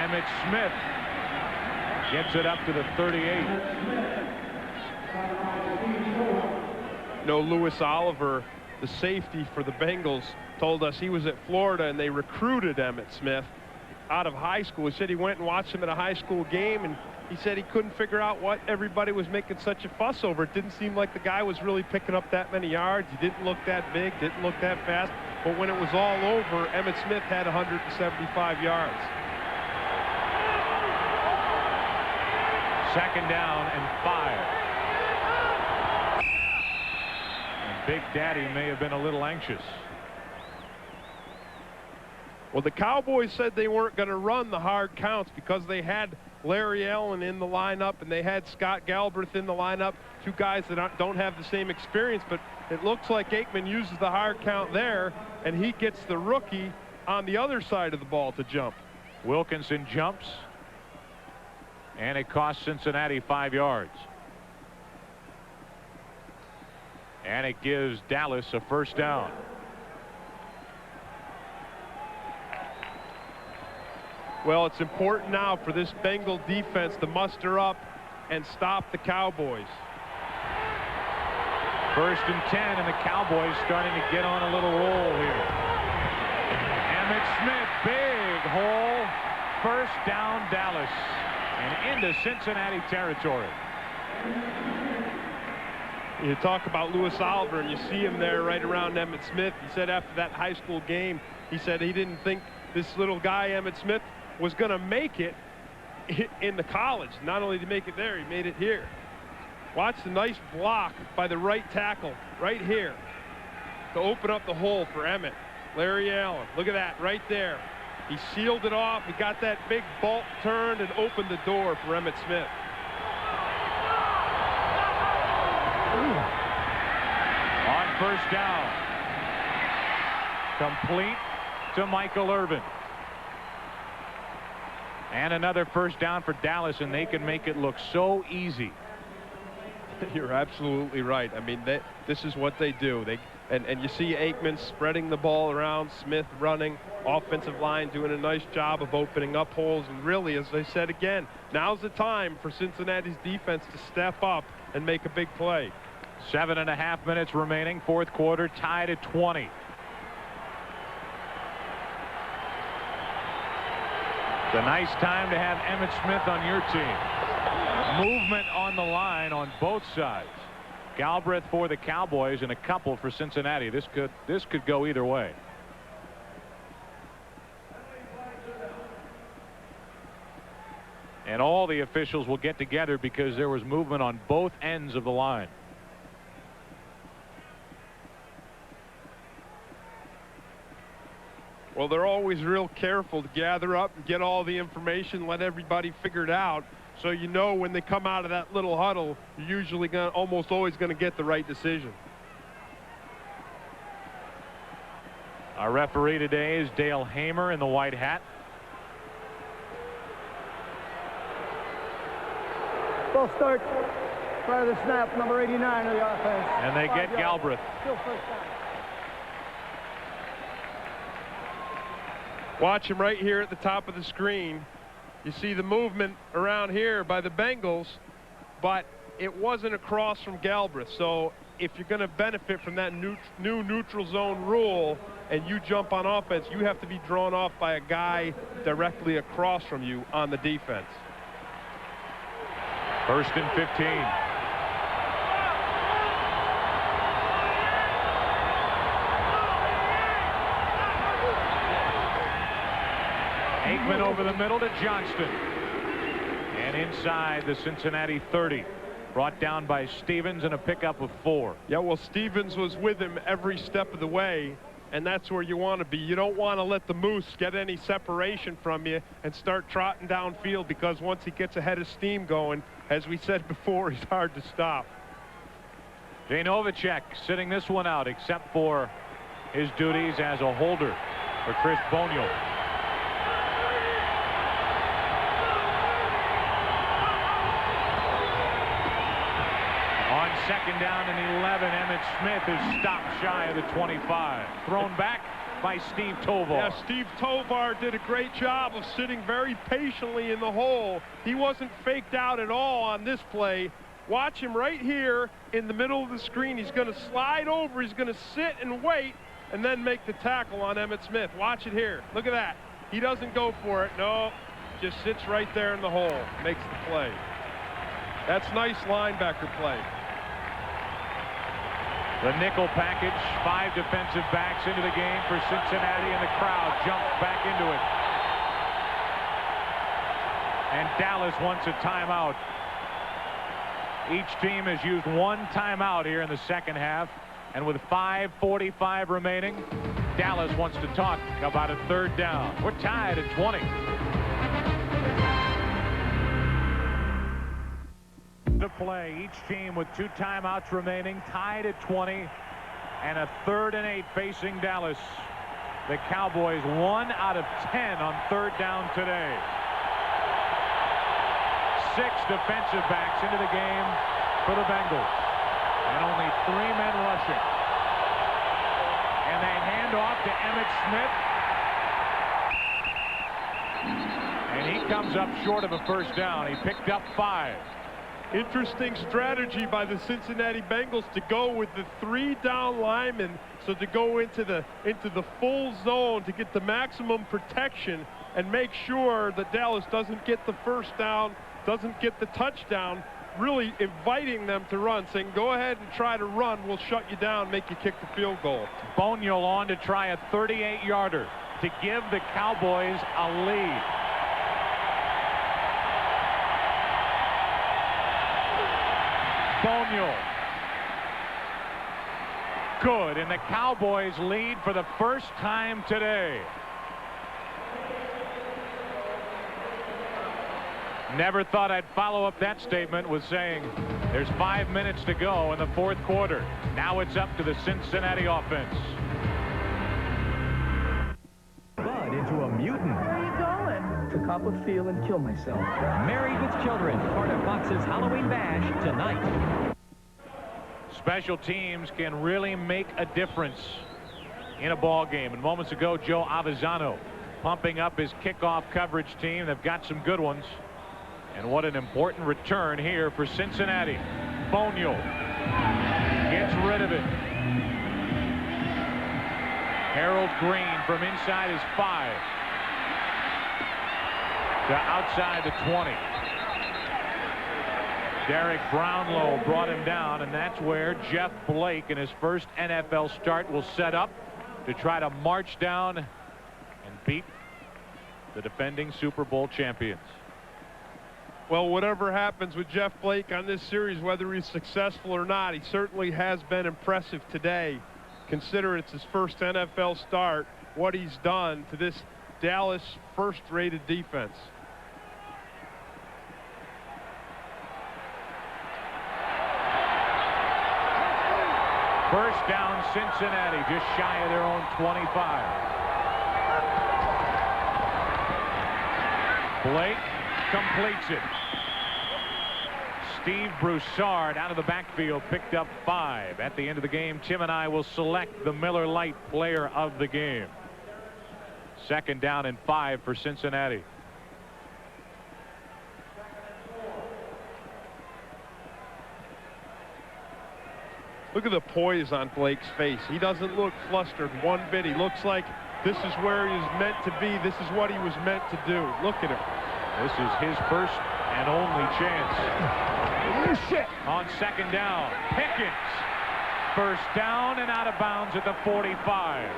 Emmitt Smith gets it up to the 38. No, Louis Oliver, the safety for the Bengals, told us he was at Florida and they recruited Emmitt Smith out of high school. He said he went and watched him at a high school game, and he said he couldn't figure out what everybody was making such a fuss over. It didn't seem like the guy was really picking up that many yards. He didn't look that big, didn't look that fast. But when it was all over, Emmitt Smith had 175 yards. Second down and 5. And Big Daddy may have been a little anxious. Well, the Cowboys said they weren't going to run the hard counts because they had Larry Allen in the lineup and they had Scott Galbraith in the lineup, 2 guys that don't have the same experience. But it looks like Aikman uses the hard count there, and he gets the rookie on the other side of the ball to jump. Wilkinson jumps, and it costs Cincinnati 5 yards. And it gives Dallas a first down. Well, it's important now for this Bengal defense to muster up and stop the Cowboys. First and 10, and the Cowboys starting to get on a little roll here. Emmitt Smith, big hole. First down, Dallas, and into Cincinnati territory. You talk about Louis Oliver, and you see him there right around Emmitt Smith. He said after that high school game, he said he didn't think this little guy, Emmitt Smith, was going to make it in the college. Not only to make it there, he made it here. Watch the nice block by the right tackle right here to open up the hole for Emmitt. Larry Allen, look at that right there. He sealed it off. He got that big bolt turned and opened the door for Emmitt Smith. On first down, complete to Michael Irvin. And another first down for Dallas, and they can make it look so easy. You're absolutely right. I mean, this is what they do. And you see Aikman spreading the ball around, Smith running, offensive line doing a nice job of opening up holes. And really, as I said again, now's the time for Cincinnati's defense to step up and make a big play. 7.5 minutes remaining, fourth quarter, tied at 20. It's a nice time to have Emmitt Smith on your team. Movement on the line on both sides. Galbraith for the Cowboys and a couple for Cincinnati. This could go either way. And all the officials will get together because there was movement on both ends of the line. Well, they're always real careful to gather up and get all the information, let everybody figure it out. So you know when they come out of that little huddle, you're usually almost always going to get the right decision. Our referee today is Dale Hamer in the white hat. Ball start prior to the snap, number 89 of the offense. And they get Galbraith. Still first down. Watch him right here at the top of the screen. You see the movement around here by the Bengals, but it wasn't across from Galbraith. So if you're going to benefit from that new neutral zone rule and you jump on offense, you have to be drawn off by a guy directly across from you on the defense. 1st and 15. Aikman over the middle to Johnston. And inside the Cincinnati 30. Brought down by Stevens and a pickup of 4. Yeah, well, Stevens was with him every step of the way, and that's where you want to be. You don't want to let the Moose get any separation from you and start trotting downfield, because once he gets ahead of steam going, as we said before, he's hard to stop. Jay Novacek sitting this one out, except for his duties as a holder for Chris Boniol. On 2nd down and 11, Emmitt Smith is stopped shy of the 25. Thrown back by Steve Tovar. Yeah, Steve Tovar did a great job of sitting very patiently in the hole. He wasn't faked out at all on this play. Watch him right here in the middle of the screen. He's going to slide over. He's going to sit and wait and then make the tackle on Emmitt Smith. Watch it here. Look at that. He doesn't go for it. No, just sits right there in the hole. Makes the play. That's nice linebacker play. The nickel package, 5 defensive backs into the game for Cincinnati, and the crowd jumps back into it. And Dallas wants a timeout. Each team has used 1 timeout here in the 2nd half, and with 5:45 remaining, Dallas wants to talk about a 3rd down. We're tied at 20. To play, each team with 2 timeouts remaining, tied at 20, and a 3rd and 8 facing Dallas. The Cowboys 1 out of 10 on 3rd down today. 6 defensive backs into the game for the Bengals, and only 3 men rushing. And they hand off to Emmitt Smith, and he comes up short of a 1st down. He picked up 5. Interesting strategy by the Cincinnati Bengals to go with the 3 down linemen, so to go into the full zone to get the maximum protection and make sure that Dallas doesn't get the 1st down, doesn't get the touchdown, really inviting them to run, saying go ahead and try to run, we'll shut you down, make you kick the field goal. Boniol on to try a 38-yarder to give the Cowboys a lead. Boniol. Good, and the Cowboys lead for the first time today. Never thought I'd follow up that statement with saying there's 5 minutes to go in the 4th quarter. Now it's up to the Cincinnati offense. Bud into a mutant. Where are you going? To Copperfield and kill myself. Married with Children, part of Fox's Halloween Bash tonight. Special teams can really make a difference in a ball game. And moments ago, Joe Avezzano pumping up his kickoff coverage team. They've got some good ones. And what an important return here for Cincinnati. Boniol gets rid of it. Harold Green from inside his 5 to outside the 20. Derek Brownlow brought him down, and that's where Jeff Blake in his first NFL start will set up to try to march down and beat the defending Super Bowl champions. Well, whatever happens with Jeff Blake on this series, whether he's successful or not, he certainly has been impressive today. Consider it's his first NFL start, what he's done to this Dallas first-rated defense. First down, Cincinnati, just shy of their own 25. Blake completes it. Steve Broussard out of the backfield picked up 5. At the end of the game, Tim and I will select the Miller Lite player of the game. Second down and 5 for Cincinnati. Look at the poise on Blake's face. He doesn't look flustered one bit. He looks like this is where he was meant to be. This is what he was meant to do. Look at him. This is his first and only chance. Shit. On second down, Pickens. First down and out of bounds at the 45.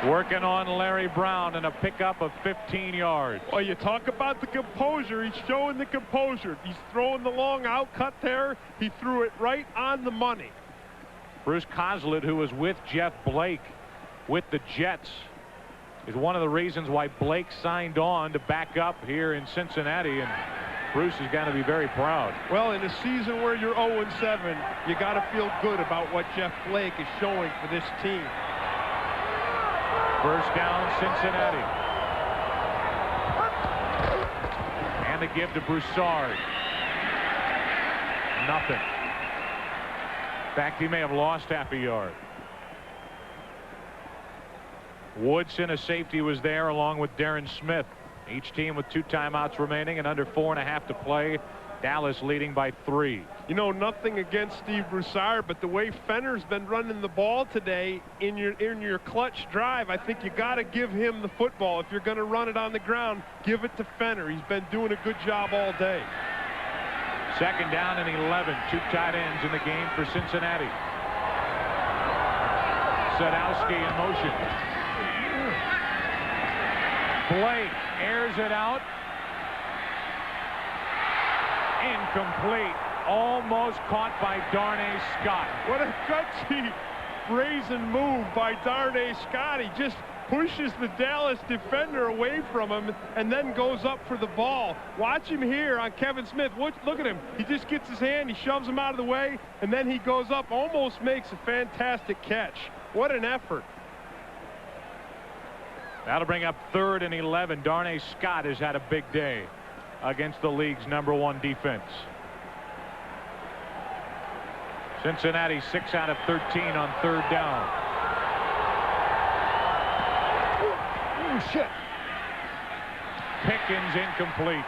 Working on Larry Brown and a pickup of 15 yards. Well, you talk about the composure. He's showing the composure. He's throwing the long out cut there. He threw it right on the money. Bruce Coslett, who was with Jeff Blake with the Jets, is one of the reasons why Blake signed on to back up here in Cincinnati, and Bruce is going to be very proud. Well, in a season where you're 0-7, you got to feel good about what Jeff Blake is showing for this team. First down, Cincinnati. And the give to Broussard. Nothing. In fact, he may have lost half a yard. Woodson, a safety, was there along with Darren Smith. Each team with 2 timeouts remaining and under 4.5 to play. Dallas leading by 3. You know, nothing against Steve Broussard, but the way Fenner's been running the ball today in your clutch drive, I think you got to give him the football. If you're going to run it on the ground, give it to Fenner. He's been doing a good job all day. Second down and 11. 2 tight ends in the game for Cincinnati. Sadowski in motion. Blake airs it out. Incomplete. Almost caught by Darnay Scott. What a gutsy, brazen move by Darnay Scott. He just pushes the Dallas defender away from him and then goes up for the ball. Watch him here on Kevin Smith. Look at him. He just gets his hand, he shoves him out of the way, and then he goes up, almost makes a fantastic catch. What an effort. That'll bring up 3rd and 11. Darnay Scott has had a big day against the league's #1 defense. Cincinnati 6 out of 13 on 3rd down. Oh, shit. Pickens incomplete.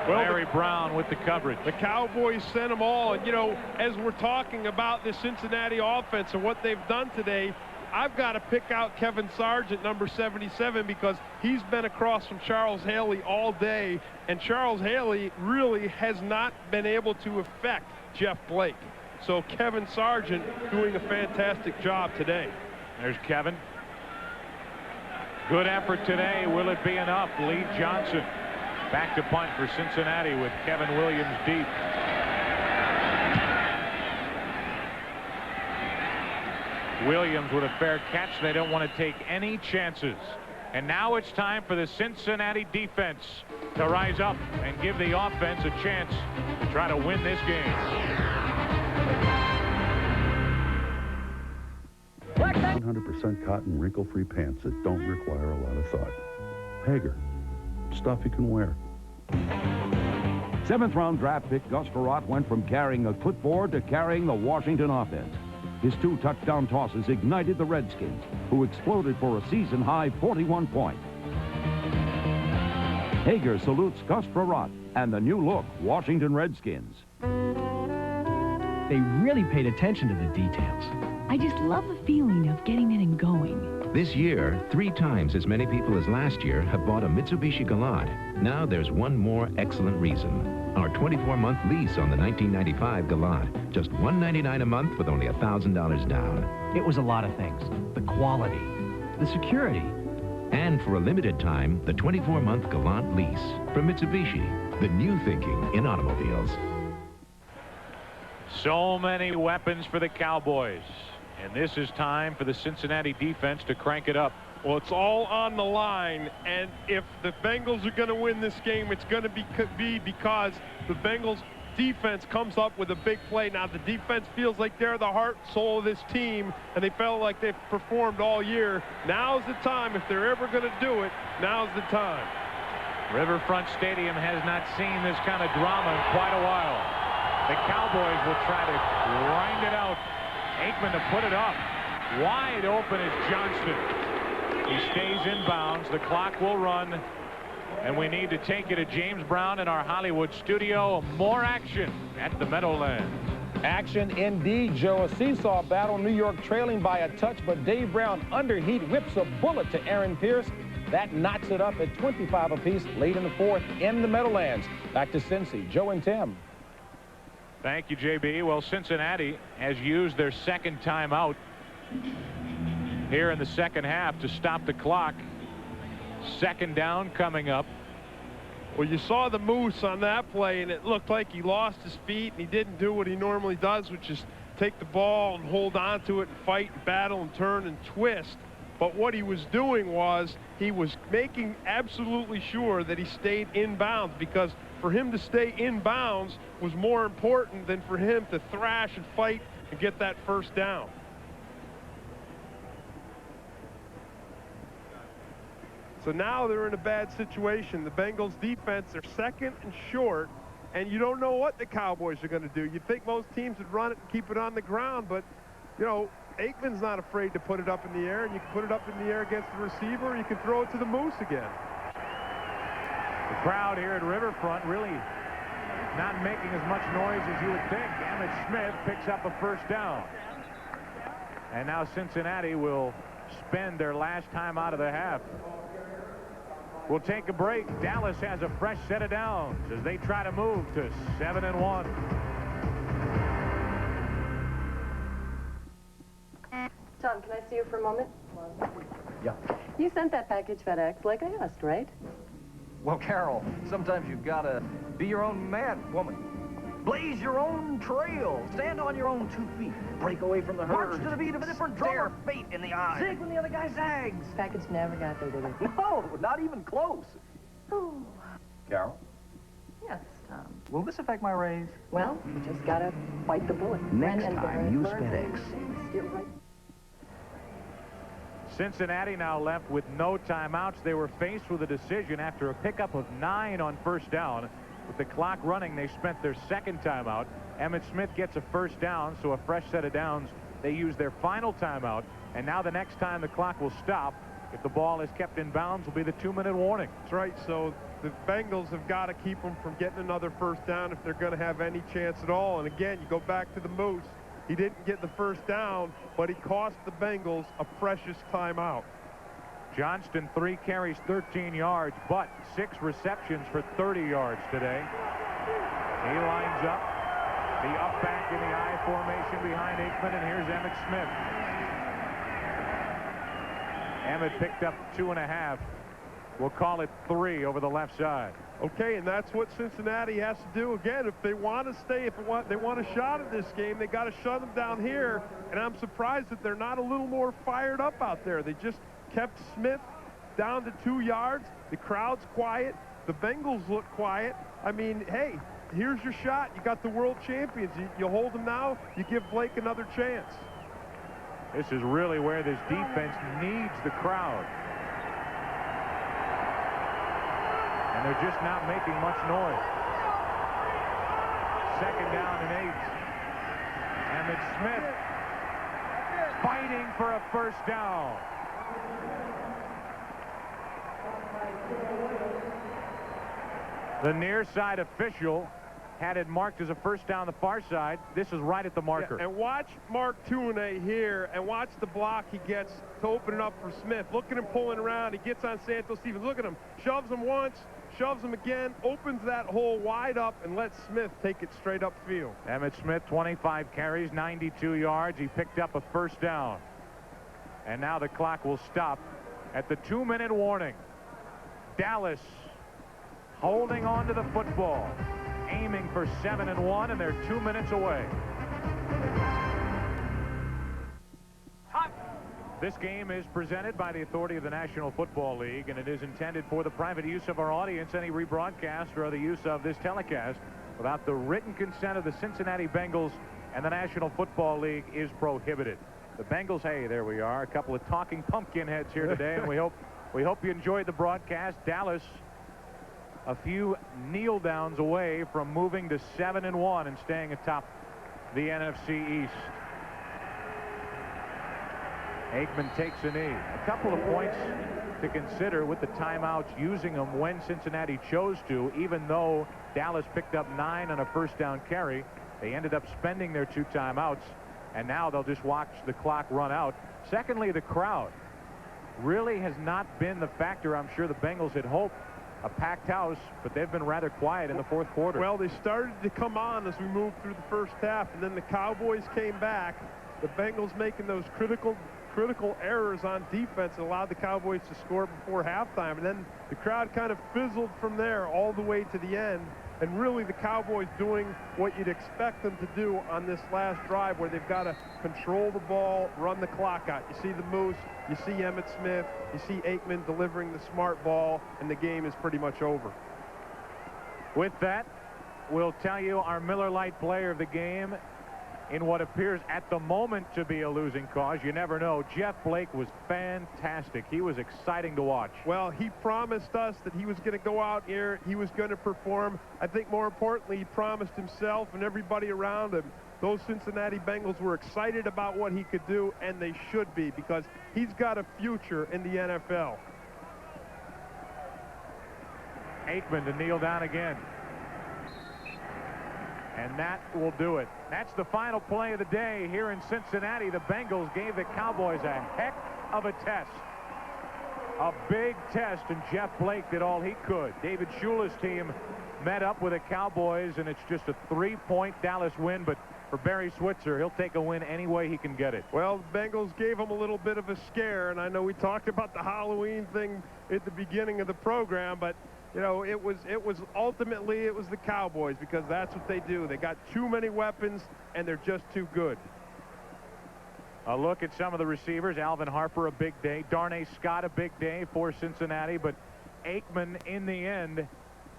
Well, Larry Brown with the coverage. The Cowboys sent them all. And, you know, as we're talking about the Cincinnati offense and what they've done today, I've got to pick out Kevin Sargent, number 77, because he's been across from Charles Haley all day, and Charles Haley really has not been able to affect Jeff Blake. So Kevin Sargent doing a fantastic job today. There's Kevin. Good effort today. Will it be enough? Lee Johnson back to punt for Cincinnati with Kevin Williams deep. Williams with a fair catch. They don't want to take any chances. And now it's time for the Cincinnati defense to rise up and give the offense a chance to try to win this game. 100% cotton, wrinkle-free pants that don't require a lot of thought. Hager, stuff you can wear. 7th-round draft pick Gus Frerotte went from carrying a clipboard to carrying the Washington offense. His 2 touchdown tosses ignited the Redskins, who exploded for a season-high 41 points. Hager salutes Gus Frerotte and the new-look Washington Redskins. They really paid attention to the details. I just love the feeling of getting in and going. This year, 3 times as many people as last year have bought a Mitsubishi Galant. Now there's one more excellent reason. Our 24-month lease on the 1995 Galant. Just $199 a month with only $1,000 down. It was a lot of things. The quality, the security, And for a limited time, the 24-month Galant lease from Mitsubishi, the new thinking in automobiles. So many weapons for the Cowboys. And this is time for the Cincinnati defense to crank it up. Well, it's all on the line, and if the Bengals are going to win this game, it's going to be because the Bengals defense comes up with a big play. Now, the defense feels like they're the heart and soul of this team, and they felt like they've performed all year. Now's the time. If they're ever going to do it, now's the time. Riverfront Stadium has not seen this kind of drama in quite a while. The Cowboys will try to grind it out. Aikman to put it up. Wide open is Johnston. He stays inbounds. The clock will run. And we need to take it to James Brown in our Hollywood studio. More action at the Meadowlands. Action indeed, Joe. A seesaw battle. New York trailing by a touch, but Dave Brown underheat whips a bullet to Aaron Pierce. That knocks it up at 25 apiece late in the fourth in the Meadowlands. Back to Cincy. Joe and Tim. Thank you, JB. Well, Cincinnati has used their second timeout here in the second half to stop the clock. Second down coming up. Well, you saw the moose on that play, and it looked like he lost his feet, and he didn't do what he normally does, which is take the ball and hold on to it and fight and battle and turn and twist. But what he was doing was he was making absolutely sure that he stayed in bounds, because for him to stay in bounds was more important than for him to thrash and fight and get that first down. So now they're in a bad situation. The Bengals defense, they're second and short, and you don't know what the Cowboys are going to do. You'd think most teams would run it and keep it on the ground, but, you know, Aikman's not afraid to put it up in the air, and you can put it up in the air against the receiver, or you can throw it to the moose again. The crowd here at Riverfront really not making as much noise as you would think. Emmitt Smith picks up a first down. And now Cincinnati will spend their last time out of the half. We'll take a break. Dallas has a fresh set of downs as they try to move to 7-1. Tom, can I see you for a moment? Yeah. You sent that package FedEx like I asked, right? Well, Carol, sometimes you've got to be your own woman. Blaze your own trail. Stand on your own 2 feet. Break away from the herd. March to the beat of a different drum. Stare fate in the eye. Zig when the other guy zags. Package never got there, did it? No, not even close. Oh. Carol? Yes, Tom. Will this affect my raise? Well, you just got to bite the bullet. Next time, use FedEx. You're right. Cincinnati now left with no timeouts. They were faced with a decision after a pickup of 9 on first down. With the clock running, they spent their second timeout. Emmitt Smith gets a first down, so a fresh set of downs. They use their final timeout, and now the next time the clock will stop, if the ball is kept in bounds, will be the 2-minute warning. That's right. So the Bengals have got to keep them from getting another first down if they're going to have any chance at all. And again, you go back to the moose. He didn't get the first down, but he cost the Bengals a precious timeout. Johnston, 3 carries, 13 yards, but 6 receptions for 30 yards today. He lines up the up back in the I formation behind Aikman, and here's Emmitt Smith. Emmitt picked up 2.5. We'll call it 3 over the left side. Okay, and that's what Cincinnati has to do. Again, if they want to stay, if they want a shot at this game, they got to shut them down here. And I'm surprised that they're not a little more fired up out there. They just kept Smith down to 2 yards. The crowd's quiet. The Bengals look quiet. I mean, hey, here's your shot. You got the world champions. You hold them now, you give Blake another chance. This is really where this defense needs the crowd. And they're just not making much noise. Second down and 8. Emmitt Smith fighting for a first down. The near side official had it marked as a first down the far side. This is right at the marker. Yeah, and watch Mark Tuinei here, and watch the block he gets to open it up for Smith. Look at him pulling around. He gets on Santos Stevens. Look at him. Shoves him once, shoves him again, opens that hole wide up, and lets Smith take it straight upfield. Emmitt Smith, 25 carries, 92 yards. He picked up a first down. And now the clock will stop at the 2-minute warning. Dallas holding on to the football, aiming for 7-1, and they're 2 minutes away. This game is presented by the authority of the National Football League, and it is intended for the private use of our audience. Any rebroadcast or other use of this telecast without the written consent of the Cincinnati Bengals and the National Football League is prohibited. The Bengals, hey, there we are, a couple of talking pumpkin heads here today, and we hope you enjoyed the broadcast. Dallas, a few kneel downs away from moving to 7-1 and staying atop the NFC East. Aikman takes a knee. A couple of points to consider with the timeouts, using them when Cincinnati chose to. Even though Dallas picked up 9 on a first down carry, they ended up spending their 2 timeouts, and now they'll just watch the clock run out. Secondly, the crowd really has not been the factor I'm sure the Bengals had hoped. A packed house, but they've been rather quiet in the fourth quarter. Well, they started to come on as we moved through the first half, and then the Cowboys came back. The Bengals making those critical errors on defense allowed the Cowboys to score before halftime, and then the crowd kind of fizzled from there all the way to the end. And really the Cowboys doing what you'd expect them to do on this last drive, where they've got to control the ball, run the clock out. You see the Moose, you see Emmitt Smith, you see Aikman delivering the smart ball, and the game is pretty much over. With that, we'll tell you our Miller Lite player of the game in what appears at the moment to be a losing cause. You never know. Jeff Blake was fantastic. He was exciting to watch. Well, he promised us that he was going to go out here, he was going to perform. I think more importantly, he promised himself and everybody around him. Those Cincinnati Bengals were excited about what he could do, and they should be, because he's got a future in the NFL. Aikman to kneel down again. And that will do it. That's the final play of the day here in Cincinnati. The Bengals gave the Cowboys a heck of a test. A big test, and Jeff Blake did all he could. David Shula's team met up with the Cowboys, and it's just a 3-point Dallas win, but for Barry Switzer, he'll take a win any way he can get it. Well, the Bengals gave him a little bit of a scare, and I know we talked about the Halloween thing at the beginning of the program, but you know, it was ultimately the Cowboys, because that's what they do. They got too many weapons, and they're just too good. A look at some of the receivers. Alvin Harper, a big day. Darnay Scott, a big day for Cincinnati. But Aikman, in the end,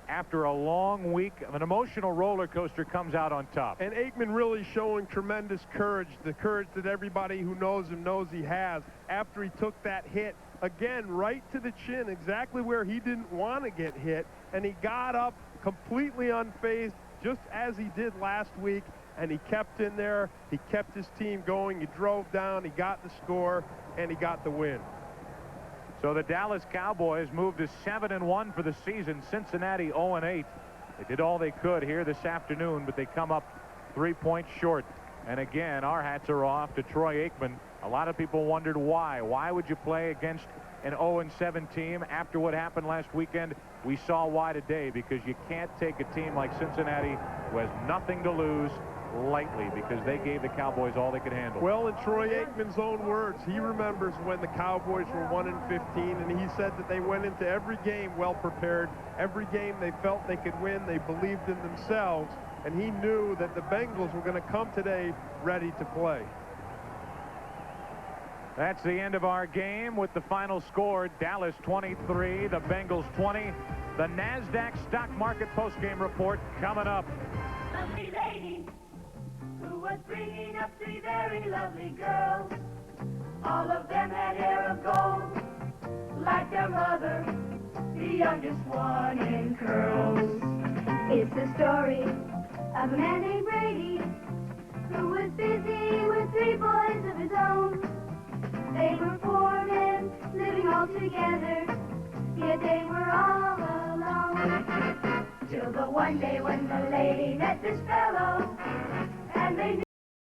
after a long week of an emotional roller coaster, comes out on top. And Aikman really showing tremendous courage, the courage that everybody who knows him knows he has, after he took that hit. Again, right to the chin, exactly where he didn't want to get hit, and he got up completely unfazed, just as he did last week, and he kept in there. He kept his team going. He drove down, he got the score, and he got the win. So the Dallas Cowboys moved to 7-1 for the season. Cincinnati 0-8. They did all they could here this afternoon, but they come up 3 points short. And again, our hats are off to Troy Aikman. A lot of people wondered why. Why would you play against an 0-7 team after what happened last weekend? We saw why today, because you can't take a team like Cincinnati, who has nothing to lose, lightly, because they gave the Cowboys all they could handle. Well, in Troy Aikman's own words, he remembers when the Cowboys were 1-15, and he said that they went into every game well prepared. Every game they felt they could win. They believed in themselves, and he knew that the Bengals were going to come today ready to play. That's the end of our game with the final score: Dallas 23, the Bengals 20. The NASDAQ stock market postgame report coming up. Lovely lady who was bringing up 3 very lovely girls. All of them had hair of gold, like their mother, the youngest one in curls. It's the story of a man named Brady who was busy with 3 boys of his own. They were poor men living all together, yet they were all alone. Till the one day when the lady met this fellow, and they knew